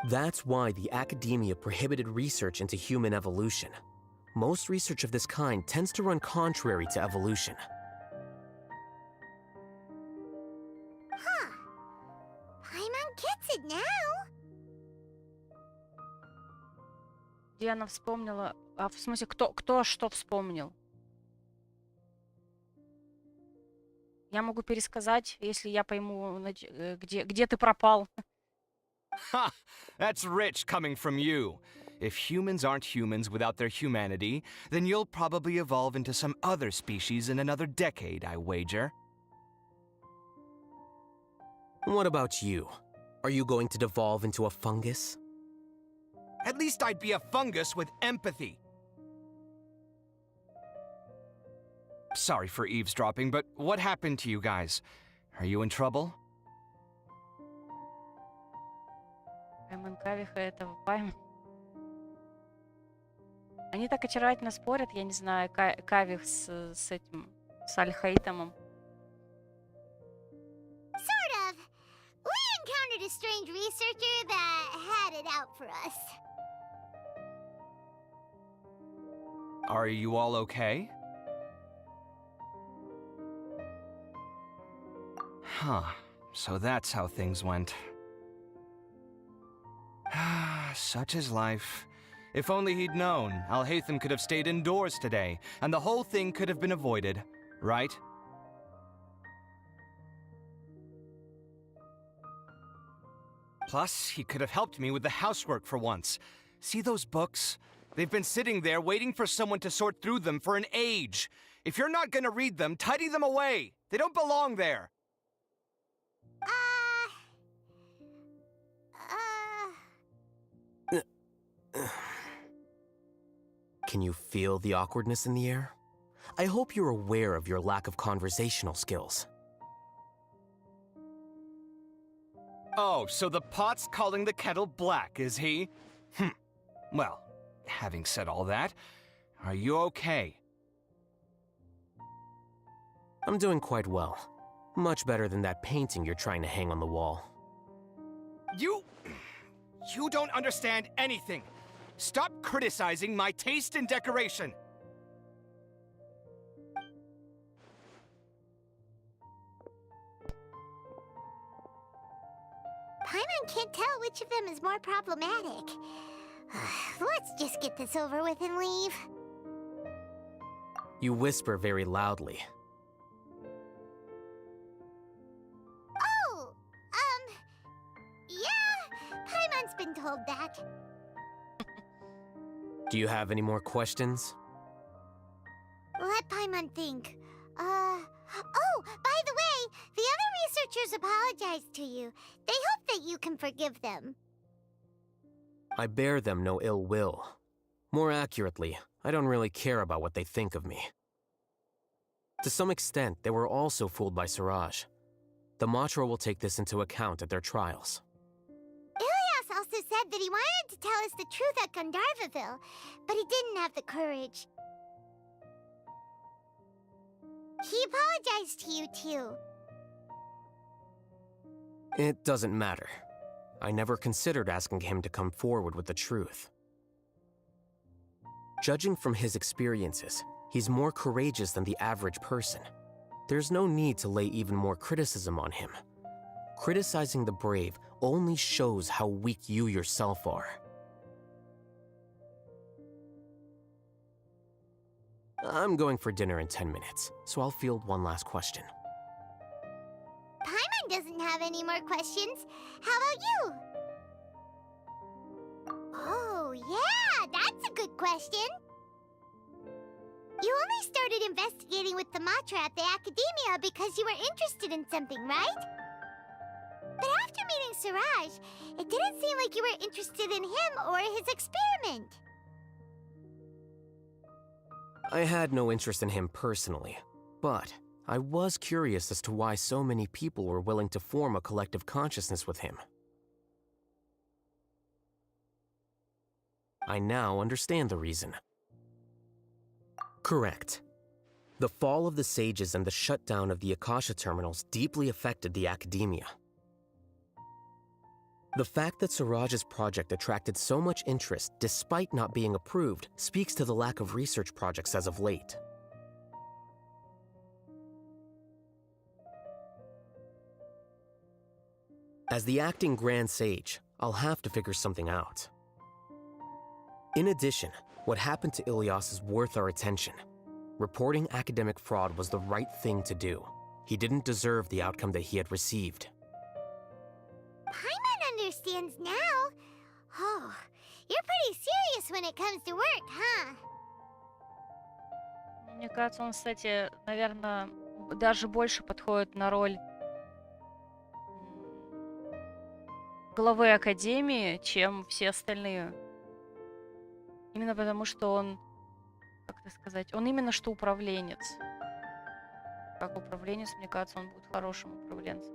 That's why the academia prohibited research into human evolution. Most research of this kind tends to run contrary to evolution. Huh. Paimon gets it now. Диана вспомнила... А в смысле, кто что вспомнил? Я могу пересказать, если я пойму, где ты пропал. Ha! That's rich coming from you. If humans aren't humans without their humanity, then you'll probably evolve into some other species in another decade, I wager. What about you? Are you going to devolve into a fungus? At least I'd be a fungus with empathy. Sorry for eavesdropping, but what happened to you guys? Are you in trouble? Пайман Кавиха этого Пайман. Они так очаровательно спорят, я не знаю, Кавих с этим, с Аль-Хейтамом. Sort of. We encountered a strange researcher that had it out for us. Are you all okay? Huh. So that's how things went. Such is life. If only he'd known, Al-Haytham could have stayed indoors today, and the whole thing could have been avoided, right? Plus, he could have helped me with the housework for once. See those books? They've been sitting there waiting for someone to sort through them for an age. If you're not gonna read them, tidy them away. They don't belong there. Can you feel the awkwardness in the air? I hope you're aware of your lack of conversational skills. Oh, so the pot's calling the kettle black, is he? Well, having said all that, are you okay? I'm doing quite well. Much better than that painting you're trying to hang on the wall. You don't understand anything. Stop criticizing my taste in decoration. Paimon can't tell which of them is more problematic. Let's just get this over with and leave. You whisper very loudly. Oh, yeah, Paimon's been told that. Do you have any more questions? Let Paimon think. Oh, by the way, the other researchers apologized to you. They hope that you can forgive them. I bear them no ill will. More accurately, I don't really care about what they think of me. To some extent, they were also fooled by Siraj. The Matra will take this into account at their trials. Ilias also said that he wanted to tell us the truth at Gandharvaville, but he didn't have the courage. He apologized to you, too. It doesn't matter. I never considered asking him to come forward with the truth. Judging from his experiences, he's more courageous than the average person. There's no need to lay even more criticism on him. Criticizing the brave only shows how weak you yourself are. I'm going for dinner in 10 minutes, so I'll field one last question. Paimon doesn't have any more questions. How about you? Oh, yeah, that's a good question. You only started investigating with the Matra at the Academia because you were interested in something, right? But after meeting Siraj, it didn't seem like you were interested in him or his experiment. I had no interest in him personally, but I was curious as to why so many people were willing to form a collective consciousness with him. I now understand the reason. Correct. The fall of the Sages and the shutdown of the Akasha terminals deeply affected the Academia. The fact that Siraj's project attracted so much interest despite not being approved speaks to the lack of research projects as of late. As the acting Grand Sage, I'll have to figure something out. In addition, what happened to Ilias is worth our attention. Reporting academic fraud was the right thing to do. He didn't deserve the outcome that he had received. Paimon understands now. Oh, you're pretty serious when it comes to work, huh? Мне кажется, он, кстати, наверное, даже больше подходит на роль главы Академии, чем все остальные. Именно потому, что он, как это сказать, он именно что управленец. Как управленец, мне кажется, он будет хорошим управленцем.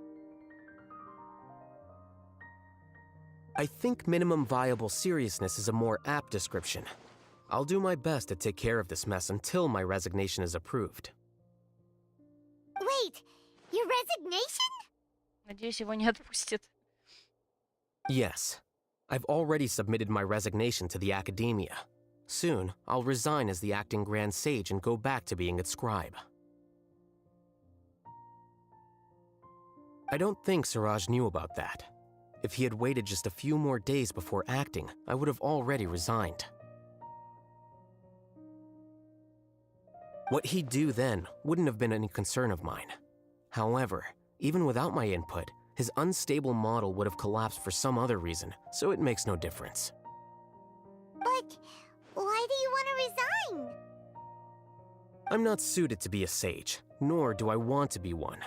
I think minimum viable seriousness is a more apt description. I'll do my best to take care of this mess until my resignation is approved. Wait, your resignation? Надеюсь, его не отпустят. Yes. I've already submitted my resignation to the Academia. Soon, I'll resign as the acting Grand Sage and go back to being its scribe. I don't think Siraj knew about that. If he had waited just a few more days before acting, I would have already resigned. What he'd do then wouldn't have been any concern of mine. However, even without my input, his unstable model would have collapsed for some other reason, so it makes no difference. But why do you want to resign? I'm not suited to be a sage, nor do I want to be one.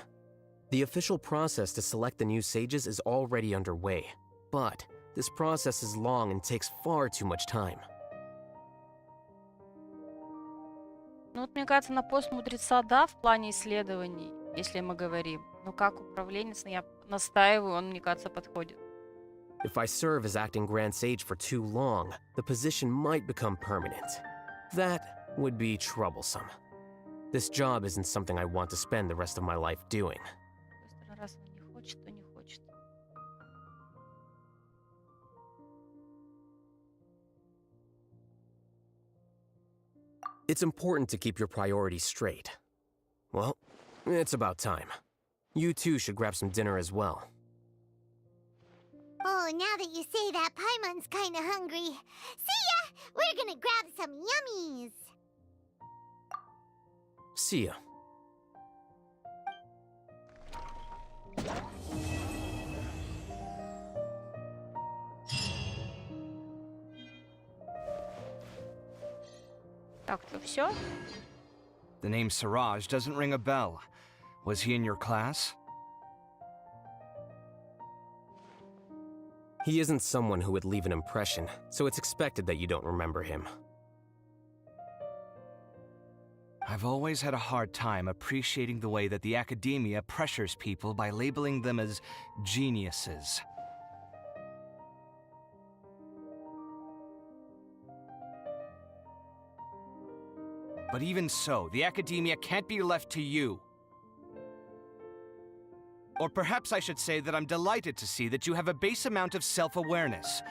The official process to select the new sages is already underway, but this process is long and takes far too much time. Ну вот, мне кажется, на пост мудреца, да, в плане исследований, если мы говорим. Но как управленец, я настаиваю, он, мне кажется, подходит. If I serve as acting Grand Sage for too long, the position might become permanent. That would be troublesome. This job isn't something I want to spend the rest of my life doing. Раз он не хочет, то не хочет. It's important to keep your priorities straight. Well, it's about time. You too should grab some dinner as well. Oh, now that you say that, Paimon's kinda hungry. See ya! We're gonna grab some yummies! See ya. Так, что, все? The name Siraj doesn't ring a bell. Was he in your class? He isn't someone who would leave an impression, so it's expected that you don't remember him. I've always had a hard time appreciating the way that the Academia pressures people by labeling them as geniuses. But even so, the Academia can't be left to you. Or perhaps I should say that I'm delighted to see that you have a base amount of self-awareness.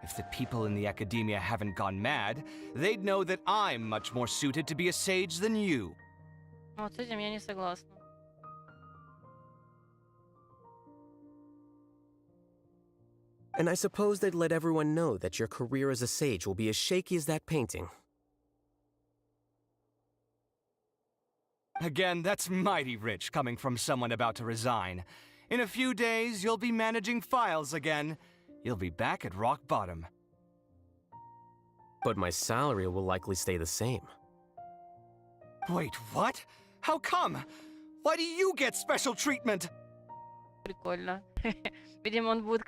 If the people in the Academia haven't gone mad, they'd know that I'm much more suited to be a sage than you. Вот с этим я не согласна. And I suppose they'd let everyone know that your career as a sage will be as shaky as that painting. Again, that's mighty rich coming from someone about to resign. In a few days, you'll be managing files again. You'll be back at rock bottom. But my salary will likely stay the same. Wait, what? How come? Why do you get special treatment? Прикольно. Видимо, он будет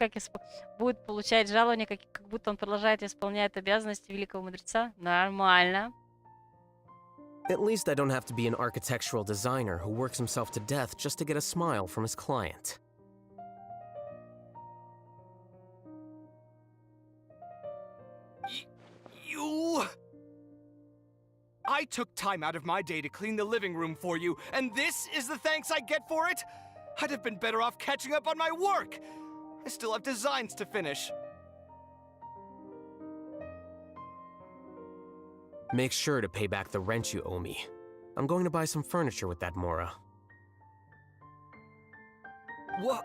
будет получать жалование, как будто он продолжает исполнять обязанности великого мудреца. Нормально. At least I don't have to be an architectural designer who works himself to death just to get a smile from his client. You... I took time out of my day to clean the living room for you, and this is the thanks I get for it? I'd have been better off catching up on my work. I still have designs to finish. Make sure to pay back the rent you owe me. I'm going to buy some furniture with that Mora. What?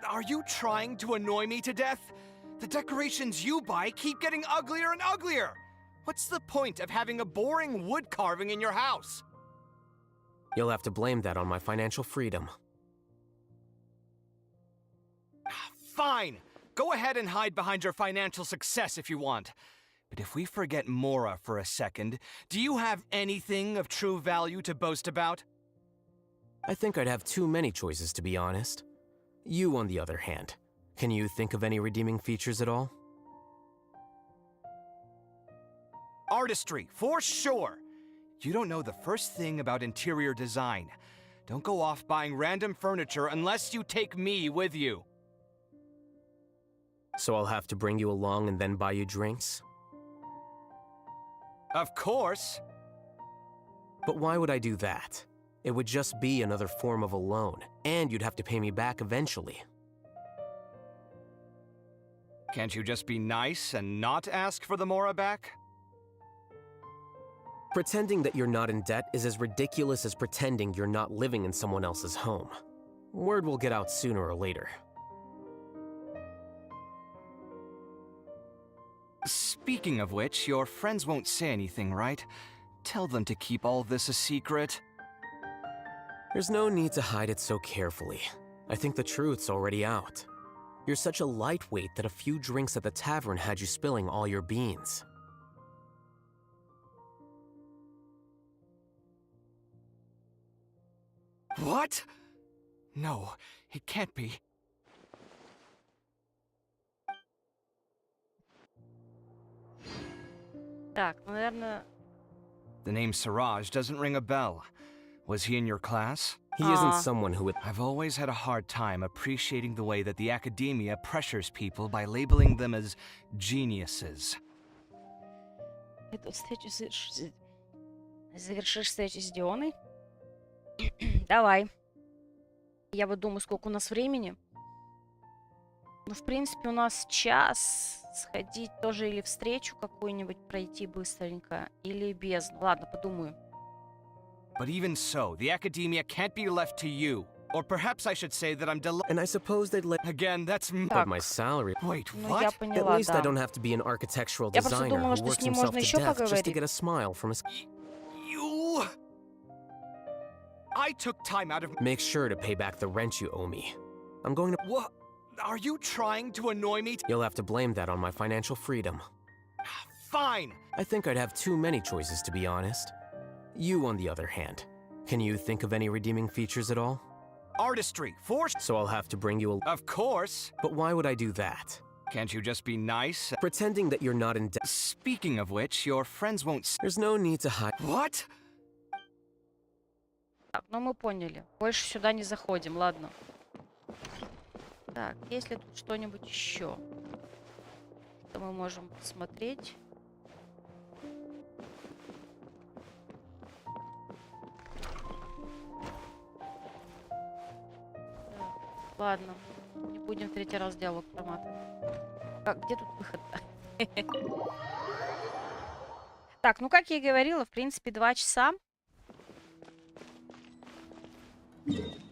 Are you trying to annoy me to death? The decorations you buy keep getting uglier and uglier. What's the point of having a boring wood carving in your house? You'll have to blame that on my financial freedom. Fine. Go ahead and hide behind your financial success if you want. But if we forget Mora for a second, do you have anything of true value to boast about? I think I'd have too many choices, to be honest. You, on the other hand, can you think of any redeeming features at all? Artistry, for sure. You don't know the first thing about interior design. Don't go off buying random furniture unless you take me with you. So I'll have to bring you along and then buy you drinks? Of course. But why would I do that? It would just be another form of a loan, and you'd have to pay me back eventually. Can't you just be nice and not ask for the Mora back? Pretending that you're not in debt is as ridiculous as pretending you're not living in someone else's home. Word will get out sooner or later. Speaking of which, your friends won't say anything, right? Tell them to keep all this a secret. There's no need to hide it so carefully. I think the truth's already out. You're such a lightweight that a few drinks at the tavern had you spilling all your beans. What? No, it can't be. Так, наверное... The name Siraj doesn't ring a bell. Was he in your class? He isn't someone who would... I've always had a hard time appreciating the way that the academia pressures people by labeling them as geniuses. Эту встречу завершишь встречу с Дионой? Давай. Я вот думаю, сколько у нас времени. Ну, в принципе, у нас час. Сходить тоже или встречу какую-нибудь пройти быстренько, или без. Ладно, подумаю. But even so, the academia can't be left to you. Or perhaps I should say that I'm And I suppose they'd let... Again, that's... But my salary... Wait, Ну, what? я поняла, At least да. I don't have to be an architectural Я просто designer думала, who что works с ним himself можно to еще death just to поговорить. get a smile from his... You... I took time out of... Make sure to pay back the rent you owe me. I'm going to... What? Are you trying to annoy me? You'll have to blame that on my financial freedom. Fine. I think I'd have too many choices, to be honest. You, on the other hand, can you think of any redeeming features at all? Artistry, for... So I'll have to bring you a... Of course. But why would I do that? Can't you just be nice? Pretending that you're not in debt... Speaking of which, your friends won't... There's no need to hide... What? Так, ну мы поняли. Больше сюда не заходим, ладно. Так, есть ли тут что-нибудь еще, что мы можем посмотреть? Так, ладно, не будем в третий раз диалог проматывать. Так, где тут выход? Так, ну как я и говорила, в принципе, 2 часа.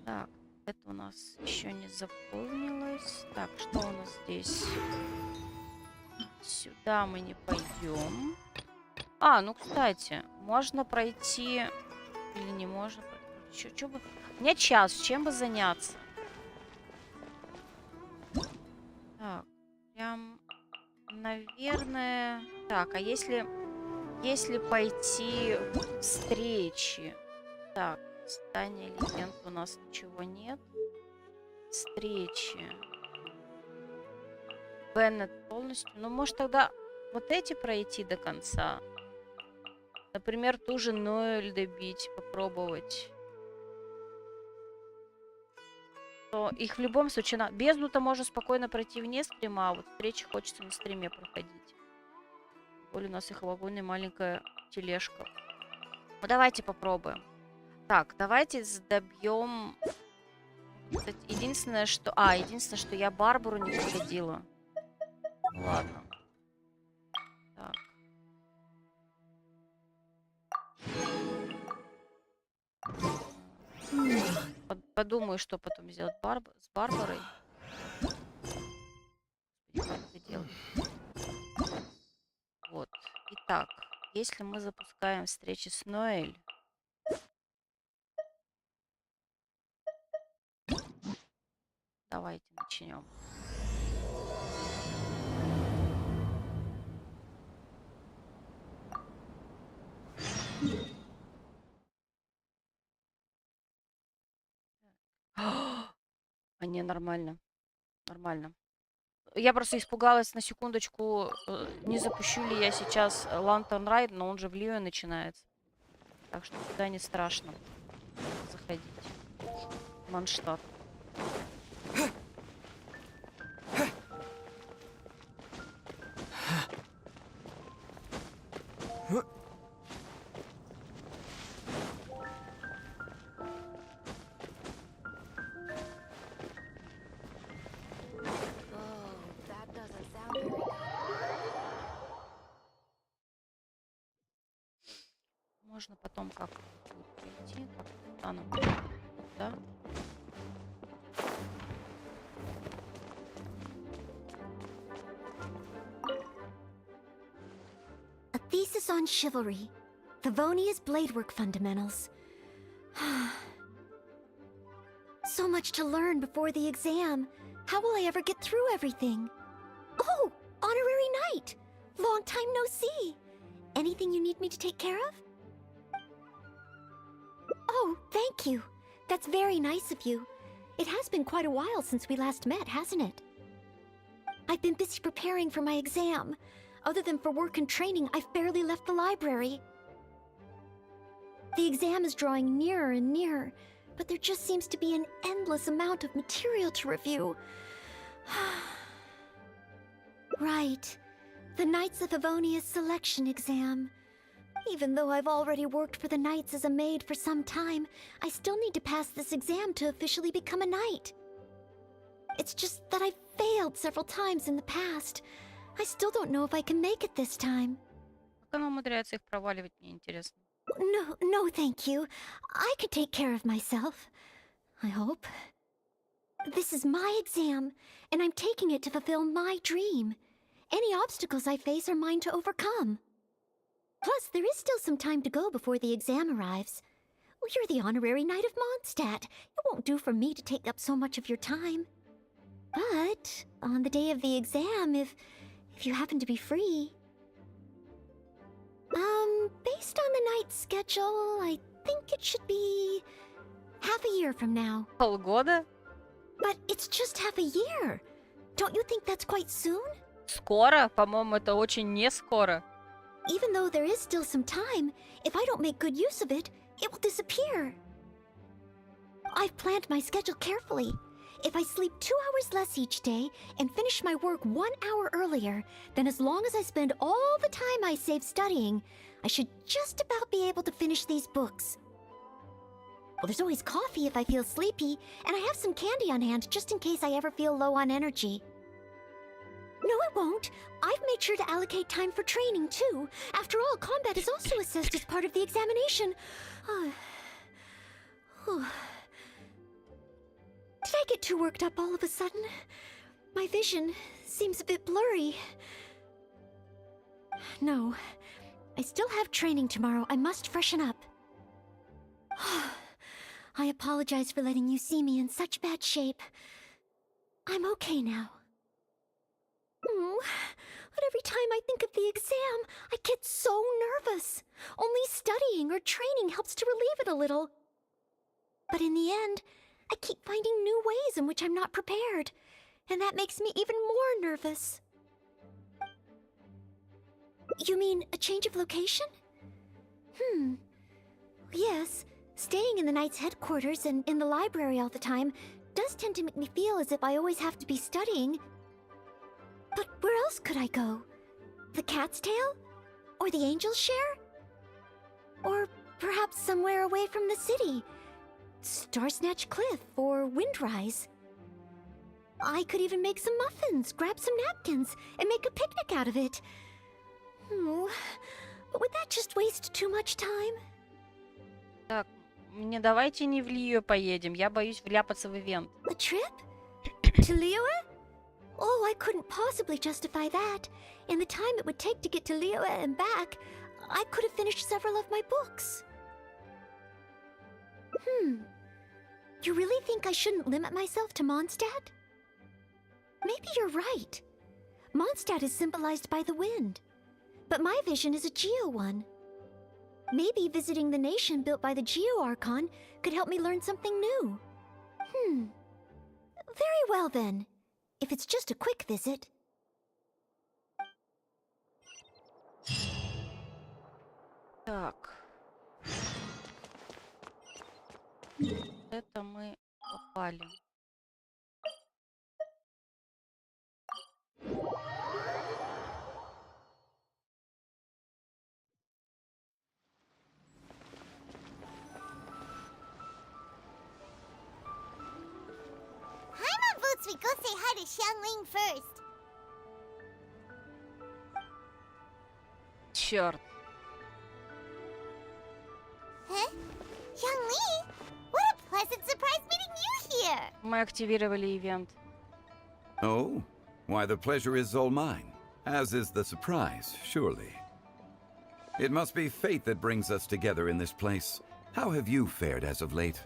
Так, это у нас еще не заполнилось. Так, что у нас здесь? Сюда мы не пойдем. А, ну, кстати, можно пройти... Или не можно? Чё бы... У меня час, чем бы заняться? Так, прям, наверное... Так, а если пойти в встречи? Так, здание легенд у нас ничего нет. Встречи. Беннет полностью. Ну, может, тогда вот эти пройти до конца? Например, ту же Ноэль добить, попробовать. То их в любом случае... Бездну-то можно спокойно пройти вне стрима, а вот встречи хочется на стриме проходить. Более у нас их вагонная маленькая тележка. Ну, давайте попробуем. Так, давайте добьем... Кстати, единственное, что я Барбару не победила. Ладно. Так. Подумаю, что потом сделать с Барбарой. Как это делать? Вот. Итак, если мы запускаем встречи с Ноэль... Давайте начнем. А не, нормально. Нормально. Я просто испугалась на секундочку, не запущу ли я сейчас Lantern Ride, но он же в Лио начинается. Так что туда не страшно заходить. Манштадт. Можно потом как прийти, да? A thesis on chivalry. Favonia's bladework fundamentals. So much to learn before the exam. How will I ever get through everything? Oh, honorary knight! Long time no see. Anything you need me to take care of? Oh, thank you. That's very nice of you. It has been quite a while since we last met, hasn't it? I've been busy preparing for my exam. Other than for work and training, I've barely left the library. The exam is drawing nearer and nearer, but there just seems to be an endless amount of material to review. Right. The Knights of Favonia's selection exam. Even though I've already worked for the Knights as a maid for some time, I still need to pass this exam to officially become a knight. It's just that I've failed several times in the past. I still don't know if I can make it this time. Как она умудряется их проваливать, мне интересно. No, thank you. I could take care of myself. I hope. This is my exam, and I'm taking it to fulfill my dream. Any obstacles I face are mine to overcome. Plus, there is still some time to go before the exam arrives. Well, you're the honorary knight of Mondstadt. It won't do for me to take up so much of your time. But on the day of the exam, if you happen to be free... based on the night's schedule, I think it should be half a year from now. Полгода? But it's just half a year. Don't you think that's quite soon? Скоро? По-моему, это очень не скоро. Even though there is still some time, if I don't make good use of it, it will disappear. I've planned my schedule carefully. If I sleep 2 hours less each day and finish my work 1 hour earlier, then as long as I spend all the time I save studying, I should just about be able to finish these books. Well, there's always coffee if I feel sleepy, and I have some candy on hand just in case I ever feel low on energy. No, it won't. I've made sure to allocate time for training, too. After all, combat is also assessed as part of the examination. Did I get too worked up all of a sudden? My vision seems a bit blurry. No, I still have training tomorrow. I must freshen up. I apologize for letting you see me in such bad shape. I'm okay now. Oh, but every time I think of the exam, I get so nervous. Only studying or training helps to relieve it a little. But in the end, I keep finding new ways in which I'm not prepared, and that makes me even more nervous. You mean a change of location? Yes, staying in the Knight's headquarters and in the library all the time does tend to make me feel as if I always have to be studying. But where else could I go? The Cat's Tail? Or the Angel's Share? Or perhaps somewhere away from the city? Starsnatch Cliff or Windrise? I could even make some muffins, grab some napkins, and make a picnic out of it. But would that just waste too much time? Так, не давайте не в Лию поедем. Я боюсь вляпаться в ивент. A trip? To Liyue? Oh, I couldn't possibly justify that. In the time it would take to get to Liyue and back, I could have finished several of my books. You really think I shouldn't limit myself to Mondstadt? Maybe you're right. Mondstadt is symbolized by the wind, but my vision is a Geo one. Maybe visiting the nation built by the Geo Archon could help me learn something new. Very well then, if it's just a quick visit. Так. Это мы попали. Paimon votes we go say hi to Xiangling first. Черт. Huh? Xiangling? What a pleasant surprise meeting you here! Мы активировали ивент. Oh? Why, the pleasure is all mine, as is the surprise, surely. It must be fate that brings us together in this place. How have you fared as of late?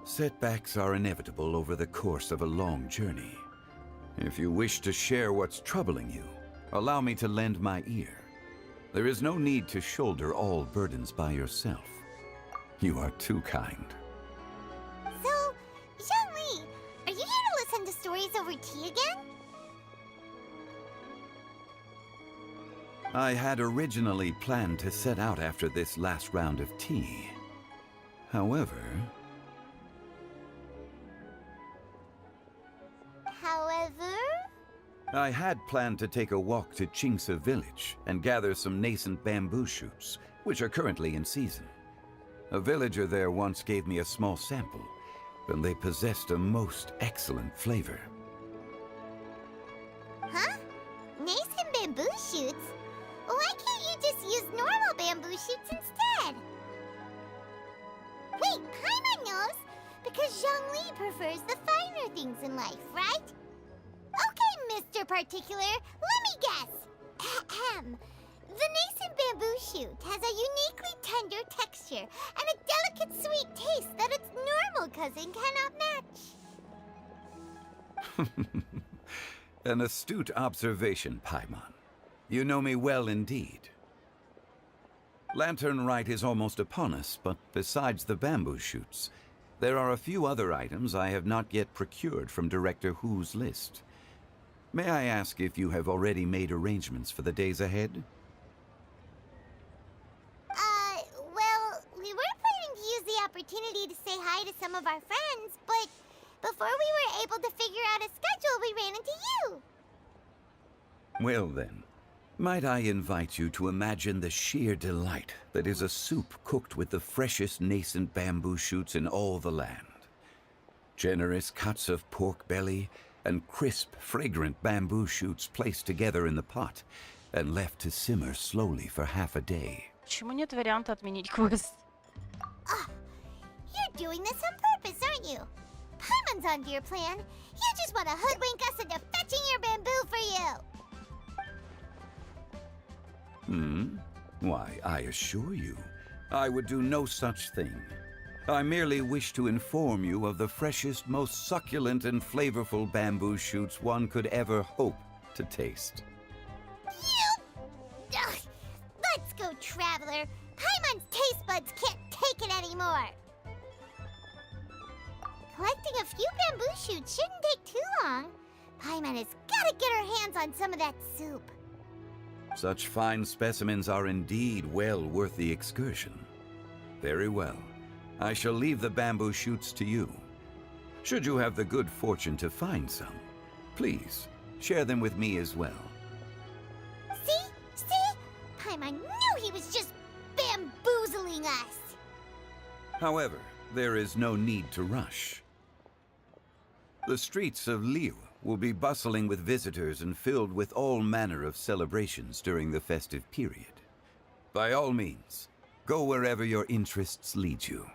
Setbacks are inevitable over the course of a long journey. If you wish to share what's troubling you, allow me to lend my ear. There is no need to shoulder all burdens by yourself. You are too kind. So, Xiangli, are you here to listen to stories over tea again? I had originally planned to set out after this last round of tea. However... I had planned to take a walk to Qingce village and gather some nascent bamboo shoots, which are currently in season. A villager there once gave me a small sample, and they possessed a most excellent flavor. Huh? Nascent bamboo shoots? Why can't you just use normal bamboo shoots instead? Wait, Paimon knows! Because Zhongli prefers the finer things in life, right? Okay, Mr. Particular, let me guess. Ahem. The nascent bamboo shoot has a uniquely tender texture and a delicate sweet taste that its normal cousin cannot match. An astute observation, Paimon. You know me well indeed. Lantern Rite is almost upon us, but besides the bamboo shoots, there are a few other items I have not yet procured from Director Hu's list. May I ask if you have already made arrangements for the days ahead? Well, we were planning to use the opportunity to say hi to some of our friends, but before we were able to figure out a schedule, we ran into you. Well then, might I invite you to imagine the sheer delight that is a soup cooked with the freshest nascent bamboo shoots in all the land. Generous cuts of pork belly and crisp, fragrant bamboo shoots placed together in the pot and left to simmer slowly for half a day. Почему нет варианта отменить квест? You're doing this on purpose, aren't you? Paimon's onto your plan. You just want to hoodwink us into fetching your bamboo for you. Why, I assure you, I would do no such thing. I merely wish to inform you of the freshest, most succulent and flavorful bamboo shoots one could ever hope to taste. Ugh. Let's go, Traveler. Paimon's taste buds can't take it anymore. Collecting a few bamboo shoots shouldn't take too long. Paimon has gotta get her hands on some of that soup. Such fine specimens are indeed well worth the excursion. Very well. I shall leave the bamboo shoots to you. Should you have the good fortune to find some, please share them with me as well. See? Paimon knew he was just bamboozling us. However, there is no need to rush. The streets of Liyue will be bustling with visitors and filled with all manner of celebrations during the festive period. By all means, go wherever your interests lead you.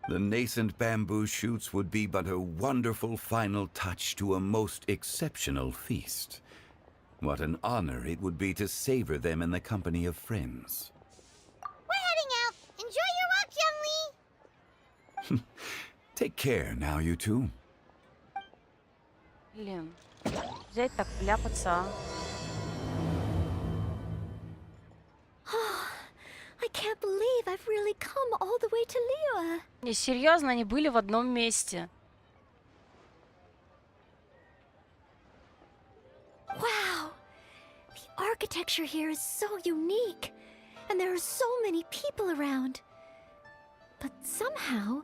The nascent bamboo shoots would be but a wonderful final touch to a most exceptional feast. What an honor it would be to savor them in the company of friends. We're heading out. Enjoy your walk, young Lee. Take care now, you two. Блин. Взять так, вляпаться, I can't believe I've really come all the way to Liyue. Не, серьезно, они были в одном месте. Wow! The architecture here is so unique, and there are so many people around. But somehow,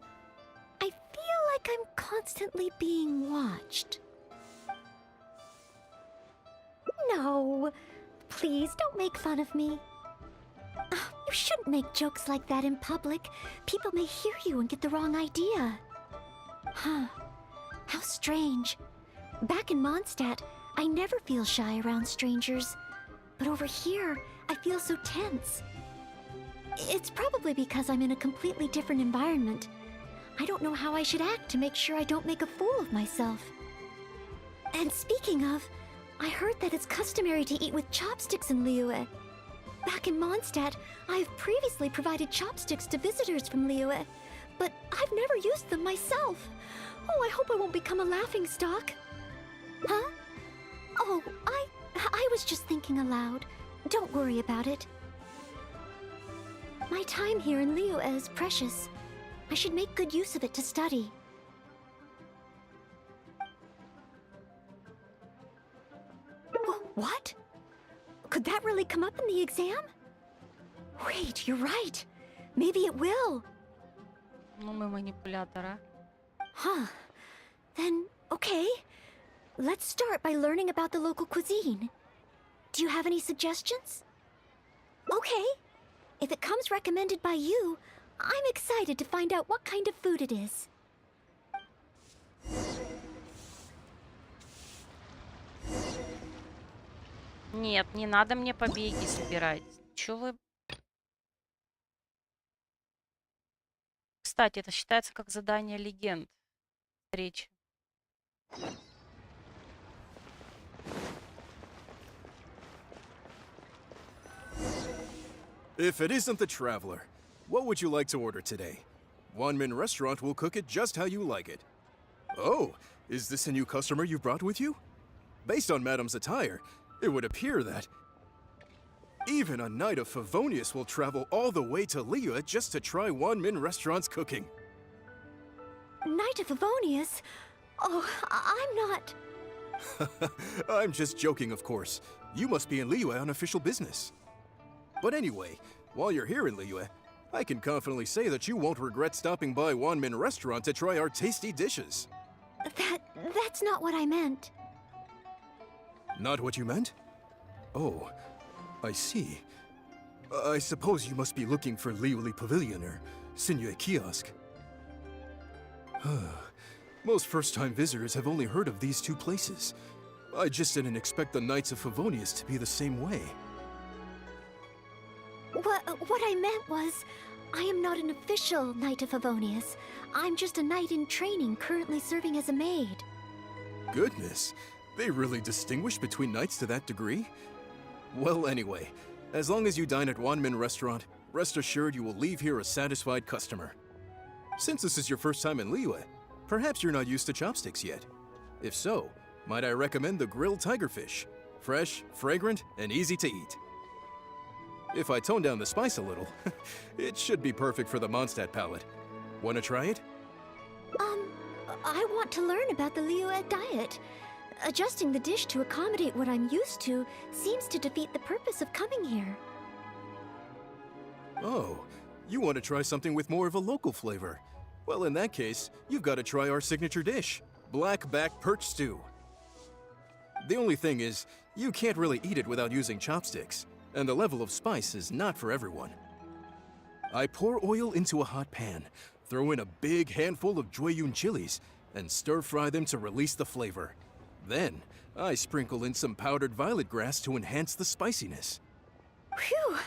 I feel like I'm constantly being watched. No, please don't make fun of me. You shouldn't make jokes like that in public. People may hear you and get the wrong idea. Huh. How strange. Back in Mondstadt, I never feel shy around strangers. But over here, I feel so tense. It's probably because I'm in a completely different environment. I don't know how I should act to make sure I don't make a fool of myself. And speaking of, I heard that it's customary to eat with chopsticks in Liyue. Back in Mondstadt, I have previously provided chopsticks to visitors from Liyue, but I've never used them myself. Oh, I hope I won't become a laughingstock. Huh? Oh, I was just thinking aloud. Don't worry about it. My time here in Liyue is precious. I should make good use of it to study. What? Could that really come up in the exam? Wait, you're right. Maybe it will. Ну, мы манипулятора. Huh. Then, okay. Let's start by learning about the local cuisine. Do you have any suggestions? Okay. If it comes recommended by you, I'm excited to find out what kind of food it is. Нет, не надо мне побеги собирать. Чё вы... Кстати, это считается как задание легенд. Встречи. If it isn't the Traveler, what would you like to order today? One-Man Restaurant will cook it just how you like it. Oh, is this a new customer you brought with you? Based on Madame's attire, it would appear that even a Knight of Favonius will travel all the way to Liyue just to try One-Man Restaurant's cooking. Knight of Favonius? Oh, I'm not... I'm just joking, of course. You must be in Liyue on official business. But anyway, while you're here in Liyue, I can confidently say that you won't regret stopping by One-Man Restaurant to try our tasty dishes. That's not what I meant. Not what you meant? Oh, I see. I suppose you must be looking for Liyue Pavilion or Sinue Kiosk. Most first-time visitors have only heard of these two places. I just didn't expect the Knights of Favonius to be the same way. What I meant was, I am not an official Knight of Favonius. I'm just a knight in training currently serving as a maid. Goodness, they really distinguish between knights to that degree? Well, anyway, as long as you dine at One-Man Restaurant, Rest assured you will leave here a satisfied customer. Since this is your first time in Liyue, perhaps you're not used to chopsticks yet. If so, might I recommend the grilled tigerfish? Fresh, fragrant, and easy to eat. If I tone down the spice a little, it should be perfect for the Mondstadt palate. Want to try it? I want to learn about the Liyue diet. Adjusting the dish to accommodate what I'm used to seems to defeat the purpose of coming here. Oh, you want to try something with more of a local flavor? Well, in that case, you've got to try our signature dish, black-back perch stew. The only thing is, you can't really eat it without using chopsticks, and the level of spice is not for everyone. I pour oil into a hot pan, throw in a big handful of Jueyun chilies, and stir-fry them to release the flavor. Then, I sprinkle in some powdered violet grass to enhance the spiciness. Phew!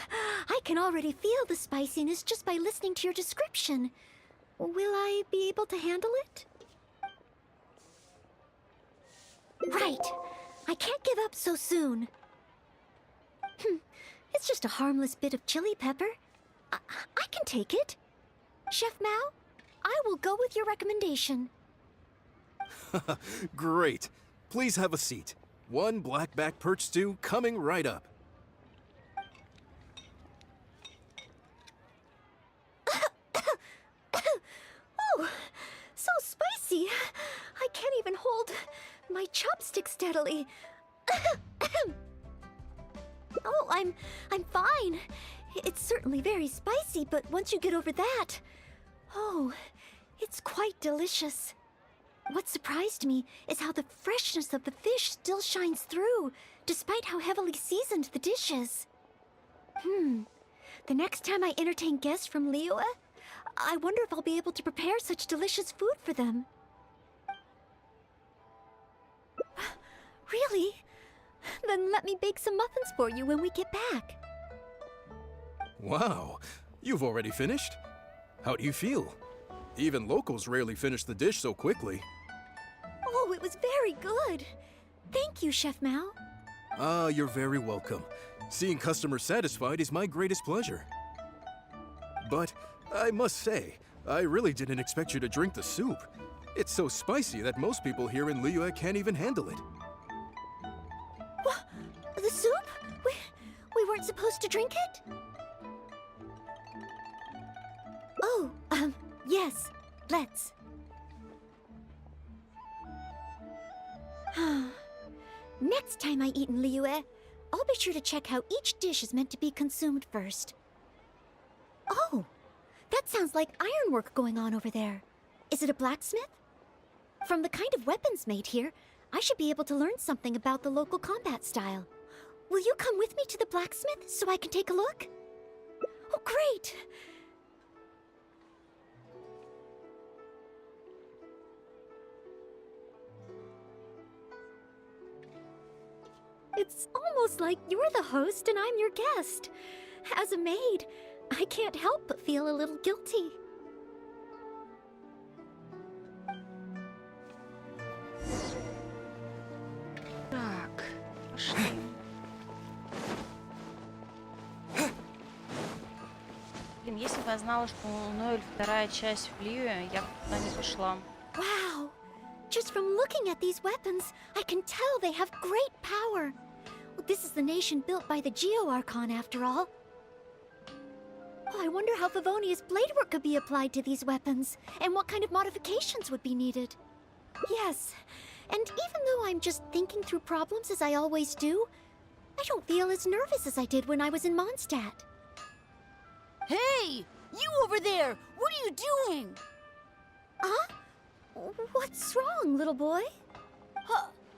I can already feel the spiciness just by listening to your description. Will I be able to handle it? Right. I can't give up so soon. It's just a harmless bit of chili pepper. I can take it. Chef Mao, I will go with your recommendation. Great. Please have a seat. One black-back perch stew coming right up. Oh, so spicy. I can't even hold my chopstick steadily. Oh, I'm fine. It's certainly very spicy, but once you get over that, oh, it's quite delicious. What surprised me is how the freshness of the fish still shines through, despite how heavily seasoned the dish is. The next time I entertain guests from Liyue, I wonder if I'll be able to prepare such delicious food for them. Really? Then let me bake some muffins for you when we get back. Wow, you've already finished? How do you feel? Even locals rarely finish the dish so quickly. Oh, it was very good. Thank you, Chef Mao. Ah, you're very welcome. Seeing customers satisfied is my greatest pleasure. But I must say, I really didn't expect you to drink the soup. It's so spicy that most people here in Liyue can't even handle it. What? The soup? We weren't supposed to drink it? Oh, yes. Let's. Next time I eat in Liyue, I'll be sure to check how each dish is meant to be consumed first. Oh, that sounds like ironwork going on over there. Is it a blacksmith? From the kind of weapons made here, I should be able to learn something about the local combat style. Will you come with me to the blacksmith so I can take a look? Oh, great! It's almost like you're the host and I'm your guest. As a maid, I can't help but feel a little guilty. Так, пошли. Блин, если бы я знала, что у Ноэль вторая часть в Лiyue, я бы туда не пошла. Wow! Just from looking at these weapons, I can tell they have great power. This is the nation built by the Geo-Archon, after all. Oh, I wonder how Favonia's blade work could be applied to these weapons, and what kind of modifications would be needed. Yes, and even though I'm just thinking through problems as I always do, I don't feel as nervous as I did when I was in Mondstadt. Hey! You over there! What are you doing? Huh? What's wrong, little boy?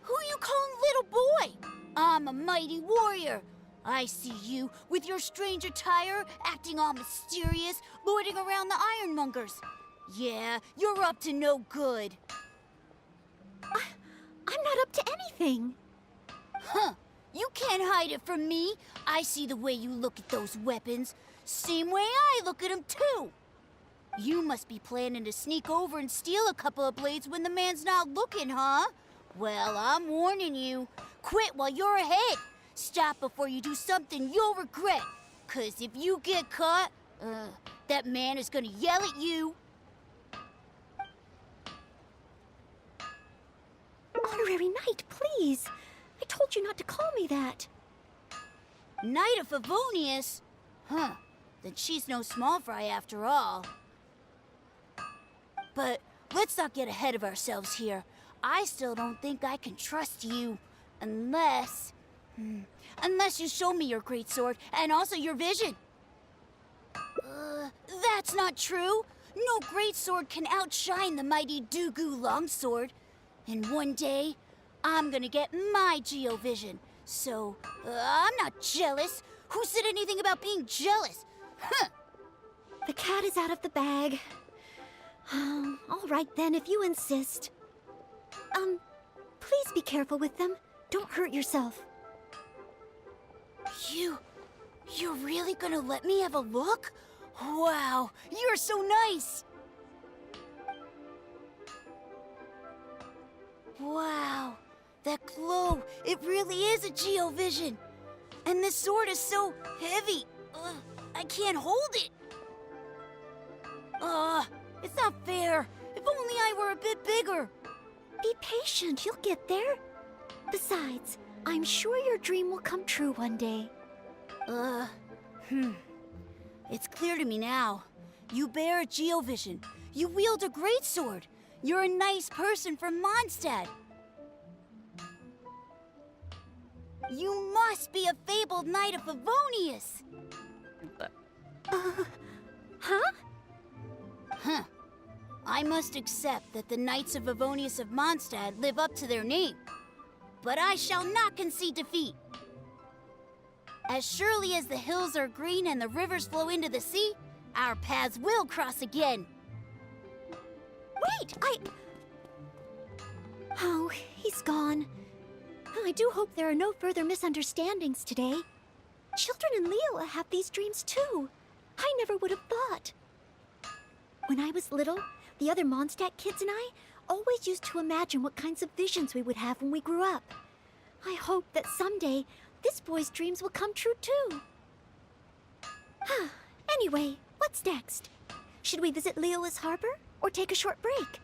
Who you calling little boy? I'm a mighty warrior. I see you with your strange attire, acting all mysterious, lording around the ironmongers. Yeah, you're up to no good. I'm not up to anything. Huh. You can't hide it from me. I see the way you look at those weapons. Same way I look at them, too. You must be planning to sneak over and steal a couple of blades when the man's not looking, huh? Well, I'm warning you. Quit while you're ahead. Stop before you do something you'll regret. 'Cause if you get caught, That man is gonna yell at you. Honorary Knight, please. I told you not to call me that. Knight of Favonius? Huh. Then she's no small fry after all. But let's not get ahead of ourselves here. I still don't think I can trust you. Unless... unless you show me your greatsword and also your vision. That's not true. No greatsword can outshine the mighty Doogu longsword. And one day, I'm gonna get my Geovision. So, I'm not jealous. Who said anything about being jealous? Huh. The cat is out of the bag. All right then, if you insist. Please be careful with them. Don't hurt yourself. You're really gonna let me have a look? Wow, you're so nice! Wow, that glow, it really is a Geovision. And this sword is so heavy. I can't hold it. It's not fair. If only I were a bit bigger. Be patient, you'll get there. Besides, I'm sure your dream will come true one day. It's clear to me now. You bear a Geovision. You wield a greatsword. You're a nice person from Mondstadt. You must be a fabled Knight of Favonius. Huh? Huh. I must accept that the Knights of Favonius of Mondstadt live up to their name. But I shall not concede defeat. As surely as the hills are green and the rivers flow into the sea, our paths will cross again. Wait, Oh, he's gone. I do hope there are no further misunderstandings today. Children in Leola have these dreams too. I never would have thought. When I was little, the other Mondstadt kids and I always used to imagine what kinds of visions we would have when we grew up. I hope that someday this boy's dreams will come true too. Anyway, what's next? Should we visit Leola's harbor or take a short break?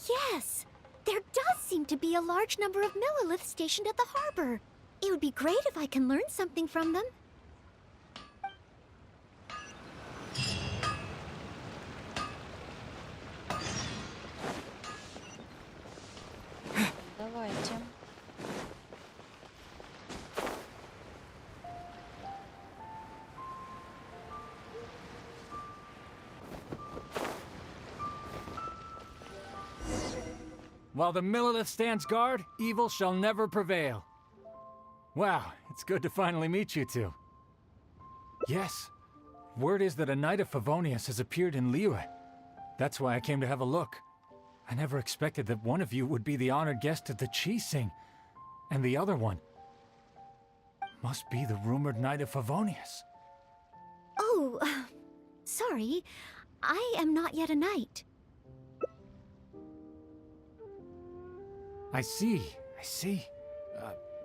Yes, there does seem to be a large number of Milliliths stationed at the harbor. It would be great if I can learn something from them. Давайте. While the Millilith stands guard, evil shall never prevail. Wow, it's good to finally meet you two. Yes, word is that a Knight of Favonius has appeared in Liyue. That's why I came to have a look. I never expected that one of you would be the honored guest at the Chi-Sing, and the other one must be the rumored Knight of Favonius. Oh, sorry. I am not yet a knight. I see.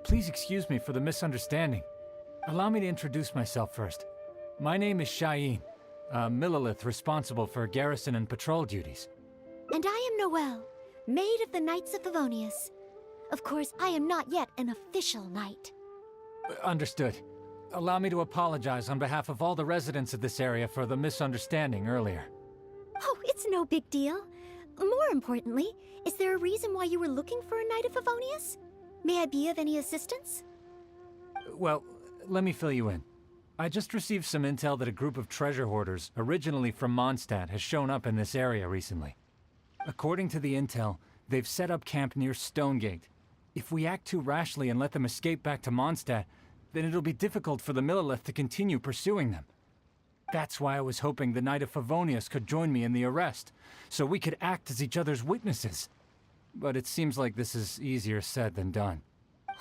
Please excuse me for the misunderstanding. Allow me to introduce myself first. My name is Shayin, a Millilith responsible for garrison and patrol duties. And I am Noelle, maid of the Knights of Favonius. Of course, I am not yet an official knight. Understood. Allow me to apologize on behalf of all the residents of this area for the misunderstanding earlier. Oh, it's no big deal. More importantly, is there a reason why you were looking for a Knight of Favonius? May I be of any assistance? Well, let me fill you in. I just received some intel that a group of treasure hoarders, originally from Mondstadt, has shown up in this area recently. According to the intel, they've set up camp near Stonegate. If we act too rashly and let them escape back to Mondstadt, then it'll be difficult for the Millilith to continue pursuing them. That's why I was hoping the Knight of Favonius could join me in the arrest, so we could act as each other's witnesses. But it seems like this is easier said than done.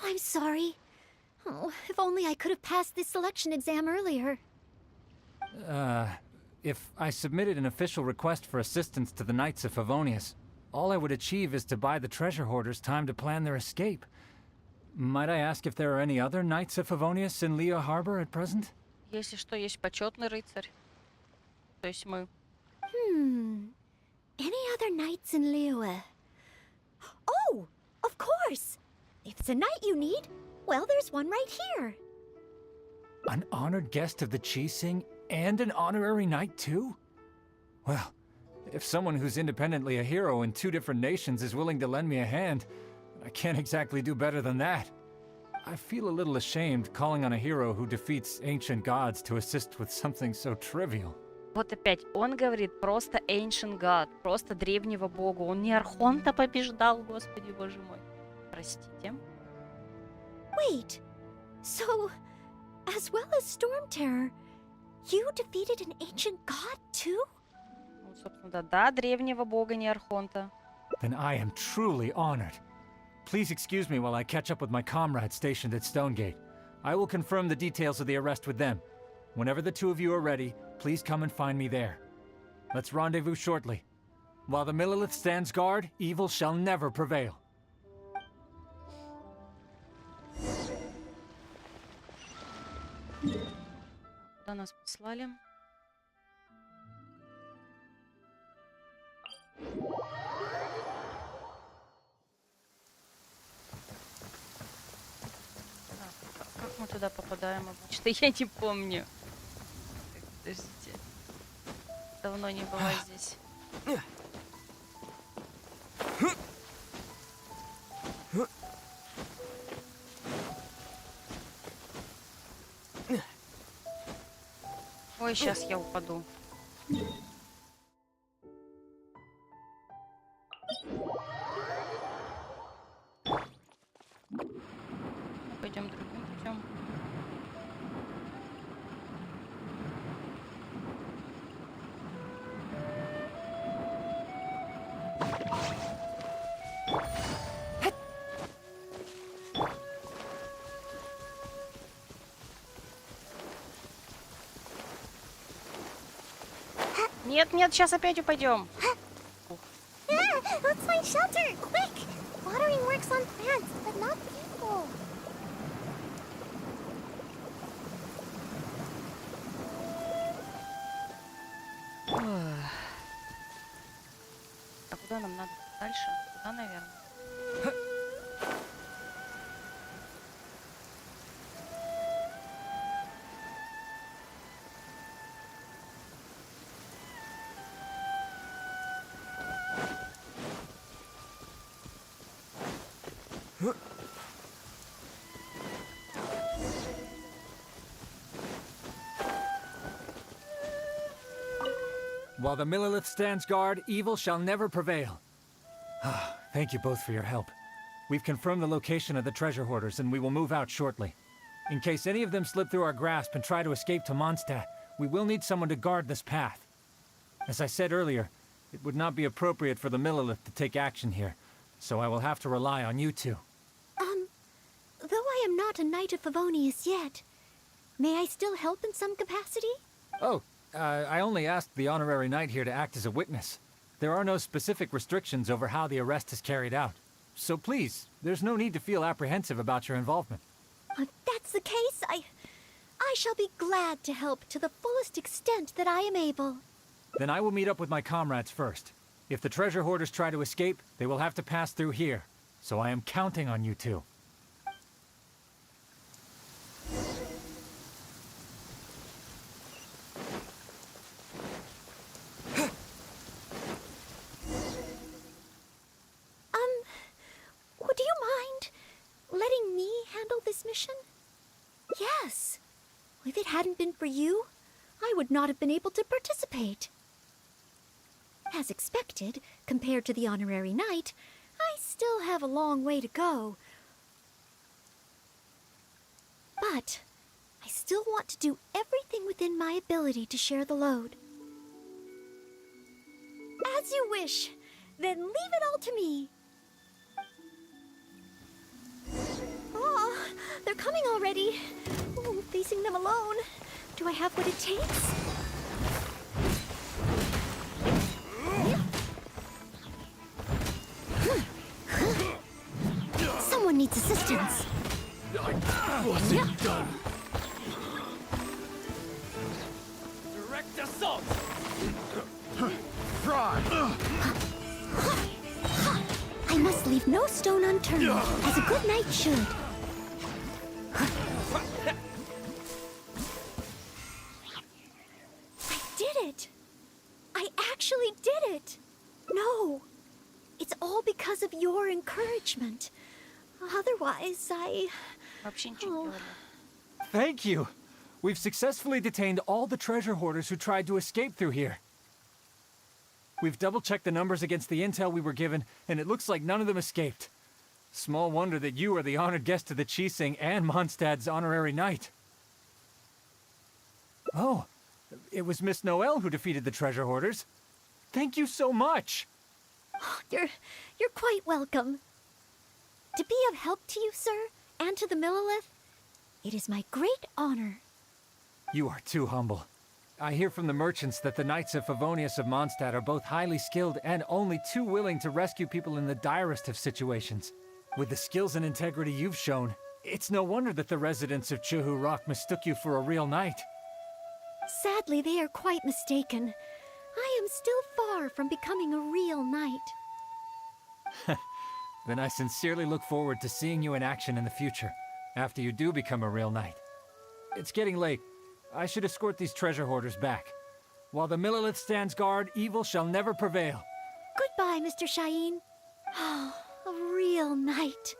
I'm sorry. Oh, if only I could have passed this selection exam earlier. If I submitted an official request for assistance to the Knights of Favonius, all I would achieve is to buy the treasure hoarders time to plan their escape. Might I ask if there are any other Knights of Favonius in Leo Harbor at present? Если что, есть почетный рыцарь. То есть мы. Any other knights in Liyue? Oh, of course! If it's a knight you need, well, there's one right here. An honored guest of the Qixing and an honorary knight too? Well, if someone who's independently a hero in 2 different nations is willing to lend me a hand, I can't exactly do better than that. I feel a little ashamed calling on a hero who defeats ancient gods to assist with something so trivial. Вот опять, он говорит просто Ancient God, просто древнего бога. Он не Архонта побеждал, господи боже мой. Простите. Wait, so, as well as Storm Terror, you defeated an ancient god too? Ну, собственно, да, древнего бога, не Архонта. Then I am truly honored. Please excuse me while I catch up with my comrades stationed at Stonegate. I will confirm the details of the arrest with them. Whenever the 2 of you are ready, please come and find me there. Let's rendezvous shortly. While the Millelith stands guard, evil shall never prevail. Куда нас послали? Как мы туда попадаем обычно? Я не помню. Подождите. Давно не была здесь. Ой, сейчас я упаду. Пойдем другим путем. Нет, нет, сейчас опять упадем. Let's find shelter, quick! Watering works on plants, but not people. А куда нам надо? Дальше? Туда, наверное. While the Millelith stands guard, evil shall never prevail. Thank you both for your help. We've confirmed the location of the treasure hoarders, and we will move out shortly. In case any of them slip through our grasp and try to escape to Mondstadt, we will need someone to guard this path. As I said earlier, it would not be appropriate for the Millelith to take action here, so I will have to rely on you two. Though I am not a Knight of Favonius yet, may I still help in some capacity? Oh, I only asked the honorary knight here to act as a witness. There are no specific restrictions over how the arrest is carried out. So please, there's no need to feel apprehensive about your involvement. If that's the case, I shall be glad to help to the fullest extent that I am able. Then I will meet up with my comrades first. If the treasure hoarders try to escape, they will have to pass through here. So I am counting on you two. Do you mind letting me handle this mission? Yes. If it hadn't been for you, I would not have been able to participate. As expected, compared to the honorary knight, I still have a long way to go. But I still want to do everything within my ability to share the load. As you wish. Then leave it all to me. Oh, they're coming already. Oh, facing them alone. Do I have what it takes? Someone needs assistance. Wasn't done. Direct assault! Fry! I must leave no stone unturned, as a good knight should. I did it! I actually did it! No! It's all because of your encouragement. Otherwise, Вообще ничего не делали. Thank you! We've successfully detained all the treasure hoarders who tried to escape through here. We've double-checked the numbers against the intel we were given, and it looks like none of them escaped. Small wonder that you are the honored guest of the Qixing and Mondstadt's honorary knight. Oh, it was Miss Noelle who defeated the treasure hoarders. Thank you so much! You're quite welcome. To be of help to you, sir, and to the Millelith, it is my great honor. You are too humble. I hear from the merchants that the Knights of Favonius of Mondstadt are both highly skilled and only too willing to rescue people in the direst of situations. With the skills and integrity you've shown, it's no wonder that the residents of Chuhu Rock mistook you for a real knight. Sadly, they are quite mistaken. I am still far from becoming a real knight. Then I sincerely look forward to seeing you in action in the future, after you do become a real knight. It's getting late. I should escort these treasure hoarders back. While the Millelith stands guard, evil shall never prevail. Goodbye, Mr. Shaheen. Oh, a real knight.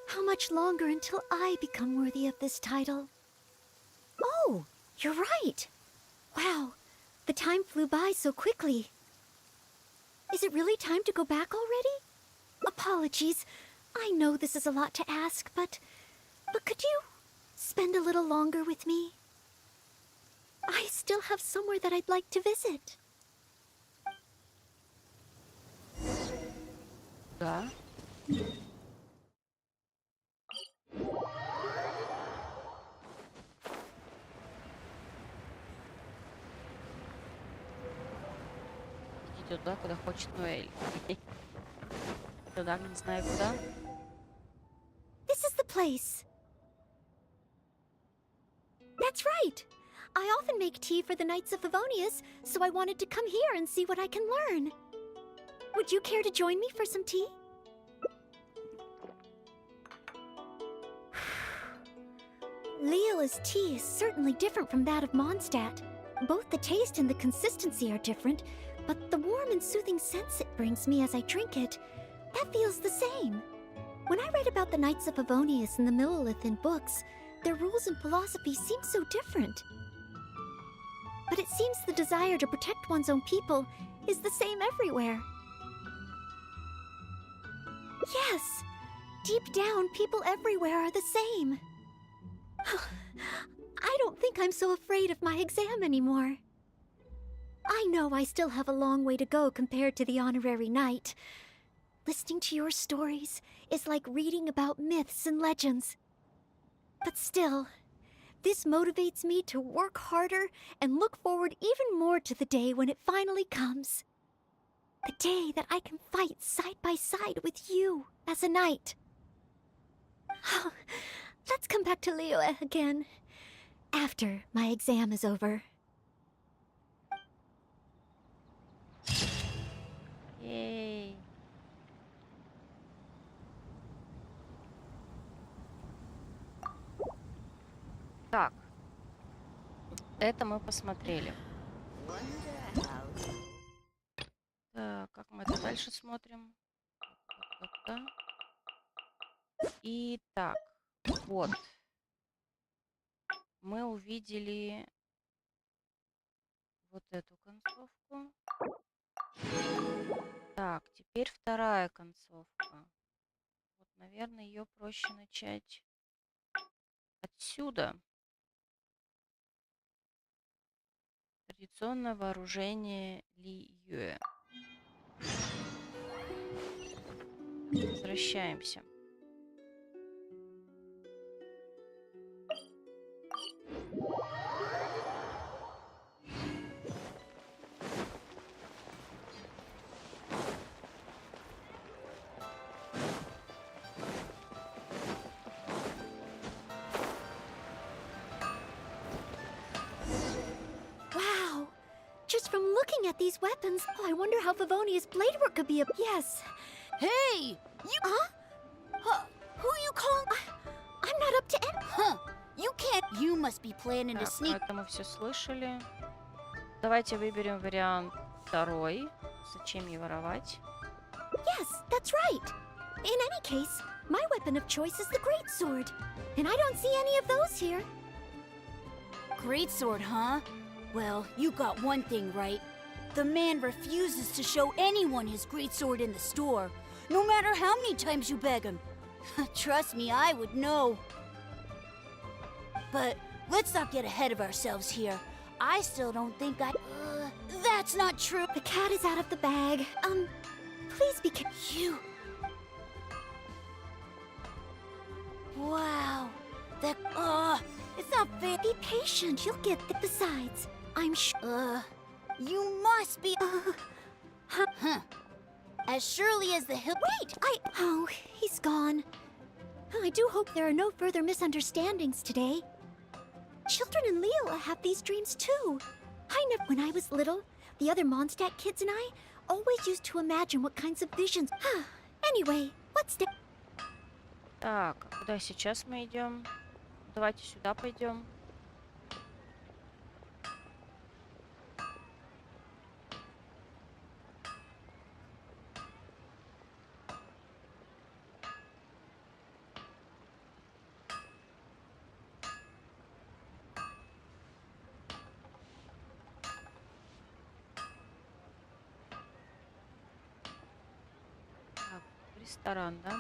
How much longer until I become worthy of this title? Oh, you're right. Wow, the time flew by so quickly. Is it really time to go back already? Apologies. I know this is a lot to ask, but could you spend a little longer with me? I still have somewhere that I'd like to visit. Да. Иди туда, куда хочет Ноэль. Туда, не знаю куда. This is the place. That's right. I often make tea for the Knights of Favonius, so I wanted to come here and see what I can learn. Would you care to join me for some tea? Leola's tea is certainly different from that of Mondstadt. Both the taste and the consistency are different, but the warm and soothing sense it brings me as I drink it, that feels the same. When I read about the Knights of Favonius and the Millelith in books, their rules and philosophy seem so different. But it seems the desire to protect one's own people is the same everywhere. Yes, deep down, people everywhere are the same. I don't think I'm so afraid of my exam anymore. I know I still have a long way to go compared to the honorary knight. Listening to your stories is like reading about myths and legends. But still, this motivates me to work harder and look forward even more to the day when it finally comes. The day that I can fight side by side with you as a knight. Let's come back to Liyue again, after my exam is over. Ей. Так. Это мы посмотрели. Так, как мы это дальше смотрим? Так. Итак, вот. Мы увидели вот эту концовку. Так, теперь вторая концовка. Вот, наверное, ее проще начать отсюда. Традиционное вооружение Лiyue. Возвращаемся. From looking at these weapons, I wonder how Favonia's blade work could be a... Yes. Hey! You... Huh? Who you calling? I'm not up to any... Huh. You can't... You must be planning to Так, sneak... это мы все слышали. Давайте выберем вариант второй. Зачем ей воровать? Yes, that's right. In any case, my weapon of choice is the greatsword. And I don't see any of those here. Greatsword, huh? Well, you got one thing right. The man refuses to show anyone his greatsword in the store, no matter how many times you beg him. Trust me, I would know. But let's not get ahead of ourselves here. I still don't think that's not true. The cat is out of the bag. Please be You... Wow. That... it's not fair. Be patient, you'll get it. Besides, I'm sure... You must be... Huh. As surely as the hill... Wait! Oh, he's gone. I do hope there are no further misunderstandings today. Children in Leela have these dreams too. When I was little, the other Mondstadt kids and I always used to imagine what kinds of visions... Anyway, what's the... Так, куда сейчас мы идем? Давайте сюда пойдем. Так, ресторан, да?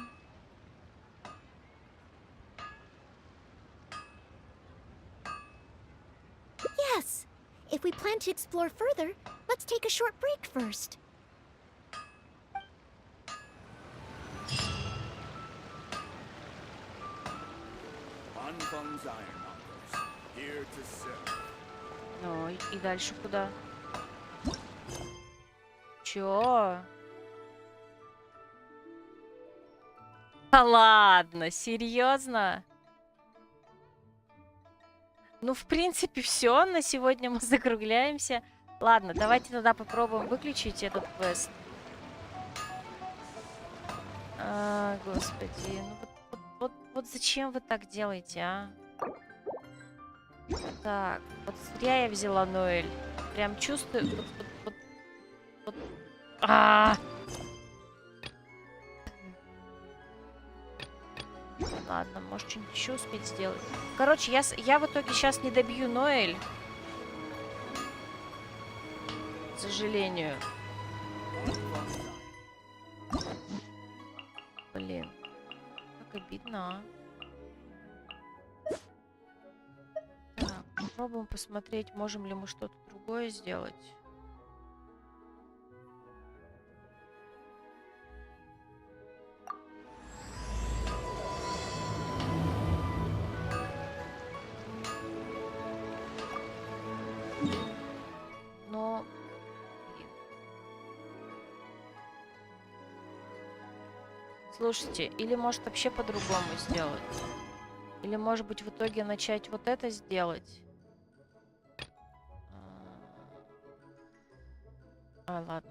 Yes! If we plan to explore further, let's take a short break first. Anfang's ironmongers, here to serve. Ну, и дальше куда? Чё? Да ладно, серьезно? Ну, в принципе, все. На сегодня мы закругляемся. Ладно, давайте тогда попробуем выключить этот квест. Господи, ну вот зачем вы так делаете, а? Так, вот зря я взяла Ноэль. Прям чувствую... Вот. Ладно, может что-нибудь еще успеть сделать. Короче, я в итоге сейчас не добью Ноэль. К сожалению. Блин. Как обидно, а. Так, попробуем посмотреть, можем ли мы что-то другое сделать. Но... блин. Слушайте, или может вообще по-другому сделать? Или может быть в итоге начать вот это сделать? Ладно.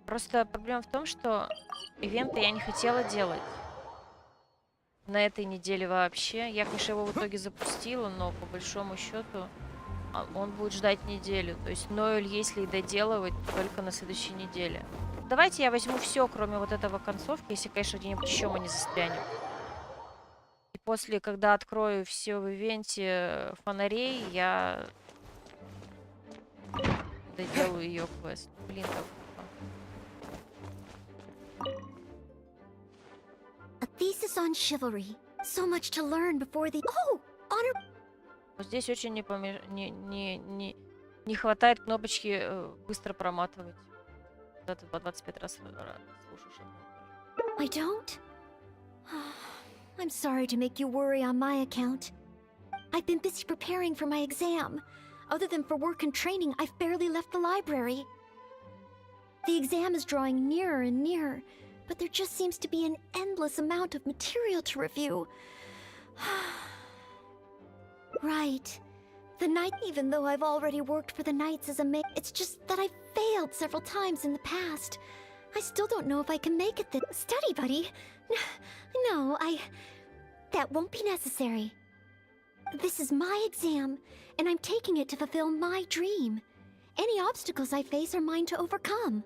Просто проблема в том, что ивенты я не хотела делать на этой неделе вообще. Я, конечно, его в итоге запустила, но по большому счету он будет ждать неделю. То есть Ноэль, если и доделывать, только на следующей неделе. Давайте я возьму все, кроме вот этого концовки, если, конечно, где-нибудь еще мы не застрянем. И после, когда открою все в ивенте фонарей, я доделаю ее квест. Блин, как... A thesis on chivalry. So much to learn before the... Oh! Honor... Здесь очень не хватает кнопочки быстро проматывать. Когда ты по 25 раз слушаешь. I don't? I'm sorry to make you worry on my account. I've been busy preparing for my exam. Other than for work and training, I've barely left the library. The exam is drawing nearer and nearer, but there just seems to be an endless amount of material to review. Right. The night, even though I've already worked for the Knights as a maid, it's just that I've failed several times in the past. I still don't know if I can make it Study buddy? No, that won't be necessary. This is my exam, and I'm taking it to fulfill my dream. Any obstacles I face are mine to overcome.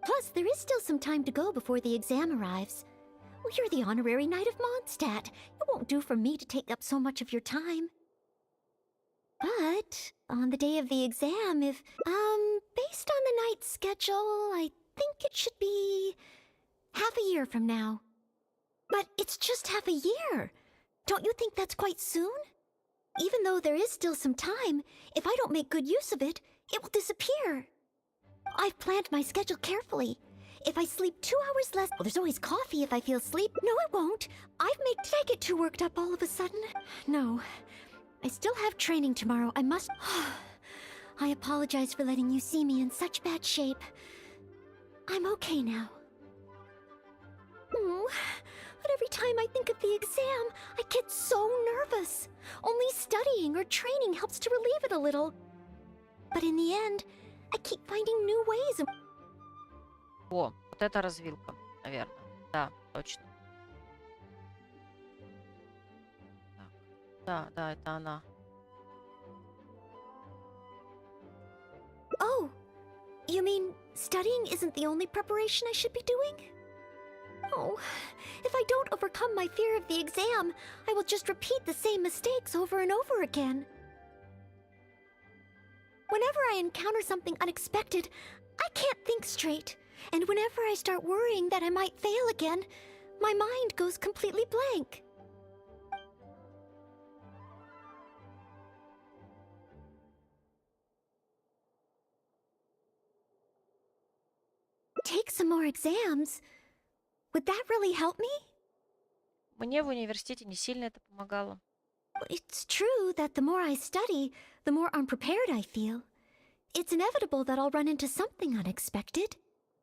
Plus, there is still some time to go before the exam arrives. Well, you're the honorary Knight of Mondstadt. It won't do for me to take up so much of your time. But, on the day of the exam, based on the Knight's schedule, I think it should be half a year from now. But it's just half a year. Don't you think that's quite soon? Even though there is still some time, if I don't make good use of it, it will disappear. I've planned my schedule carefully. If I sleep 2 hours less... Well, there's always coffee if I feel sleep. No, it won't. Did I get too worked up all of a sudden? No. I still have training tomorrow. I must... I apologize for letting you see me in such bad shape. I'm okay now. But every time I think of the exam, I get so nervous. Only studying or training helps to relieve it a little. But in the end, I keep finding new ways of... О, вот это развилка, наверное. Да, точно. Так. Да, это она. Oh, you mean studying isn't the only preparation I should be doing? Oh, if I don't overcome my fear of the exam, I will just repeat the same mistakes over and over again. Whenever I encounter something unexpected, I can't think straight. And whenever I start worrying that I might fail again, my mind goes completely blank. Take some more exams? Would that really help me? Мне в университете не сильно это помогало. It's true that the more I study, the more unprepared I feel. It's inevitable that I'll run into something unexpected.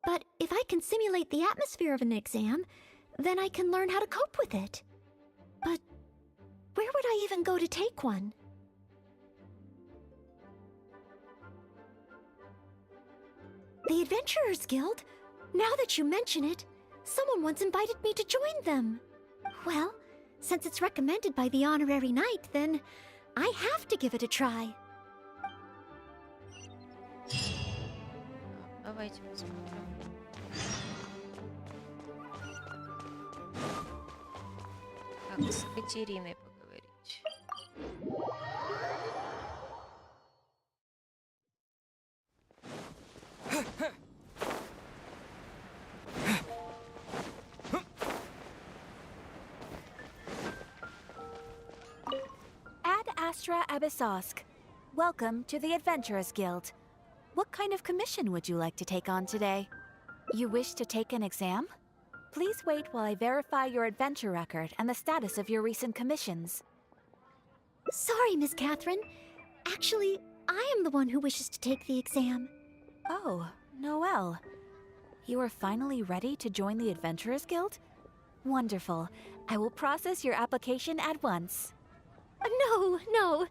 But if I can simulate the atmosphere of an exam, then I can learn how to cope with it. But where would I even go to take one? The Adventurers Guild? Now that you mention it, someone once invited me to join them. Well, since it's recommended by the Honorary Knight, then I have to give it a try. Давайте посмотрим. Как с Катериной поговорить. Ad Astra Abyssosk. Welcome to the Adventurers Guild. What kind of commission would you like to take on today? You wish to take an exam? Please wait while I verify your adventure record and the status of your recent commissions. Sorry, Miss Catherine. Actually, I am the one who wishes to take the exam. Oh, Noelle. You are finally ready to join the Adventurers Guild? Wonderful. I will process your application at once. No.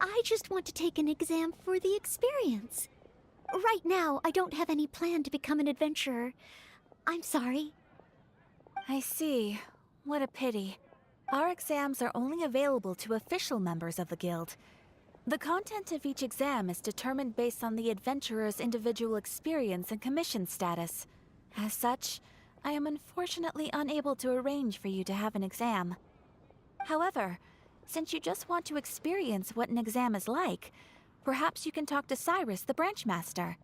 I just want to take an exam for the experience. Right now, I don't have any plan to become an adventurer. I'm sorry. I see. What a pity. Our exams are only available to official members of the guild. The content of each exam is determined based on the adventurer's individual experience and commission status. As such, I am unfortunately unable to arrange for you to have an exam. However, since you just want to experience what an exam is like, perhaps you can talk to Cyrus, the branch master.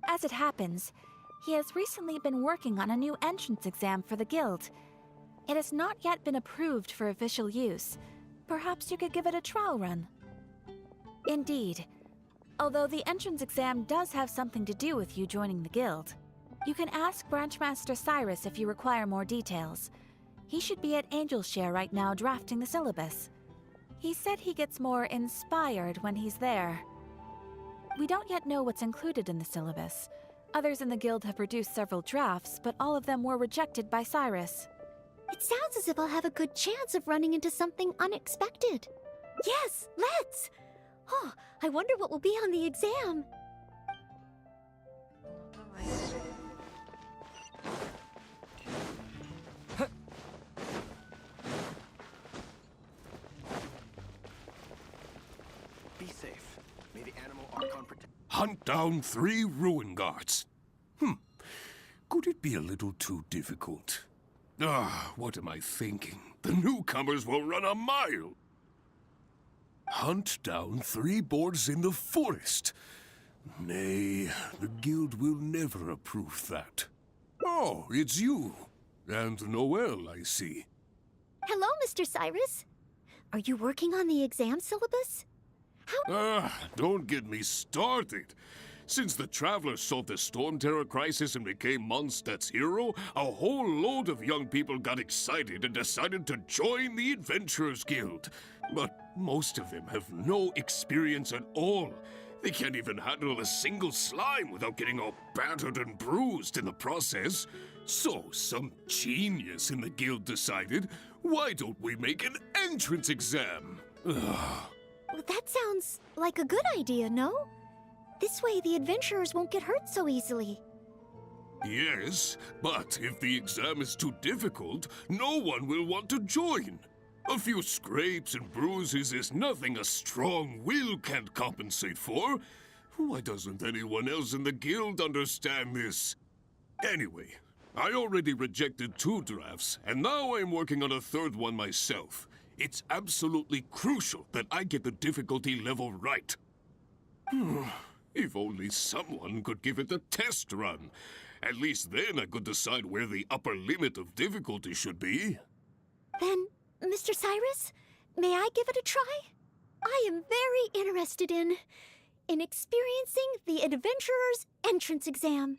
As it happens, he has recently been working on a new entrance exam for the guild. It has not yet been approved for official use. Perhaps you could give it a trial run. Indeed. Although the entrance exam does have something to do with you joining the guild. You can ask Branchmaster Cyrus if you require more details. He should be at Angelshare right now drafting the syllabus. He said he gets more inspired when he's there. We don't yet know what's included in the syllabus. Others in the guild have produced several drafts, but all of them were rejected by Cyrus. It sounds as if I'll have a good chance of running into something unexpected. Yes, let's! Oh, I wonder what will be on the exam. Be safe. May the animal Archon protect. Hunt down 3 ruin guards. Could it be a little too difficult? What am I thinking? The newcomers will run a mile. Hunt down 3 boards in the forest. Nay, the guild will never approve that. Oh, it's you. And Noel, I see. Hello, Mr. Cyrus. Are you working on the exam syllabus? Don't get me started. Since the Travelers solved the Storm Terror crisis and became Mondstadt's hero, a whole load of young people got excited and decided to join the Adventurers Guild. But most of them have no experience at all. They can't even handle a single slime without getting all battered and bruised in the process. So some genius in the guild decided, why don't we make an entrance exam? That sounds like a good idea, no? This way the adventurers won't get hurt so easily. Yes, but if the exam is too difficult, no one will want to join. A few scrapes and bruises is nothing a strong will can't compensate for. Why doesn't anyone else in the guild understand this? Anyway, I already rejected 2 drafts, and now I'm working on a 3rd one myself. It's absolutely crucial that I get the difficulty level right. If only someone could give it a test run. At least then I could decide where the upper limit of difficulty should be. Then, Mr. Cyrus, may I give it a try? I am very interested in experiencing the Adventurer's entrance exam.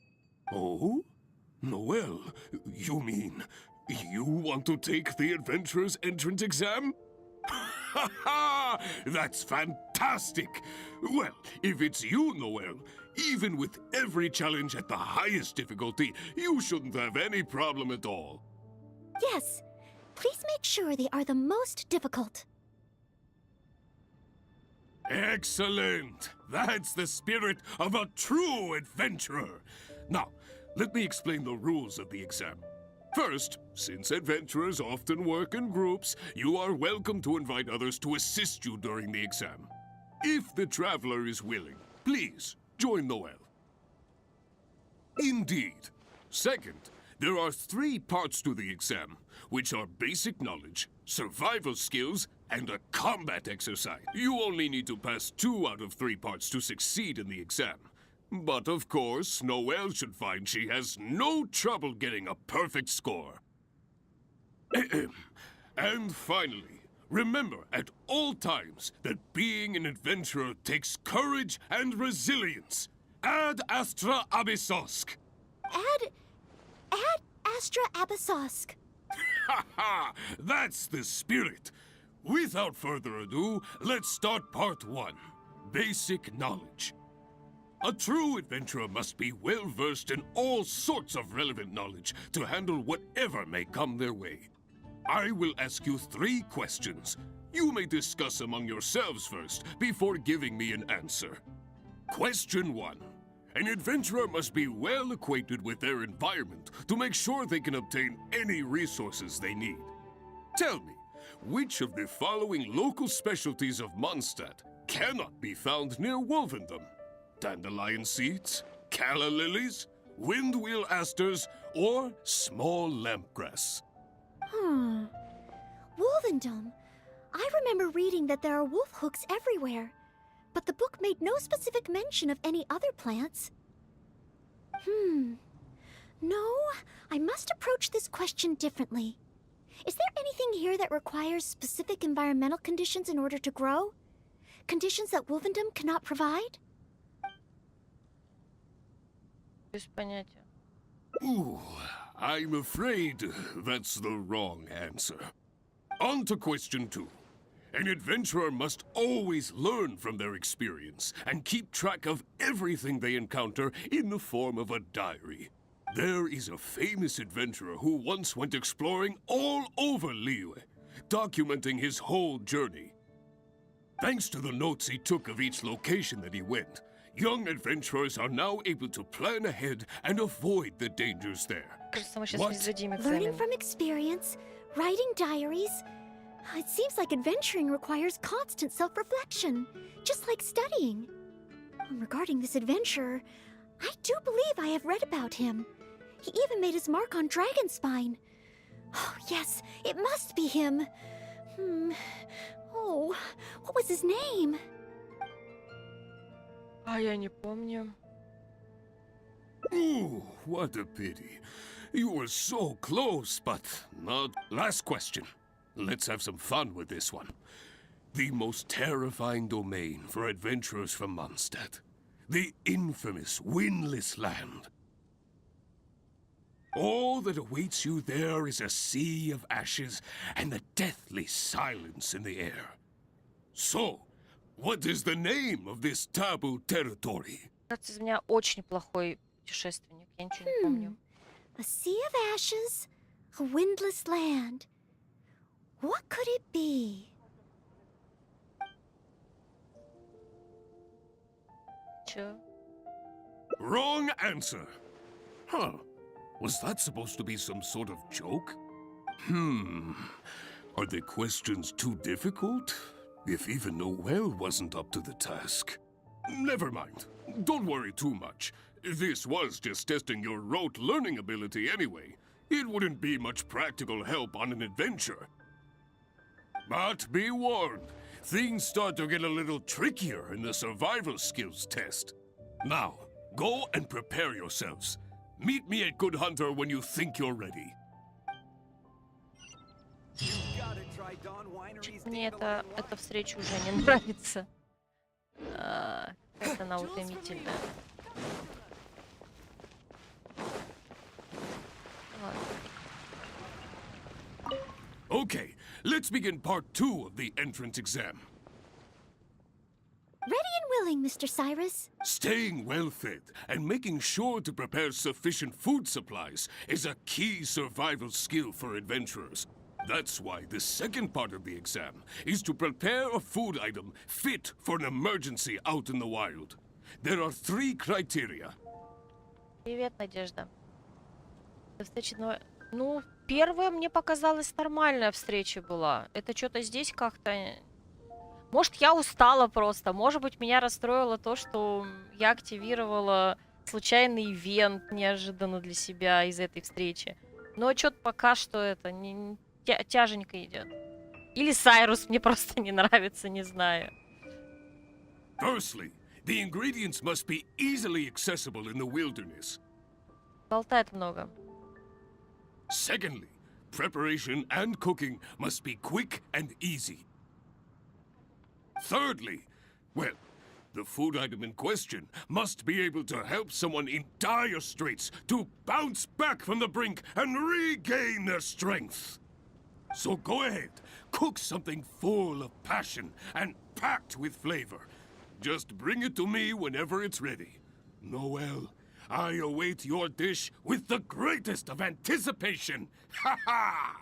Oh? Noel, you mean you want to take the Adventurer's entrance exam? Ha ha! That's fantastic! Well, if it's you, Noel, even with every challenge at the highest difficulty, you shouldn't have any problem at all. Yes. Please make sure they are the most difficult. Excellent! That's the spirit of a true adventurer. Now, let me explain the rules of the exam. First, since adventurers often work in groups, you are welcome to invite others to assist you during the exam. If the traveler is willing, please join Noel. Indeed. Second, there are 3 parts to the exam, which are basic knowledge, survival skills, and a combat exercise. You only need to pass 2 out of 3 parts to succeed in the exam. But of course, Noelle should find she has no trouble getting a perfect score. And finally, remember at all times that being an adventurer takes courage and resilience. Ad Astra Abyssosk. Ad Astra Abyssosk. Ha ha! That's the spirit. Without further ado, let's start part 1. Basic knowledge. A true adventurer must be well-versed in all sorts of relevant knowledge to handle whatever may come their way. I will ask you 3 questions. You may discuss among yourselves first, before giving me an answer. Question 1. An adventurer must be well acquainted with their environment to make sure they can obtain any resources they need. Tell me, which of the following local specialties of Mondstadt cannot be found near Wolvendom? Dandelion seeds, calla lilies, windwheel asters, or small lampgrass? Wolvendom. I remember reading that there are wolf hooks everywhere, but the book made no specific mention of any other plants. No, I must approach this question differently. Is there anything here that requires specific environmental conditions in order to grow? Conditions that Wolvendom cannot provide? Без понятия. Ooh, I'm afraid that's the wrong answer. On to question 2. An adventurer must always learn from their experience and keep track of everything they encounter in the form of a diary. There is a famous adventurer who once went exploring all over Liyue, documenting his whole journey. Thanks to the notes he took of each location that he went, young adventurers are now able to plan ahead and avoid the dangers there. Learning from experience, writing diaries. It seems like adventuring requires constant self-reflection, just like studying. Regarding this adventurer, I do believe I have read about him. He even made his mark on Dragonspine. Oh, yes, it must be him. Oh, what was his name? Я не помню. Ooh, what a pity. You were so close, but not. Last question. Let's have some fun with this one. The most terrifying domain for adventurers from Mondstadt. The infamous Windless Land. All that awaits you there is a sea of ashes and the deathly silence in the air. So, what is the name of this taboo territory? Кажется, из меня очень плохой путешественник. Я ничего не помню. A sea of ashes, a windless land. What could it be? Чё? Wrong answer. Huh. Was that supposed to be some sort of joke? Are the questions too difficult? If even Noel wasn't up to the task. Never mind. Don't worry too much. This was just testing your rote learning ability anyway. It wouldn't be much practical help on an adventure. But be warned, things start to get a little trickier in the survival skills test. Now, go and prepare yourselves. Meet me at Good Hunter when you think you're ready. Мне эта встреча уже не нравится. Как она утомительная. Okay, let's begin part 2 of the entrance exam. Ready and willing, Mr. Cyrus. Staying well-fed and making sure to prepare sufficient food supplies is a key survival skill for adventurers. That's why the second part of the exam is to prepare a food item fit for an emergency out in the wild. There are 3 criteria. Привет, Надежда. Ну, первая мне показалась нормальная встреча была. Это что-то здесь как-то... Может, я устала просто. Может быть, меня расстроило то, что я активировала случайный ивент неожиданно для себя из этой встречи. Но что-то пока что это тяженько идет. Или Сайрус мне просто не нравится, не знаю. Firstly, the ingredients must be easily accessible in the wilderness. Болтает много. Secondly, preparation and cooking must be quick and easy. Thirdly, well, the food item in question must be able to help someone in dire straits to bounce back from the brink and regain their strength. So go ahead, cook something full of passion and packed with flavor. Just bring it to me whenever it's ready. Noel, I await your dish with the greatest of anticipation. Ha ha!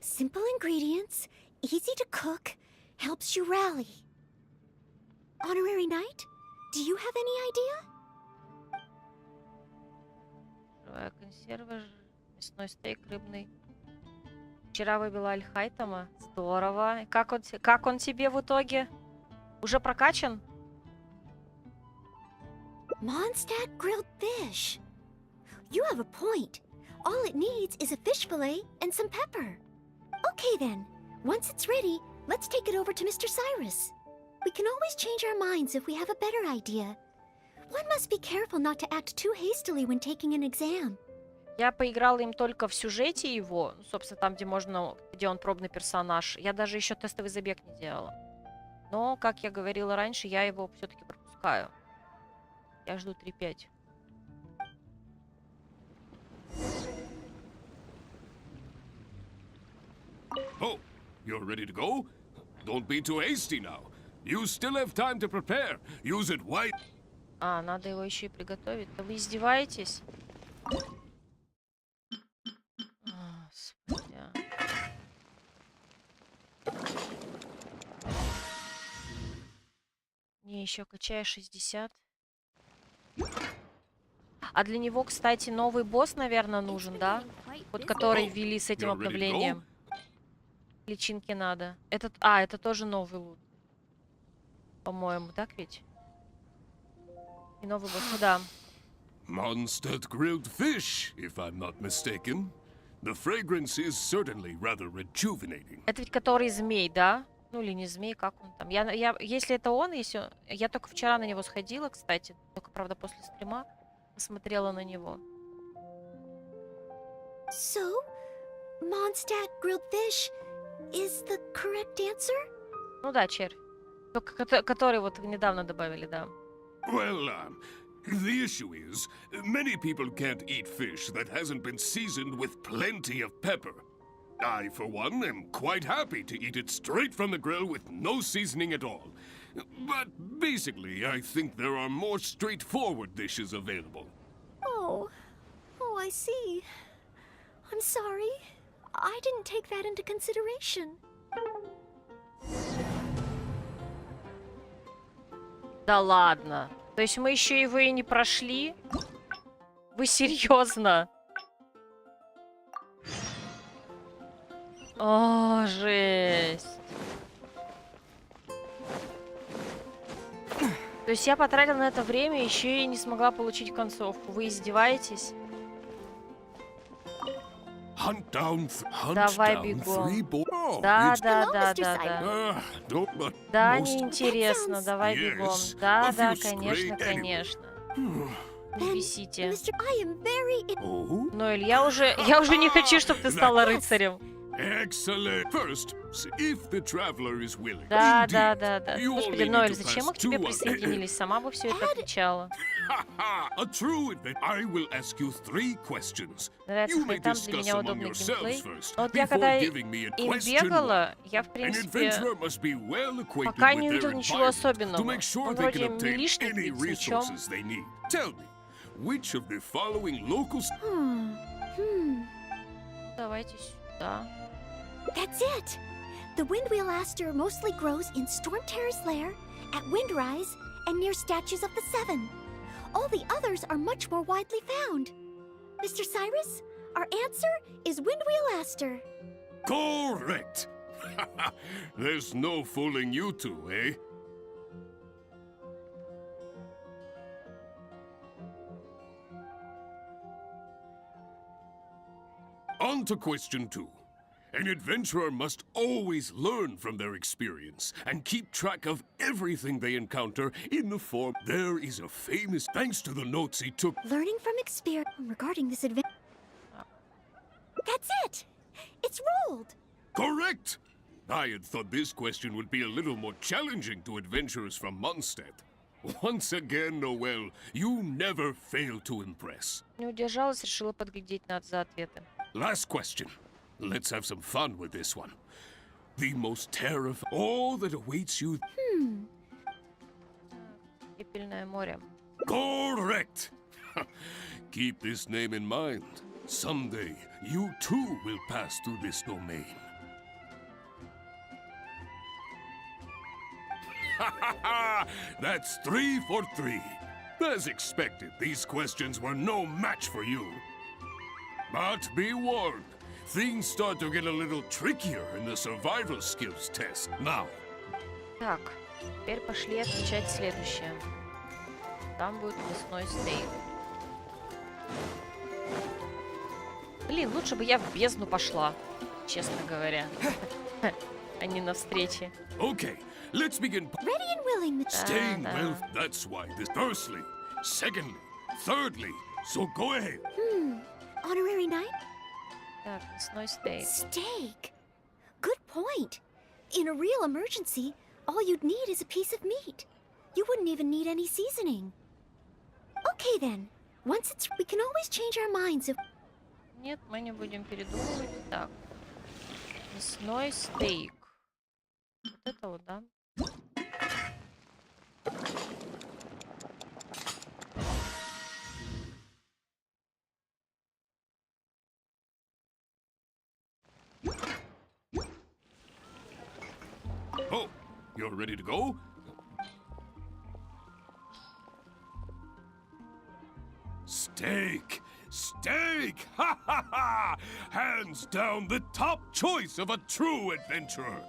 Simple ingredients, easy to cook, helps you rally. Honorary Knight, do you have any idea? Консервы, мясной стейк, рыбный. Вчера выбила Альхайтама. Здорово. Как он тебе в итоге? Уже прокачан? Mondstadt grilled fish. You have a point. All it needs is a fish fillet and some pepper. Okay then, once it's ready, let's take it over to Mr. Cyrus. We can always change our minds if we have a better idea. One must be careful not to act too hastily when taking an exam. Я поиграла им только в сюжете его, собственно, там, где он пробный персонаж. Я даже еще тестовый забег не делала. Но, как я говорила раньше, я его все-таки пропускаю. Я жду 3.5. Oh, you're ready to go? Don't be too hasty now. You still have time to prepare. Use it wisely. Надо его еще и приготовить. Да вы издеваетесь? Господи. Не, еще качаю 60. А для него, кстати, новый босс, наверное, нужен, да? Вот который ввели с этим обновлением. Личинки надо. Этот, это тоже новый лут. По-моему, так ведь? И новый босс, ну да. Mondstadt grilled fish, if I'm not mistaken. The fragrance is certainly rather rejuvenating. Это ведь который змей, да? Ну или не змей, как он там. Если это он, я только вчера на него сходила, кстати. Только, правда, после стрима посмотрела на него. So, Mondstadt grilled fish is the correct answer? Ну да, червь. Только который вот недавно добавили, да. Well, the issue is, many people can't eat fish that hasn't been seasoned with plenty of pepper. I, for one, am quite happy to eat it straight from the grill with no seasoning at all. But basically, I think there are more straightforward dishes available. Oh, I see. I'm sorry. I didn't take that into consideration. Да ладно. То есть мы еще его и не прошли? Вы серьезно? О, жесть. То есть я потратила на это время, еще и не смогла получить концовку. Вы издеваетесь? Давай бегом. Да. Да, неинтересно. Давай бегом. Да, конечно. Не бесите. Ноэль, я уже не хочу, чтобы ты стала рыцарем. Да. Господи, Ноэль, зачем мы к тебе присоединились? Сама бы все это отвечала. Нравится ли там для меня удобный геймплей? Но вот я когда им бегала, я, в принципе, пока не увидел ничего особенного. Он вроде милишник, ведь с мечом. Давайте сюда. That's it! The Windwheel Aster mostly grows in Storm Terra's lair, at Windrise, and near statues of the Seven. All the others are much more widely found. Mr. Cyrus, our answer is Windwheel Aster. Correct! There's no fooling you two, eh? On to question 2. An adventurer must always learn from their experience and keep track of everything they encounter in the form. There is a famous, thanks to the notes he took. Learning from experience regarding this adventure. That's it! It's rolled! Correct! I had thought this question would be a little more challenging to adventurers from Mondstadt. Once again, Noel, you never fail to impress. Не удержалась, решила подглядеть за ответы. Last question. Let's have some fun with this one. The most terrifying... All that awaits you... Пепельное море. Correct! Keep this name in mind. Someday, you too will pass through this domain. That's 3 for 3. As expected, these questions were no match for you. But be warned. Things start to get a little trickier in the survival skills test now. Так, теперь пошли отвечать следующее. Там будет мясной стейк. Блин, лучше бы я в бездну пошла, честно говоря, а не на встрече. Okay, let's begin. Ready and willing. Staying well, that's why this. Firstly, secondly, thirdly. So go ahead. Honorary knight? Так, мясной стейк. Steak. Good point. In a real emergency, all you'd need is a piece of meat. You wouldn't even need any seasoning. Okay then. Once it's, we can always change our minds if... Нет, мы не будем передумывать. Так. Мясной стейк. Вот это вот, да? you're ready to go? Steak! Steak! Ha ha ha! Hands down the top choice of a true adventurer!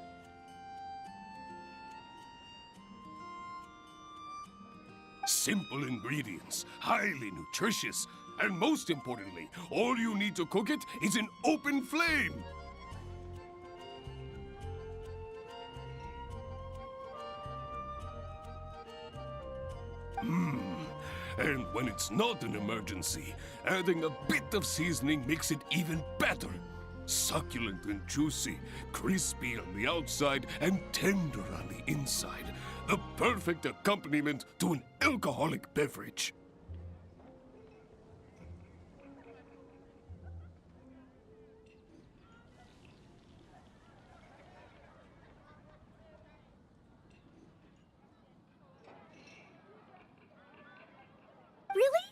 Simple ingredients, highly nutritious, and most importantly, all you need to cook it is an open flame! And when it's not an emergency, adding a bit of seasoning makes it even better. Succulent and juicy, crispy on the outside and tender on the inside. The perfect accompaniment to an alcoholic beverage. Really?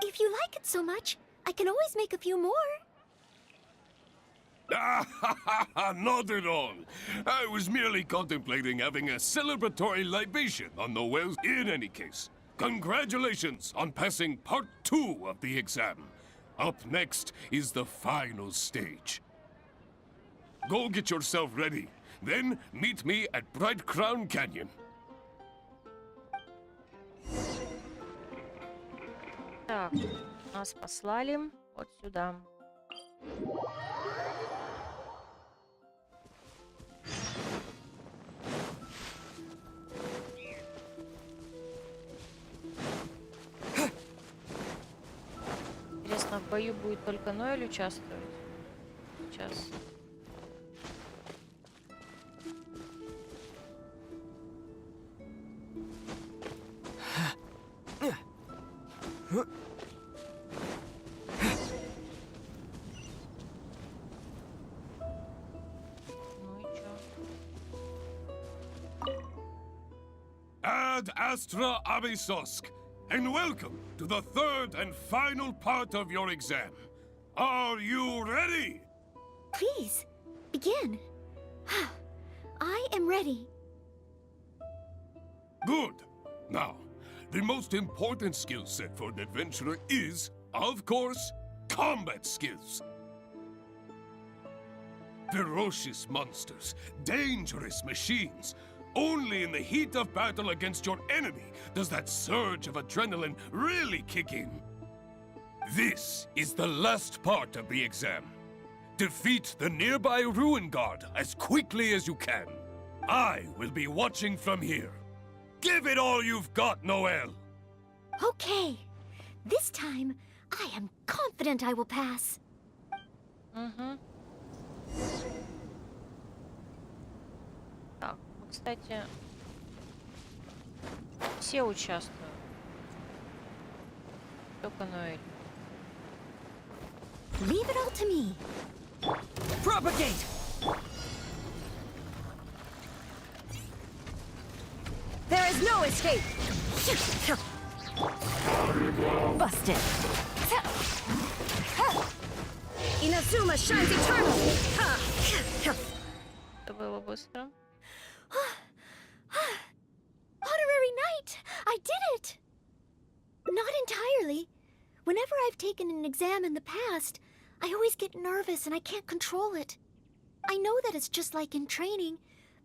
If you like it so much, I can always make a few more. Not at all. I was merely contemplating having a celebratory libation on the wells. In any case, congratulations on passing part 2 of the exam. Up next is the final stage. Go get yourself ready. Then meet me at Bright Crown Canyon. Так, нас послали вот сюда. Интересно, в бою будет только Ноэль участвовать? Сейчас. Ad Astra Abysosk, and welcome to the third and final part of your exam. Are you ready? Please, begin. I am ready. Good. Now, the most important skill set for an adventurer is, of course, combat skills. Ferocious monsters, dangerous machines. Only in the heat of battle against your enemy does that surge of adrenaline really kick in. This is the last part of the exam. Defeat the nearby ruin guard as quickly as you can. I will be watching from here. Give it all you've got, Noel! Okay. This time, I am confident I will pass. Так, кстати, все участвуют. Только Ноэль. Leave it all to me. Propagate! There is no escape. Busted. Inazuma shines eternal. Это было быстро. Honorary Knight! I did it! Not entirely. Whenever I've taken an exam in the past, I always get nervous and I can't control it. I know that it's just like in training,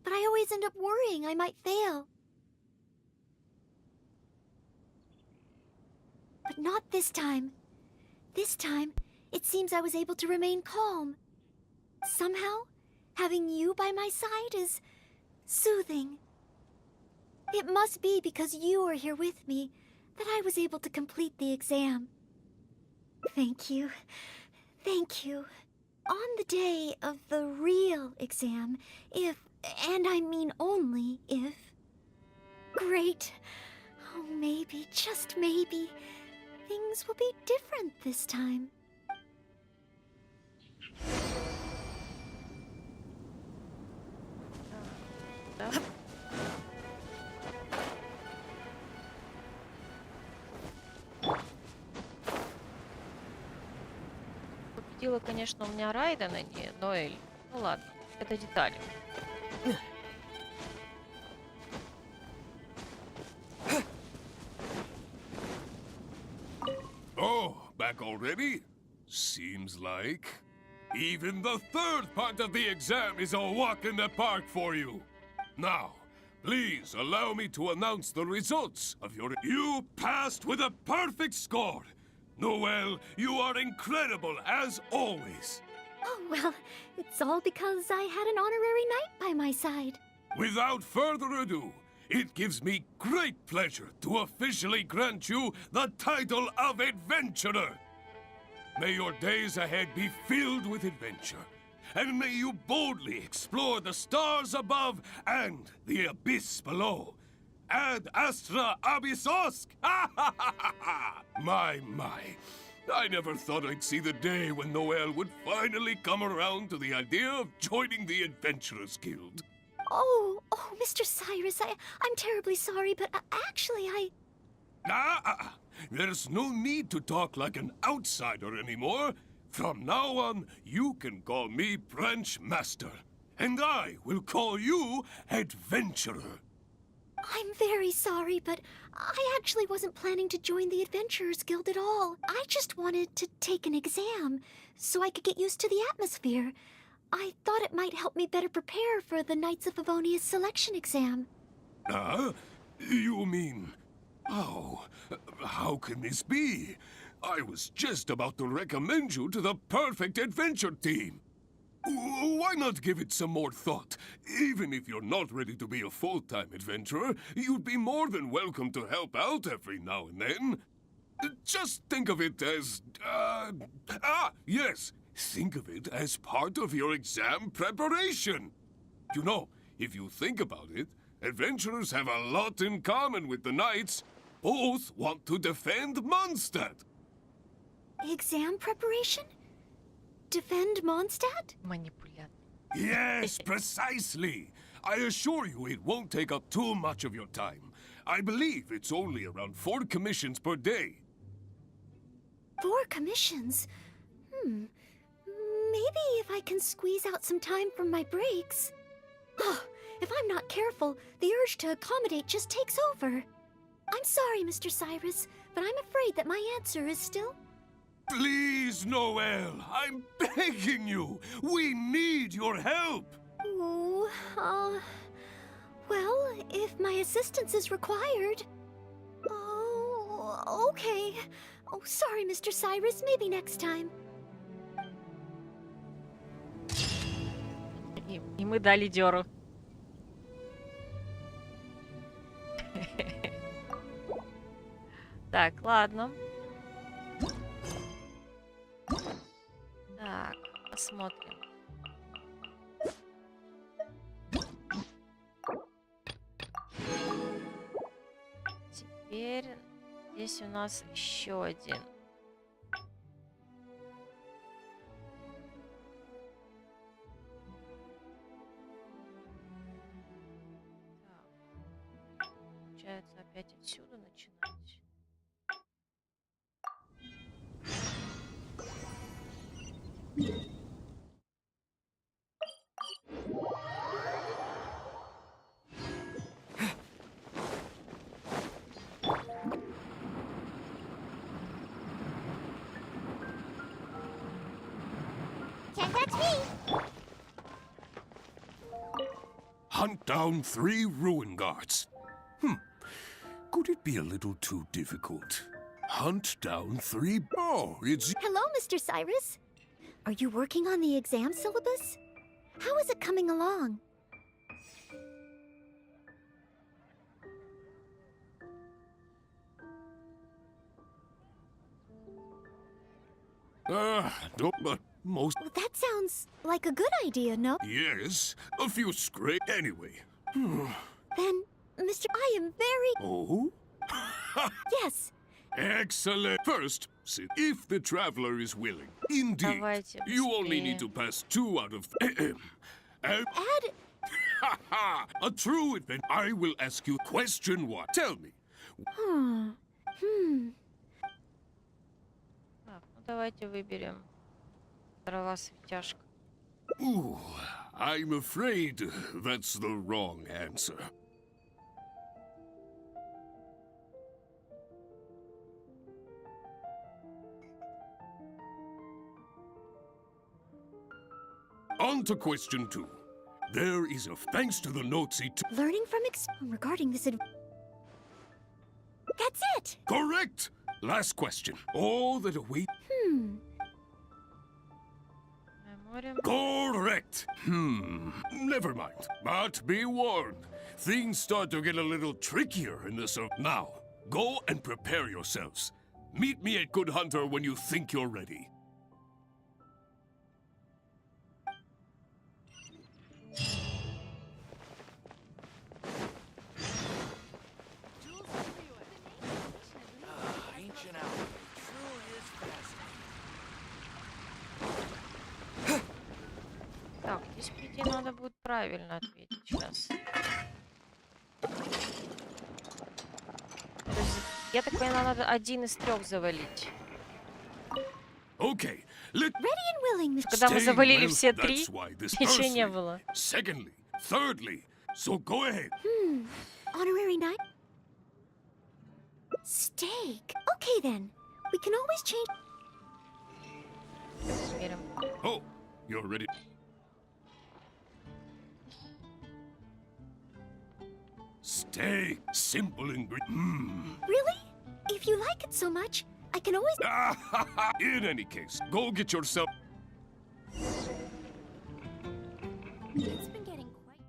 but I always end up worrying I might fail. But not this time. This time, it seems I was able to remain calm. Somehow, having you by my side is soothing. It must be because you are here with me that I was able to complete the exam. Thank you. Thank you. On the day of the real exam, if, and I mean only if... Great. Oh, maybe, just maybe, things will be different this time. Победила, конечно, у меня Райден, а не Ноэль. Ну ладно, это детали. back already? Seems like. Even the third part of the exam is a walk in the park for you. Now, please allow me to announce the results of your... You passed with a perfect score. Noelle, you are incredible as always. Oh, well, it's all because I had an honorary knight by my side. Without further ado, it gives me great pleasure to officially grant you the title of Adventurer. May your days ahead be filled with adventure, and may you boldly explore the stars above and the abyss below. Ad astra abyssosk! My. I never thought I'd see the day when Noelle would finally come around to the idea of joining the Adventurers Guild. Oh, Mr. Cyrus, I'm terribly sorry, but actually There's no need to talk like an outsider anymore. From now on, you can call me Branch Master, and I will call you Adventurer. I'm very sorry, but I actually wasn't planning to join the Adventurers Guild at all. I just wanted to take an exam so I could get used to the atmosphere. I thought it might help me better prepare for the Knights of Favonia's selection exam. You mean... Oh, how can this be? I was just about to recommend you to the perfect adventure team. Why not give it some more thought? Even if you're not ready to be a full-time adventurer, you'd be more than welcome to help out every now and then. Just think of it as... yes. Think of it as part of your exam preparation. You know, if you think about it, adventurers have a lot in common with the knights. Both want to defend Mondstadt. Exam preparation? Defend Mondstadt? Манипулятор. Yes, precisely. I assure you it won't take up too much of your time. I believe it's only around 4 commissions per day. 4 commissions? Maybe if I can squeeze out some time from my breaks. If I'm not careful, the urge to accommodate just takes over. I'm sorry, Mr. Cyrus, but I'm afraid that my answer is still... Please, Noelle, I'm begging you. We need your help. Well, if my assistance is required... Oh, okay. Oh, sorry, Mr. Cyrus, maybe next time. И мы дали дёру. Так, ладно. Так, посмотрим. Теперь здесь у нас еще один. Так. Получается опять отсюда начинать. Can't touch me! Hunt down 3 ruin guards. Could it be a little too difficult? Hunt down 3... Oh, it's... Hello, Mr. Cyrus. Are you working on the exam syllabus? How is it coming along? But most... Well, that sounds like a good idea, no? Yes, a few scrape... Anyway. Then, Mr. I am very... Oh? Yes. Excellent. First, sit if the traveler is willing. Indeed. Давайте You only быстрее. need to pass 2 out of... Add... A true adventure. I will ask you question 1. Tell me. Так, ну давайте выберем дрова светяшка. Ooh, I'm afraid that's the wrong answer. On to question 2. There is a thanks to the notes he took. Learning from regarding this That's it! Correct! Last question. All that await. Correct! Never mind. But be warned. Things start to get a little trickier in this. Now, go and prepare yourselves. Meet me at Good Hunter when you think you're ready. Ancient Alchemy truly is fascinating. Так, здесь, по идее, надо будет правильно ответить сейчас. То есть, я так поняла, надо один из 3 завалить. Okay, Ready and willing, Mr. Когда мы Stay завалили well, все that's 3, why this ничего не firstly, было. Secondly, thirdly, so go ahead. Honorary night? Steak. Okay then. We can always change. Посмотрим. Oh, you're ready. Steak, simple ingredient. Really? If you like it so much, I can always. In any case, go get yourself. It's been getting quite.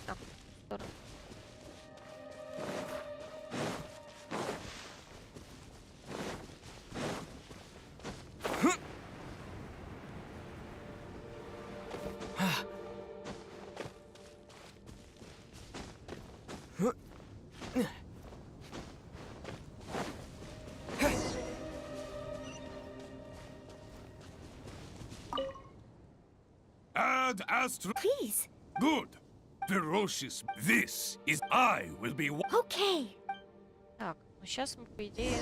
Так, здорово. Ad Astra. Please. Good. Ferocious. This is I will be. Okay. Так, ну сейчас мы, по идее,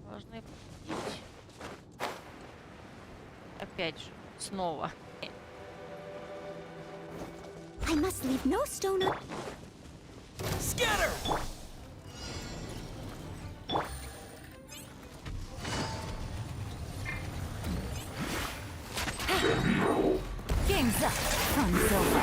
должны победить. Опять же, снова. I must leave no stone un. Scatter! Game's up, fun's over.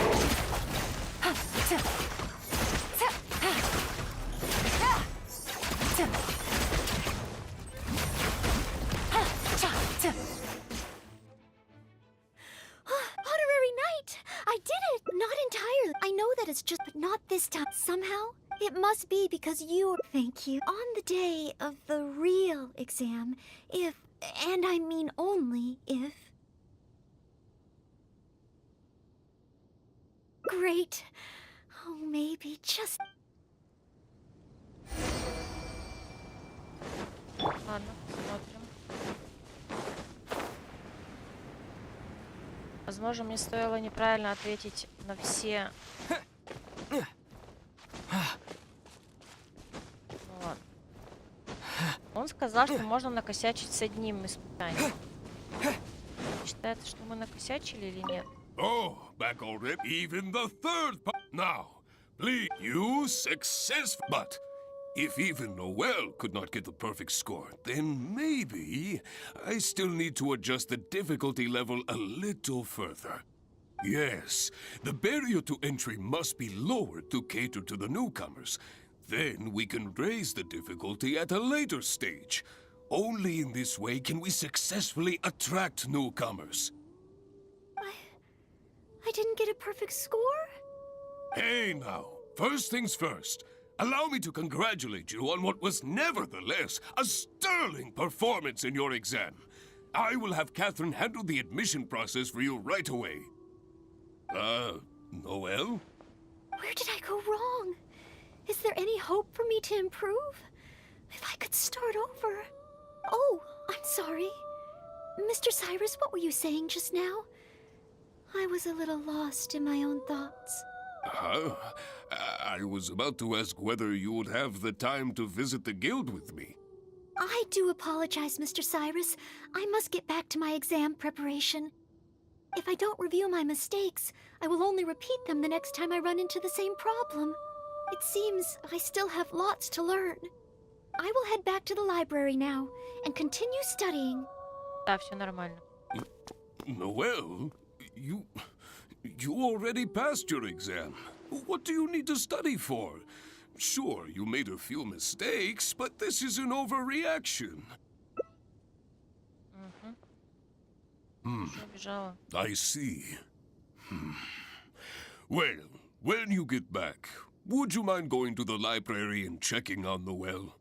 Honorary knight! I did it! Not entirely. I know that it's just, but not this time. Somehow, it must be because you. Thank you. On the day of the real exam, if, and I mean only if. Great. Oh, maybe just. Ладно, посмотрим. Возможно, мне стоило неправильно ответить на все. Ну ладно. Он сказал, что можно накосячить с одним испытанием. Считается, что мы накосячили или нет? Oh, back already. Even the third part. Now, please, you success. But if even Noel could not get the perfect score, then maybe I still need to adjust the difficulty level a little further. Yes, the barrier to entry must be lowered to cater to the newcomers. Then we can raise the difficulty at a later stage. Only in this way can we successfully attract newcomers. I didn't get a perfect score? Hey now, first things first. Allow me to congratulate you on what was nevertheless a sterling performance in your exam. I will have Catherine handle the admission process for you right away. Noel? Where did I go wrong? Is there any hope for me to improve? If I could start over. Oh, I'm sorry. Mr. Cyrus, what were you saying just now? I was a little lost in my own thoughts. I was about to ask whether you would have the time to visit the guild with me. I do apologize, Mr. Cyrus. I must get back to my exam preparation. If I don't review my mistakes, I will only repeat them the next time I run into the same problem. It seems I still have lots to learn. I will head back to the library now and continue studying. Да, все нормально. Well, you already passed your exam. What do you need to study for? Sure, you made a few mistakes, but this is an overreaction. Убежала. I see. Well, when you get back, would you mind going to the library and checking on the well?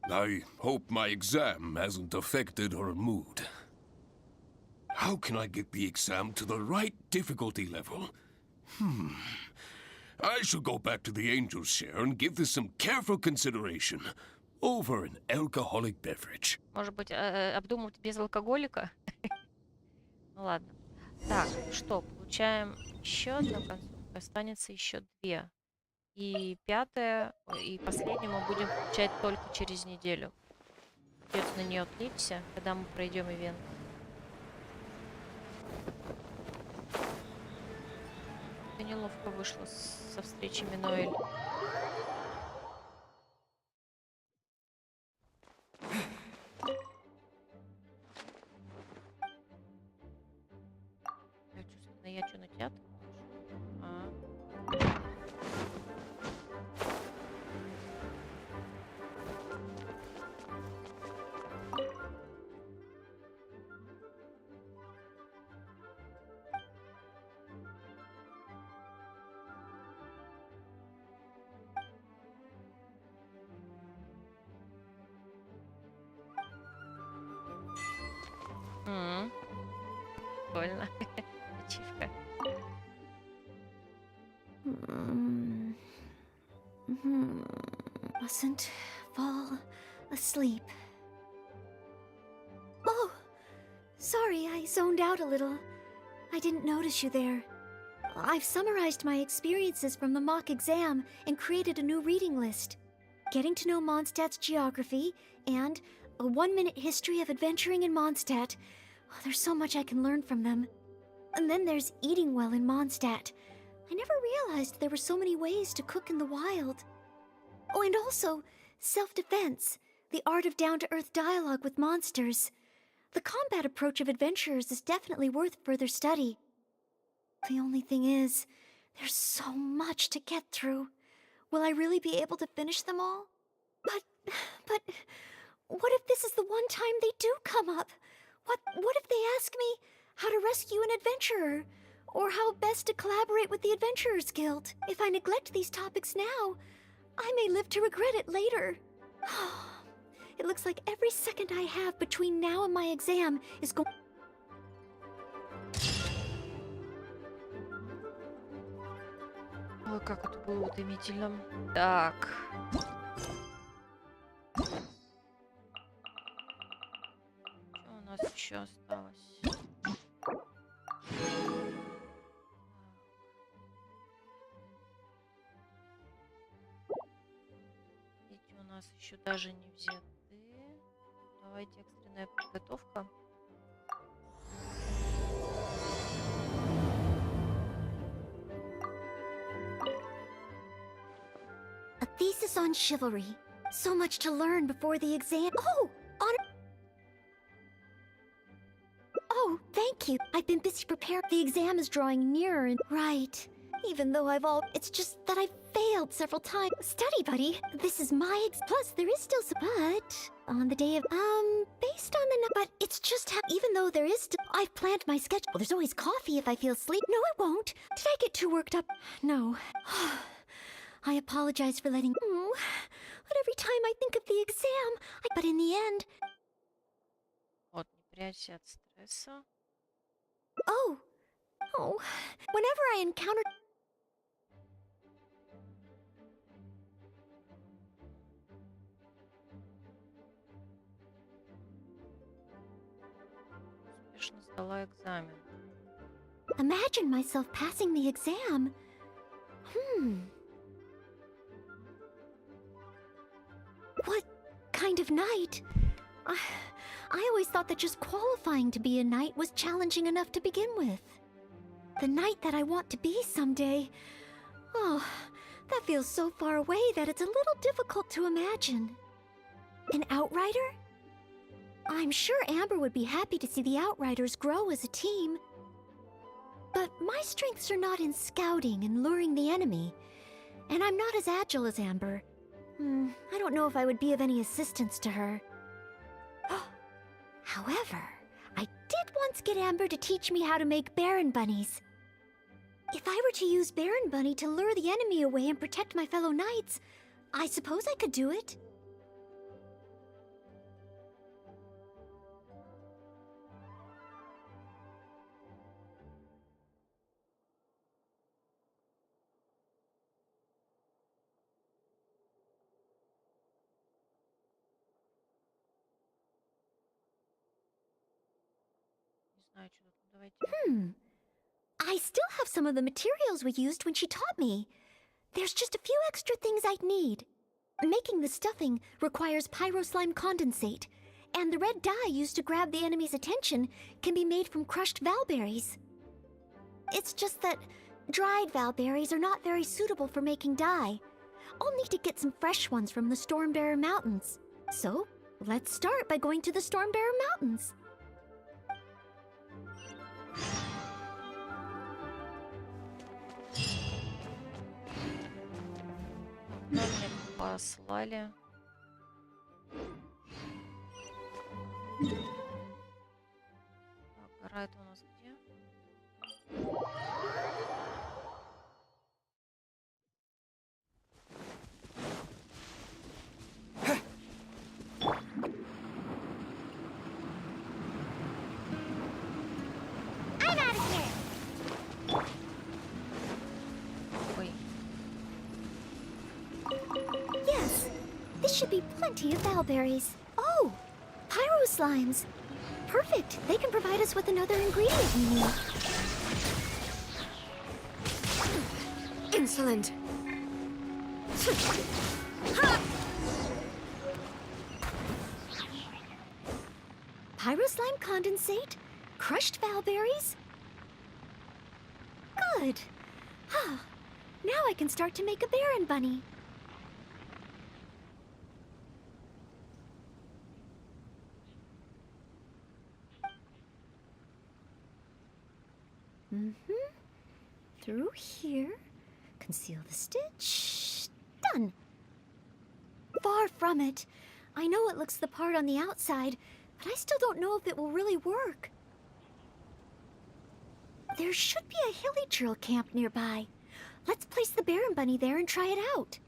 I hope my exam hasn't affected her mood. How can I get the exam to the right difficulty level? I should go back to the Angel's Share and give this some careful consideration over an alcoholic beverage. Может быть, обдумывать без алкоголика? Ну ладно. Так, что, получаем еще одну концовку, останется еще 2. И 5-я, и последнюю мы будем получать только через неделю. Придется на нее отвлечься, когда мы пройдем ивент. Это неловко вышло со встречами Ноэль. Я что, на театр? Прикольно. Ачивка. Mustn't fall asleep. Oh, sorry, I zoned out a little. I didn't notice you there. I've summarized my experiences from the mock exam and created a new reading list. Getting to know Mondstadt's geography and a 1-minute history of adventuring in Mondstadt. Oh, there's so much I can learn from them. And then there's eating well in Mondstadt. I never realized there were so many ways to cook in the wild. Oh, and also, self-defense, the art of down-to-earth dialogue with monsters. The combat approach of adventurers is definitely worth further study. The only thing is, there's so much to get through. Will I really be able to finish them all? But, what if this is the one time they do come up? What if they ask me how to rescue an adventurer? Or how best to collaborate with the Adventurers Guild? If I neglect these topics now, I may live to regret it later. It looks like every second I have between now and my exam is going... Ой, как это было утомительно. Так. Что у нас еще осталось? Эти у нас еще даже не взяты. Давайте экстренная подготовка. A thesis on chivalry. So much to learn before the exam. Oh, thank you. I've been busy preparing. The exam is drawing nearer and... Right. Even though it's just that I've failed several times. Study, buddy. This is my plus there is still some... But... On the day of... Based on the... But it's just how... Even though there is still... I've planned my schedule. Well, there's always coffee if I feel sleep. No, it won't. Did I get too worked up? No. I apologize for letting... But every time I think of the exam, But in the end... Вот, не прячься от стресса. Oh. Whenever I encounter... Успешно сдала экзамен. Imagine myself passing the exam. What kind of knight? I always thought that just qualifying to be a knight was challenging enough to begin with. The knight that I want to be someday. Oh, that feels so far away that it's a little difficult to imagine. An outrider? I'm sure Amber would be happy to see the Outriders grow as a team. But my strengths are not in scouting and luring the enemy, and I'm not as agile as Amber. I don't know if I would be of any assistance to her. However, I did once get Amber to teach me how to make Baron Bunnies. If I were to use Baron Bunny to lure the enemy away and protect my fellow knights, I suppose I could do it. I still have some of the materials we used when she taught me. There's just a few extra things I'd need. Making the stuffing requires pyroslime condensate, and the red dye used to grab the enemy's attention can be made from crushed valberries. It's just that dried valberries are not very suitable for making dye. I'll need to get some fresh ones from the Stormbearer Mountains. So, let's start by going to the Stormbearer Mountains. Куда меня послали? Так, гора это у нас где? I'm out of here. Ой. Yes, this should be plenty of valberries. Oh, pyro slimes. Perfect. They can provide us with another ingredient we need. Insolent. Pyro slime condensate, crushed valberries. Good. Now I can start to make a Baron Bunny. Through here. Conceal the stitch. Done. Far from it. I know it looks the part on the outside, but I still don't know if it will really work. There should be a hilly drill camp nearby. Let's place the Baron Bunny there and try it out.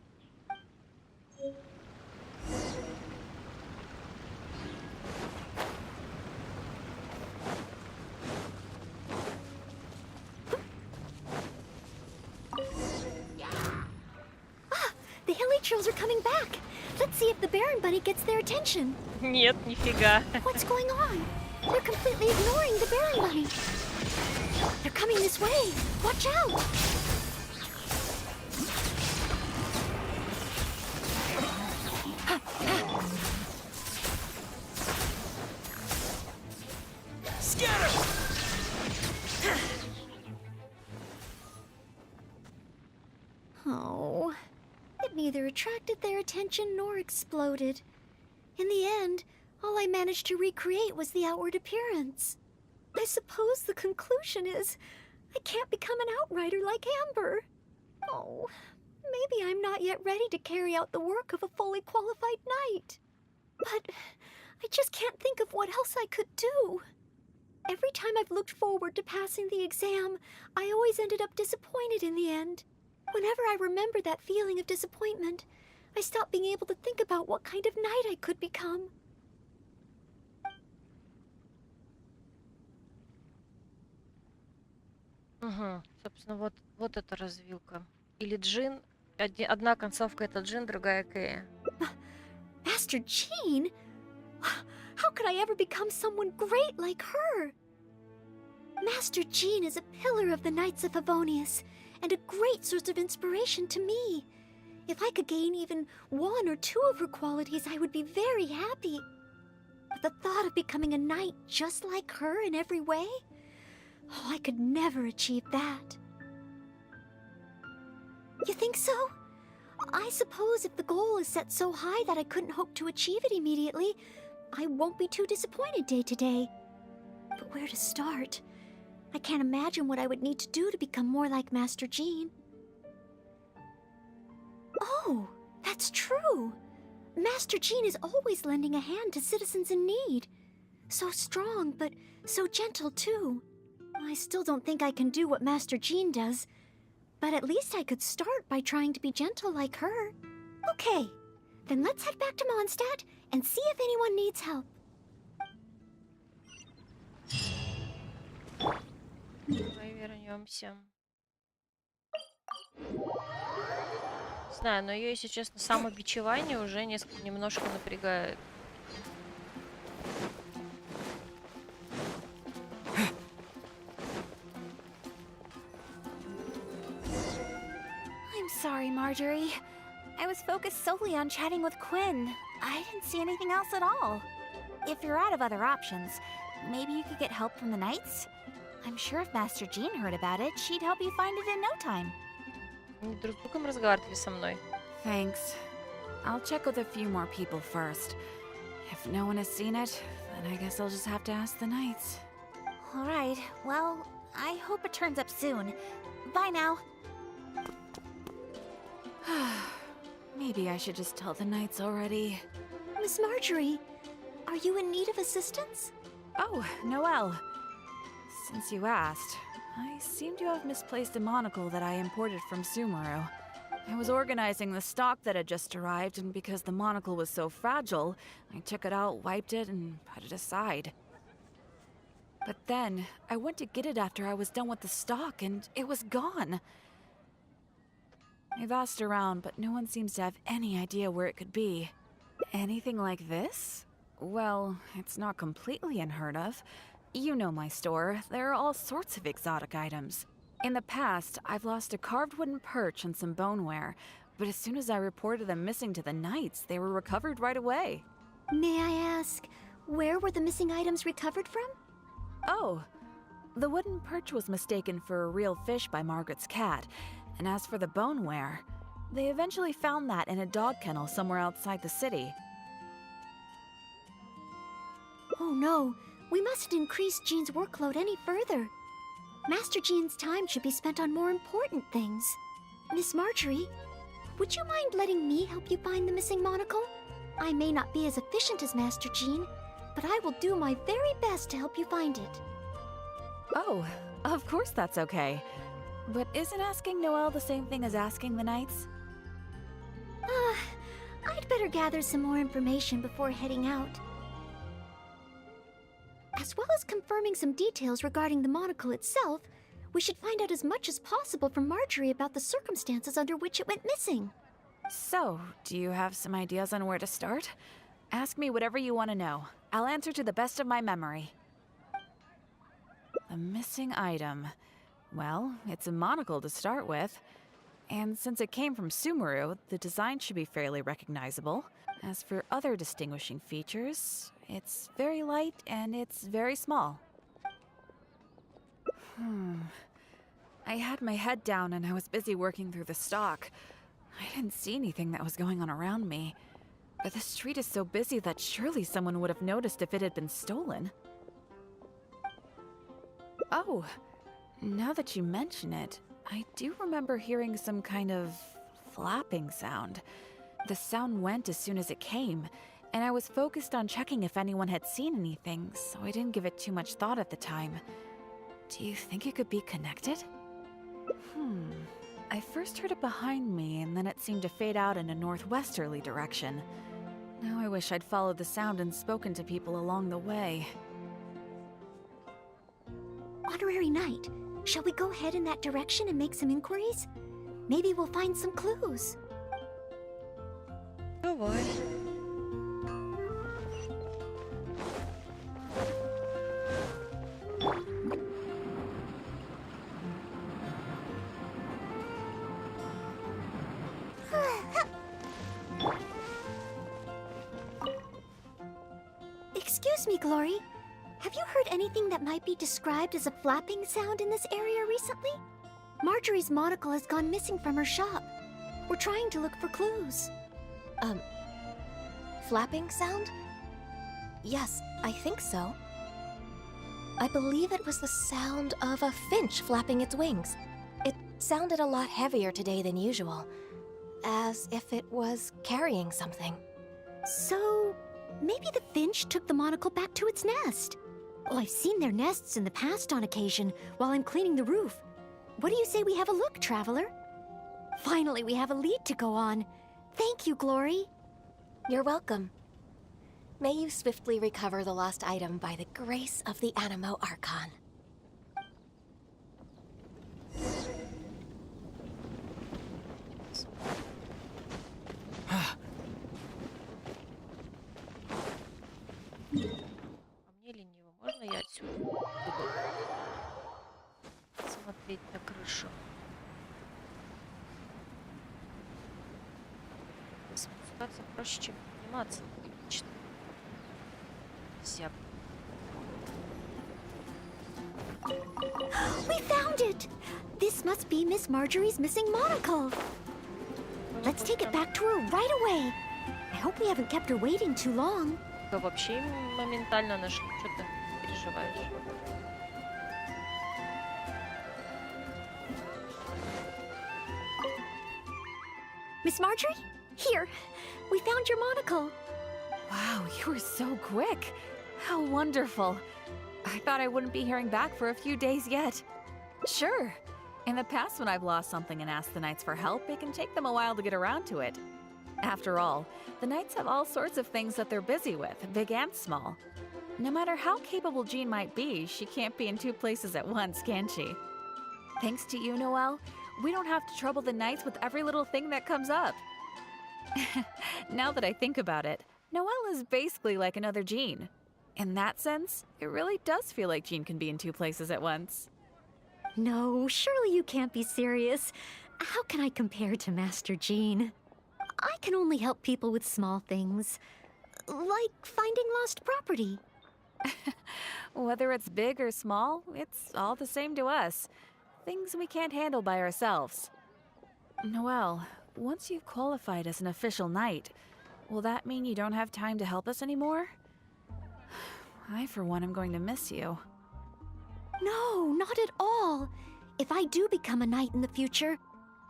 The hilly trills are coming back. Let's see if the Baron Bunny gets their attention. Нет, нифига. What's going on? They're completely ignoring the Baron Bunny. They're coming this way. Watch out! Scatter! Oh, it neither attracted their attention nor exploded. In the end, all I managed to recreate was the outward appearance. I suppose the conclusion is I can't become an outrider like Amber. Oh, maybe I'm not yet ready to carry out the work of a fully qualified knight. But I just can't think of what else I could do. Every time I've looked forward to passing the exam, I always ended up disappointed in the end. Whenever I remember that feeling of disappointment, I stop being able to think about what kind of knight I could become. Угу. Собственно, вот эта развилка. Или Джин. Одна концовка это Джин, другая Кея. Master Jean? How could I ever become someone great like her? Master Jean is a pillar of the Knights of Favonius, and a great source of inspiration to me. If I could gain even one or two of her qualities, I would be very happy. But the thought of becoming a knight just like her in every way? Oh, I could never achieve that. You think so? I suppose if the goal is set so high that I couldn't hope to achieve it immediately, I won't be too disappointed day to day. But where to start? I can't imagine what I would need to do to become more like Master Jean. Oh, that's true! Master Jean is always lending a hand to citizens in need. So strong, but so gentle too. I still don't think I can do what Master Jean does, but at least I could start by trying to be gentle like her. Okay, then let's head back to Mondstadt and see if anyone needs help. Давай вернемся. Знаю, но ее, если честно, самобичевание уже немножко напрягает. I'm sorry, Marjorie. I was focused solely on chatting with Quinn. I didn't see anything else at all. If you're out of other options, maybe you could get help from the Knights? I'm sure if Master Jean heard about it, she'd help you find it in no time. Друг с другом разговаривали со мной. Thanks. I'll check with a few more people first. If no one has seen it, then I guess I'll just have to ask the Knights. All right. Well, I hope it turns up soon. Bye now. Maybe I should just tell the Knights already. Miss Marjorie, are you in need of assistance? Oh, Noelle. Since you asked, I seem to have misplaced a monocle that I imported from Sumeru. I was organizing the stock that had just arrived, and because the monocle was so fragile, I took it out, wiped it, and put it aside. But then, I went to get it after I was done with the stock, and it was gone. I've asked around, but no one seems to have any idea where it could be. Anything like this? Well, it's not completely unheard of. You know my store. There are all sorts of exotic items. In the past, I've lost a carved wooden perch and some boneware, but as soon as I reported them missing to the Knights, they were recovered right away. May I ask, where were the missing items recovered from? Oh, the wooden perch was mistaken for a real fish by Margaret's cat, and as for the boneware, they eventually found that in a dog kennel somewhere outside the city. Oh no, we mustn't increase Jean's workload any further. Master Jean's time should be spent on more important things. Miss Marjorie, would you mind letting me help you find the missing monocle? I may not be as efficient as Master Jean, but I will do my very best to help you find it. Oh, of course that's okay. But isn't asking Noelle the same thing as asking the Knights? I'd better gather some more information before heading out. As well as confirming some details regarding the monocle itself, we should find out as much as possible from Marjorie about the circumstances under which it went missing. So, do you have some ideas on where to start? Ask me whatever you want to know. I'll answer to the best of my memory. The missing item. Well, it's a monocle to start with. And since it came from Sumeru, the design should be fairly recognizable. As for other distinguishing features, it's very light and it's very small. I had my head down and I was busy working through the stock. I didn't see anything that was going on around me. But the street is so busy that surely someone would have noticed if it had been stolen. Oh, now that you mention it, I do remember hearing some kind of flapping sound. The sound went as soon as it came, and I was focused on checking if anyone had seen anything, so I didn't give it too much thought at the time. Do you think it could be connected? I first heard it behind me, and then it seemed to fade out in a northwesterly direction. Now I wish I'd followed the sound and spoken to people along the way. Honorary Knight, shall we go ahead in that direction and make some inquiries? Maybe we'll find some clues. Давай. Excuse me, Glory. Have you heard anything that might be described as a flapping sound in this area recently? Marjorie's monocle has gone missing from her shop. We're trying to look for clues. Flapping sound? Yes, I think so. I believe it was the sound of a finch flapping its wings. It sounded a lot heavier today than usual, as if it was carrying something. So, maybe the finch took the monocle back to its nest. Well, I've seen their nests in the past on occasion while I'm cleaning the roof. What do you say we have a look, Traveler? Finally, we have a lead to go on. Thank you, Glory. You're welcome. May you swiftly recover the lost item by the grace of the Animo Archon. Мне лениво. Можно я отсюда буду смотреть на крышу? Спускаться проще, чем подниматься. Логично. Зяб. We found it! This must be Miss Marjorie's missing monocle. Let's take it back to her right away. I hope we haven't kept her waiting too long. Да вообще моментально нашли. Что ты переживаешь? Miss Marjorie? Here, we found your monocle. Wow, you were so quick. How wonderful. I thought I wouldn't be hearing back for a few days yet. Sure. In the past, when I've lost something and asked the Knights for help, it can take them a while to get around to it. After all, the Knights have all sorts of things that they're busy with, big and small. No matter how capable Jean might be, she can't be in two places at once, can she? Thanks to you, Noelle, we don't have to trouble the Knights with every little thing that comes up. Now that I think about it, Noelle is basically like another Jean. In that sense, it really does feel like Jean can be in two places at once. No, surely you can't be serious. How can I compare to Master Jean? I can only help people with small things, like finding lost property. Whether it's big or small, it's all the same to us. Things we can't handle by ourselves. Noelle, once you've qualified as an official knight, will that mean you don't have time to help us anymore? I, for one, am going to miss you. No, not at all. If I do become a knight in the future,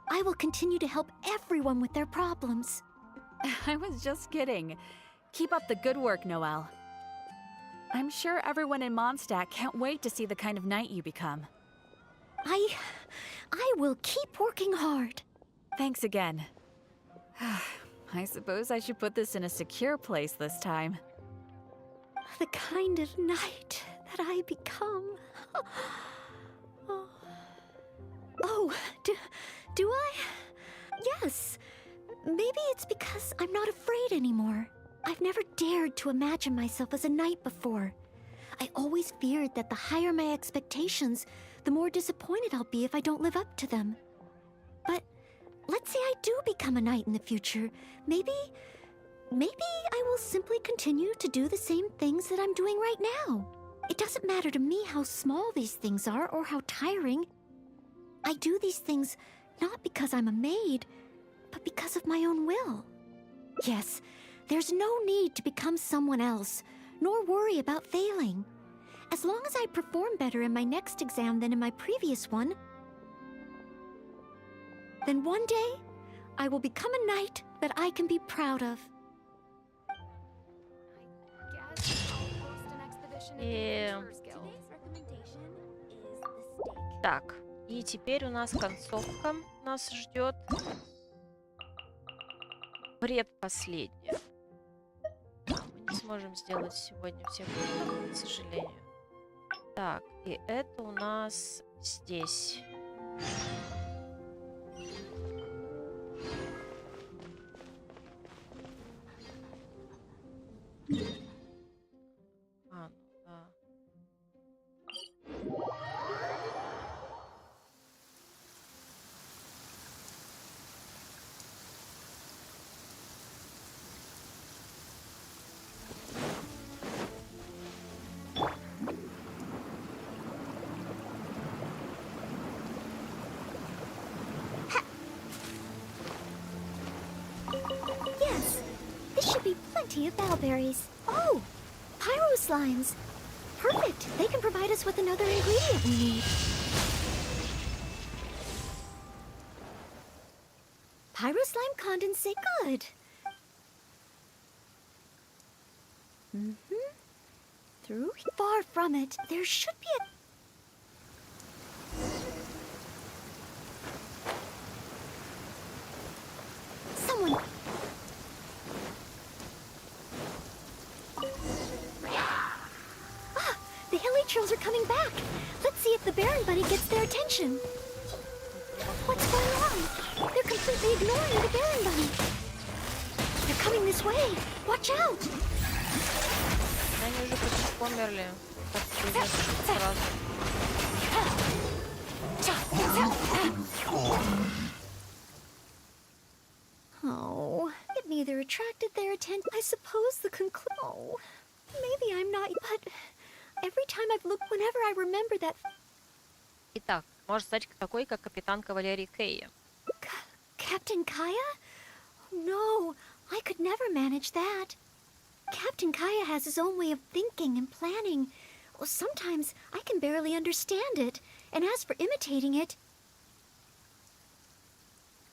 I will continue to help everyone with their problems. I was just kidding. Keep up the good work, Noelle. I'm sure everyone in Mondstadt can't wait to see the kind of knight you become. I will keep working hard. Thanks again. I suppose I should put this in a secure place this time. The kind of knight that I become. Oh, do I? Yes. Maybe it's because I'm not afraid anymore. I've never dared to imagine myself as a knight before. I always feared that the higher my expectations, the more disappointed I'll be if I don't live up to them. But let's say I do become a knight in the future. Maybe I will simply continue to do the same things that I'm doing right now. It doesn't matter to me how small these things are or how tiring. I do these things not because I'm a maid, but because of my own will. Yes, there's no need to become someone else, nor worry about failing. As long as I perform better in my next exam than in my previous one, then one day, I will become a knight that I can be proud of. Так, и теперь у нас концовка нас ждет. Предпоследняя. Мы не сможем сделать сегодня всех, к сожалению. Так, и это у нас здесь. tea of bellberries. Oh, pyro slimes. Perfect. They can provide us with another ingredient we need. Pyro slime condensate. Good. Through far from it, there should be a... Someone... Ah, the hilly trills are coming back. Let's see if the Baron Bunny gets their attention. What's going on? They're completely ignoring the Baron Bunny. They're coming this way. Watch out! Они уже почти померли. Сразу. Oh, it neither attracted their attention. I suppose the conclusion. Oh, maybe I'm not. But every time I've looked, whenever I remember that. Итак, может стать такой, как капитан кавалерии Кея. Captain Kaya? No, I could never manage that. Captain Kaya has his own way of thinking and planning. Well, sometimes I can barely understand it. And as for imitating it,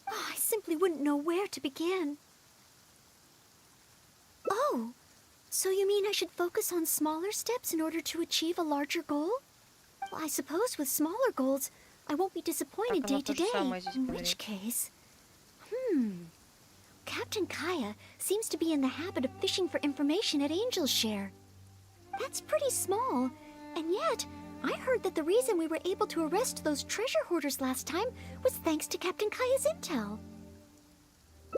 I simply wouldn't know where to begin. Oh, so you mean I should focus on smaller steps in order to achieve a larger goal? Well, I suppose with smaller goals, I won't be disappointed day to day. In which case... Captain Kaya seems to be in the habit of fishing for information at Angel's Share. That's pretty small, and yet I heard that the reason we were able to arrest those treasure hoarders last time was thanks to Captain Kaya's intel.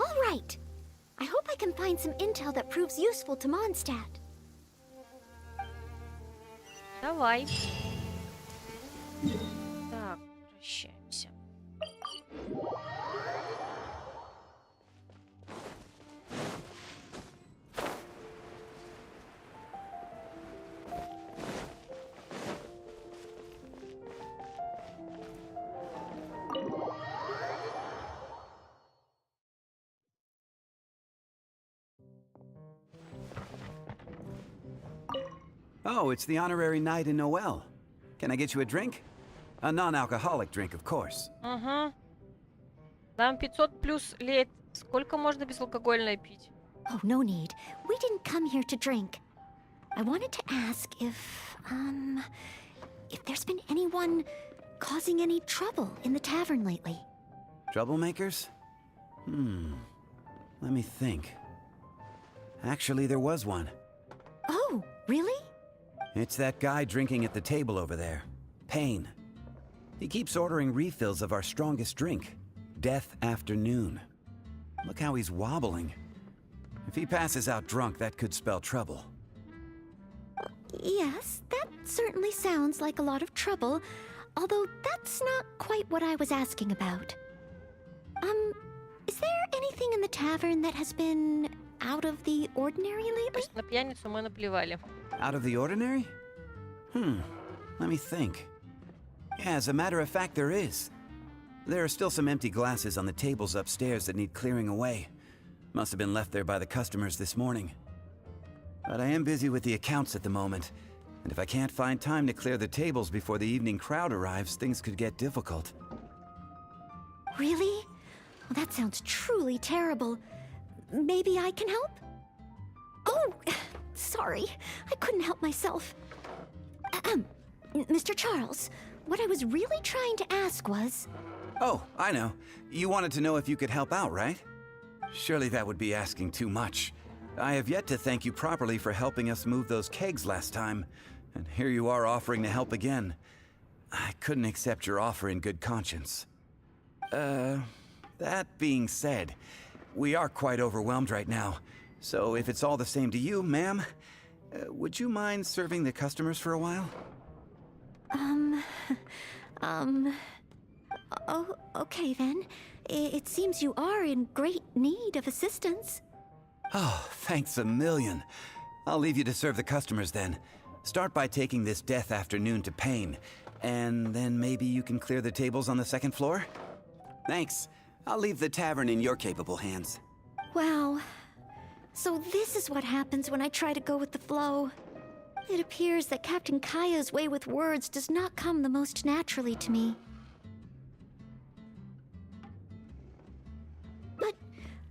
All right. I hope I can find some intel that proves useful to Mondstadt. Давай. Так, прощаемся. Oh, it's the honorary knight in Noel. Can I get you a drink? A non-alcoholic drink, of course. Угу. Там 500 плюс лет. Сколько можно безалкогольное пить? Oh, no need. We didn't come here to drink. I wanted to ask if there's been anyone causing any trouble in the tavern lately. Troublemakers? Let me think. Actually, there was one. Oh, really? It's that guy drinking at the table over there. Payne. He keeps ordering refills of our strongest drink, Death Afternoon. Look how he's wobbling. If he passes out drunk, that could spell trouble. Yes, that certainly sounds like a lot of trouble, although that's not quite what I was asking about. Is there anything in the tavern that has been out of the ordinary lately? На пьяницу мы наплевали. Out of the ordinary? Let me think. Yeah, as a matter of fact, there is. There are still some empty glasses on the tables upstairs that need clearing away. Must have been left there by the customers this morning. But I am busy with the accounts at the moment, and if I can't find time to clear the tables before the evening crowd arrives, things could get difficult. Really? Well, that sounds truly terrible. Maybe I can help? Oh, sorry. I couldn't help myself. Mr. Charles, what I was really trying to ask was... Oh, I know. You wanted to know if you could help out, right? Surely that would be asking too much. I have yet to thank you properly for helping us move those kegs last time, and here you are offering to help again. I couldn't accept your offer in good conscience. That being said, we are quite overwhelmed right now, so if it's all the same to you, ma'am, would you mind serving the customers for a while? Oh, okay then. It seems you are in great need of assistance. Oh, thanks a million. I'll leave you to serve the customers then. Start by taking this Death Afternoon to Payne, and then maybe you can clear the tables on the second floor? Thanks. I'll leave the tavern in your capable hands. Wow. So this is what happens when I try to go with the flow. It appears that Captain Kaya's way with words does not come the most naturally to me.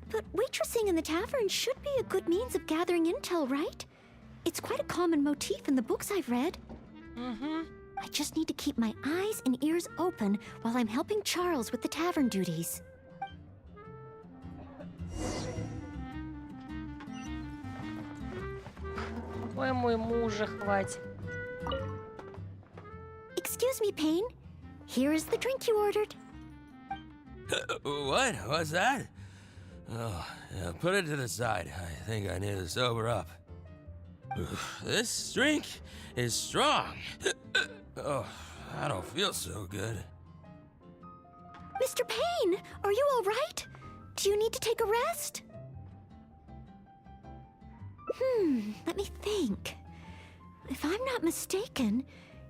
But waitressing in the tavern should be a good means of gathering intel, right? It's quite a common motif in the books I've read. I just need to keep my eyes and ears open while I'm helping Charles with the tavern duties. Ой, мой мужа, хватит. Excuse me, Payne. Here is the drink you ordered. What? What's that? Oh, yeah, put it to the side. I think I need to sober up. This drink is strong. Oh, I don't feel so good. Mr. Payne, are you all right? Do you need to take a rest? Let me think. If I'm not mistaken,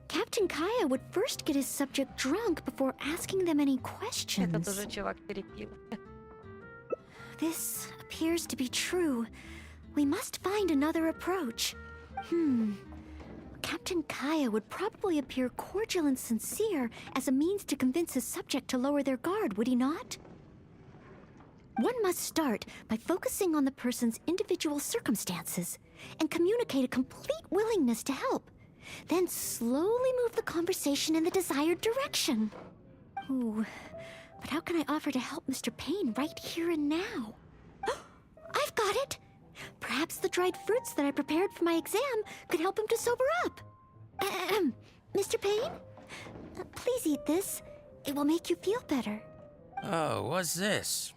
Captain Kaya would first get his subject drunk before asking them any questions. Этот уже чувак перепил. This appears to be true. We must find another approach. Captain Kaya would probably appear cordial and sincere as a means to convince his subject to lower their guard, would he not? One must start by focusing on the person's individual circumstances and communicate a complete willingness to help. Then slowly move the conversation in the desired direction. Ooh, but how can I offer to help Mr. Payne right here and now? I've got it! Perhaps the dried fruits that I prepared for my exam could help him to sober up. Mr. Payne? Please eat this. It will make you feel better. Oh, what's this?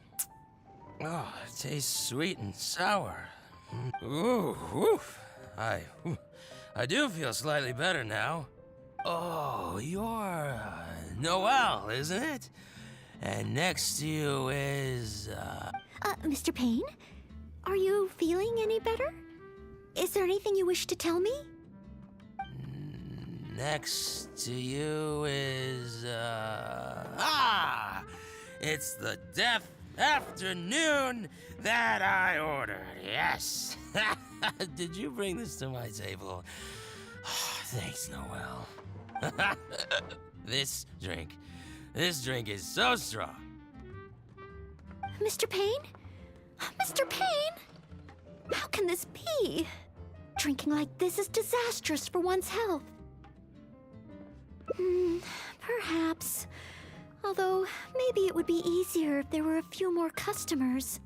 Oh, it tastes sweet and sour. Ooh, woof. I do feel slightly better now. Oh, you're Noelle, isn't it? And next to you is, Mr. Payne? Are you feeling any better? Is there anything you wish to tell me? Next to you is, it's the deaf afternoon that I ordered, yes. Did you bring this to my table? Thanks, Noelle. This drink is so strong. Mr. Payne? Mr. Payne? How can this be? Drinking like this is disastrous for one's health. Perhaps. Although, maybe it would be easier if there were a few more customers.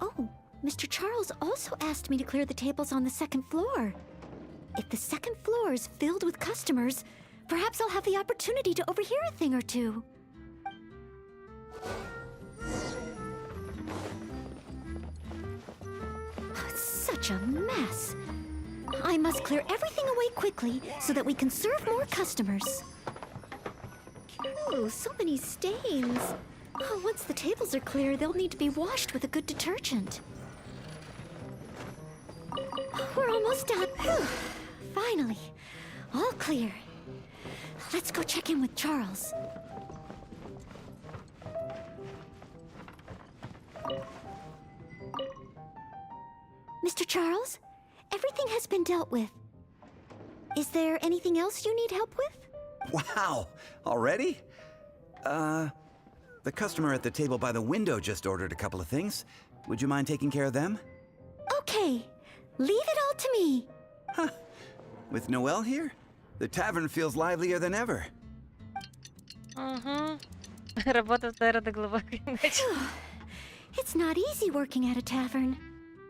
Oh, Mr. Charles also asked me to clear the tables on the second floor. If the second floor is filled with customers, perhaps I'll have the opportunity to overhear a thing or two. Such a mess. I must clear everything away quickly so that we can serve more customers. Ooh, so many stains. Oh, once the tables are clear, they'll need to be washed with a good detergent. We're almost done. Whew. Finally, all clear. Let's go check in with Charles. Mr. Charles, everything has been dealt with. Is there anything else you need help with? Wow! Already? The customer at the table by the window just ordered a couple of things. Would you mind taking care of them? Okay. Leave it all to me. Huh. With Noelle here, the tavern feels livelier than ever. Работа вторая до глубокой ночи. It's not easy working at a tavern,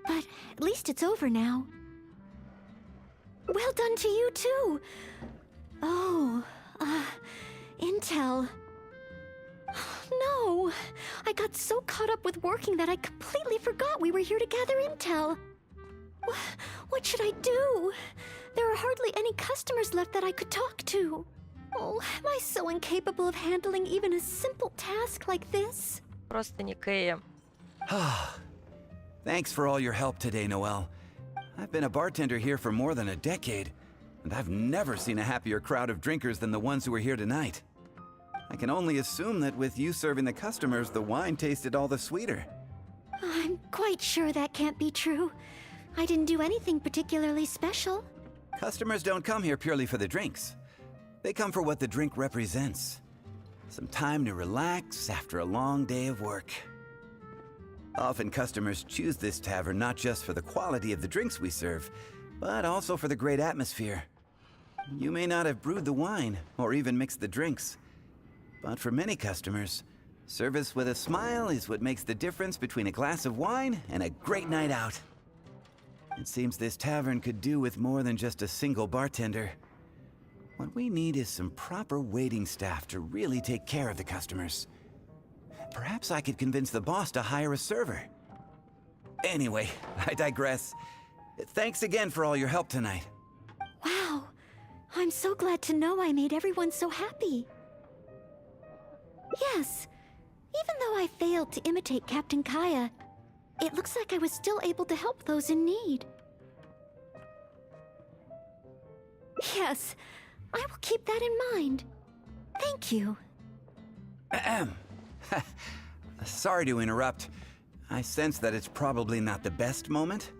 but at least it's over now. Well done to you, too. Oh, intel. No, I got so caught up with working that I completely forgot we were here to gather intel. What should I do? There are hardly any customers left that I could talk to. Oh, am I so incapable of handling even a simple task like this? Просто не Кэя. Thanks for all your help today, Noelle. I've been a bartender here for more than a decade, and I've never seen a happier crowd of drinkers than the ones who are here tonight. I can only assume that with you serving the customers, the wine tasted all the sweeter. I'm quite sure that can't be true. I didn't do anything particularly special. Customers don't come here purely for the drinks. They come for what the drink represents. Some time to relax after a long day of work. Often customers choose this tavern not just for the quality of the drinks we serve, but also for the great atmosphere. You may not have brewed the wine, or even mixed the drinks, but for many customers, service with a smile is what makes the difference between a glass of wine and a great night out. It seems this tavern could do with more than just a single bartender. What we need is some proper waiting staff to really take care of the customers. Perhaps I could convince the boss to hire a server. Anyway, I digress. Thanks again for all your help tonight. Wow. I'm so glad to know I made everyone so happy. Yes. Even though I failed to imitate Captain Kaya, it looks like I was still able to help those in need. Yes, I will keep that in mind. Thank you. Ahem. Sorry to interrupt. I sense that it's probably not the best moment.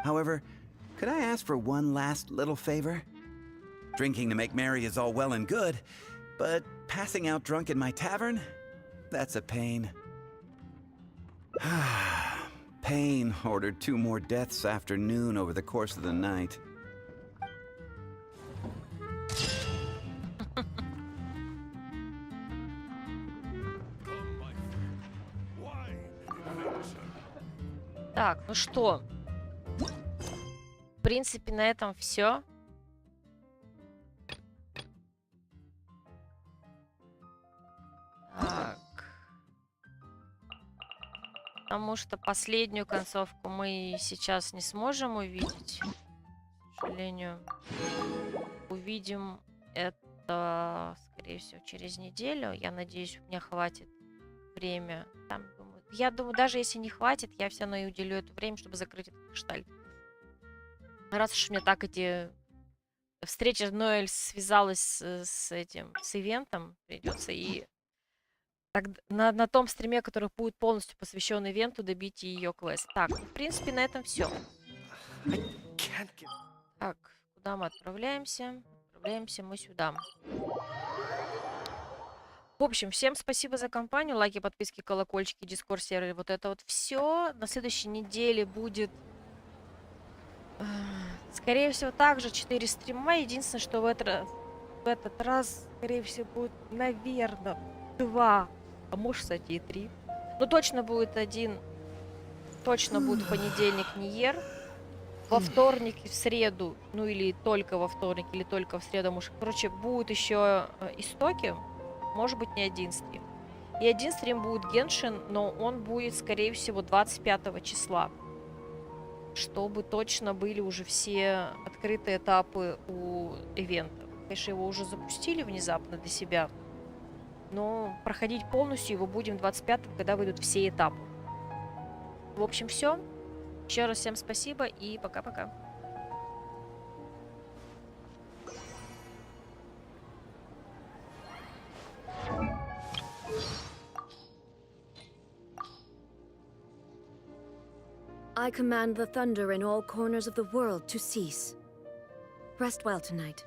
However, could I ask for one last little favor? Drinking to make merry is all well and good, but passing out drunk in my tavern? That's a pain. Pain ordered 2 more deaths after noon over the course of the night. Так, ну что? В принципе, на этом все. Так. Потому что последнюю концовку мы сейчас не сможем увидеть. К сожалению. Увидим это, скорее всего, через неделю. Я надеюсь, у меня хватит время. Я думаю, даже если не хватит, я все равно и уделю это время, чтобы закрыть этот кришталь. Раз уж мне так эти встреча Ноэль связалась с этим, с ивентом, придется и так, на том стриме, который будет полностью посвящен ивенту, добить ее квест. Так, в принципе, на этом все. Так, куда мы отправляемся? Отправляемся мы сюда. В общем, всем спасибо за компанию. Лайки, подписки, колокольчики, дискорд, серверы. Вот это вот все. На следующей неделе будет, скорее всего, также 4 стрима. Единственное, что в этот раз, скорее всего, будет, наверное, 2. А может, кстати, и 3. Но точно будет 1. Точно будет в понедельник Ниер. Во вторник и в среду. Ну, или только во вторник, или только в среду. Может, короче, будут еще истоки. Может быть, не 1 стрим. И 1 стрим будет Геншин, но он будет, скорее всего, 25 числа. Чтобы точно были уже все открытые этапы у ивента. Конечно, его уже запустили внезапно для себя. Но проходить полностью его будем 25-го, когда выйдут все этапы. В общем, все. Еще раз всем спасибо и пока-пока. I command the thunder in all corners of the world to cease. Rest well tonight.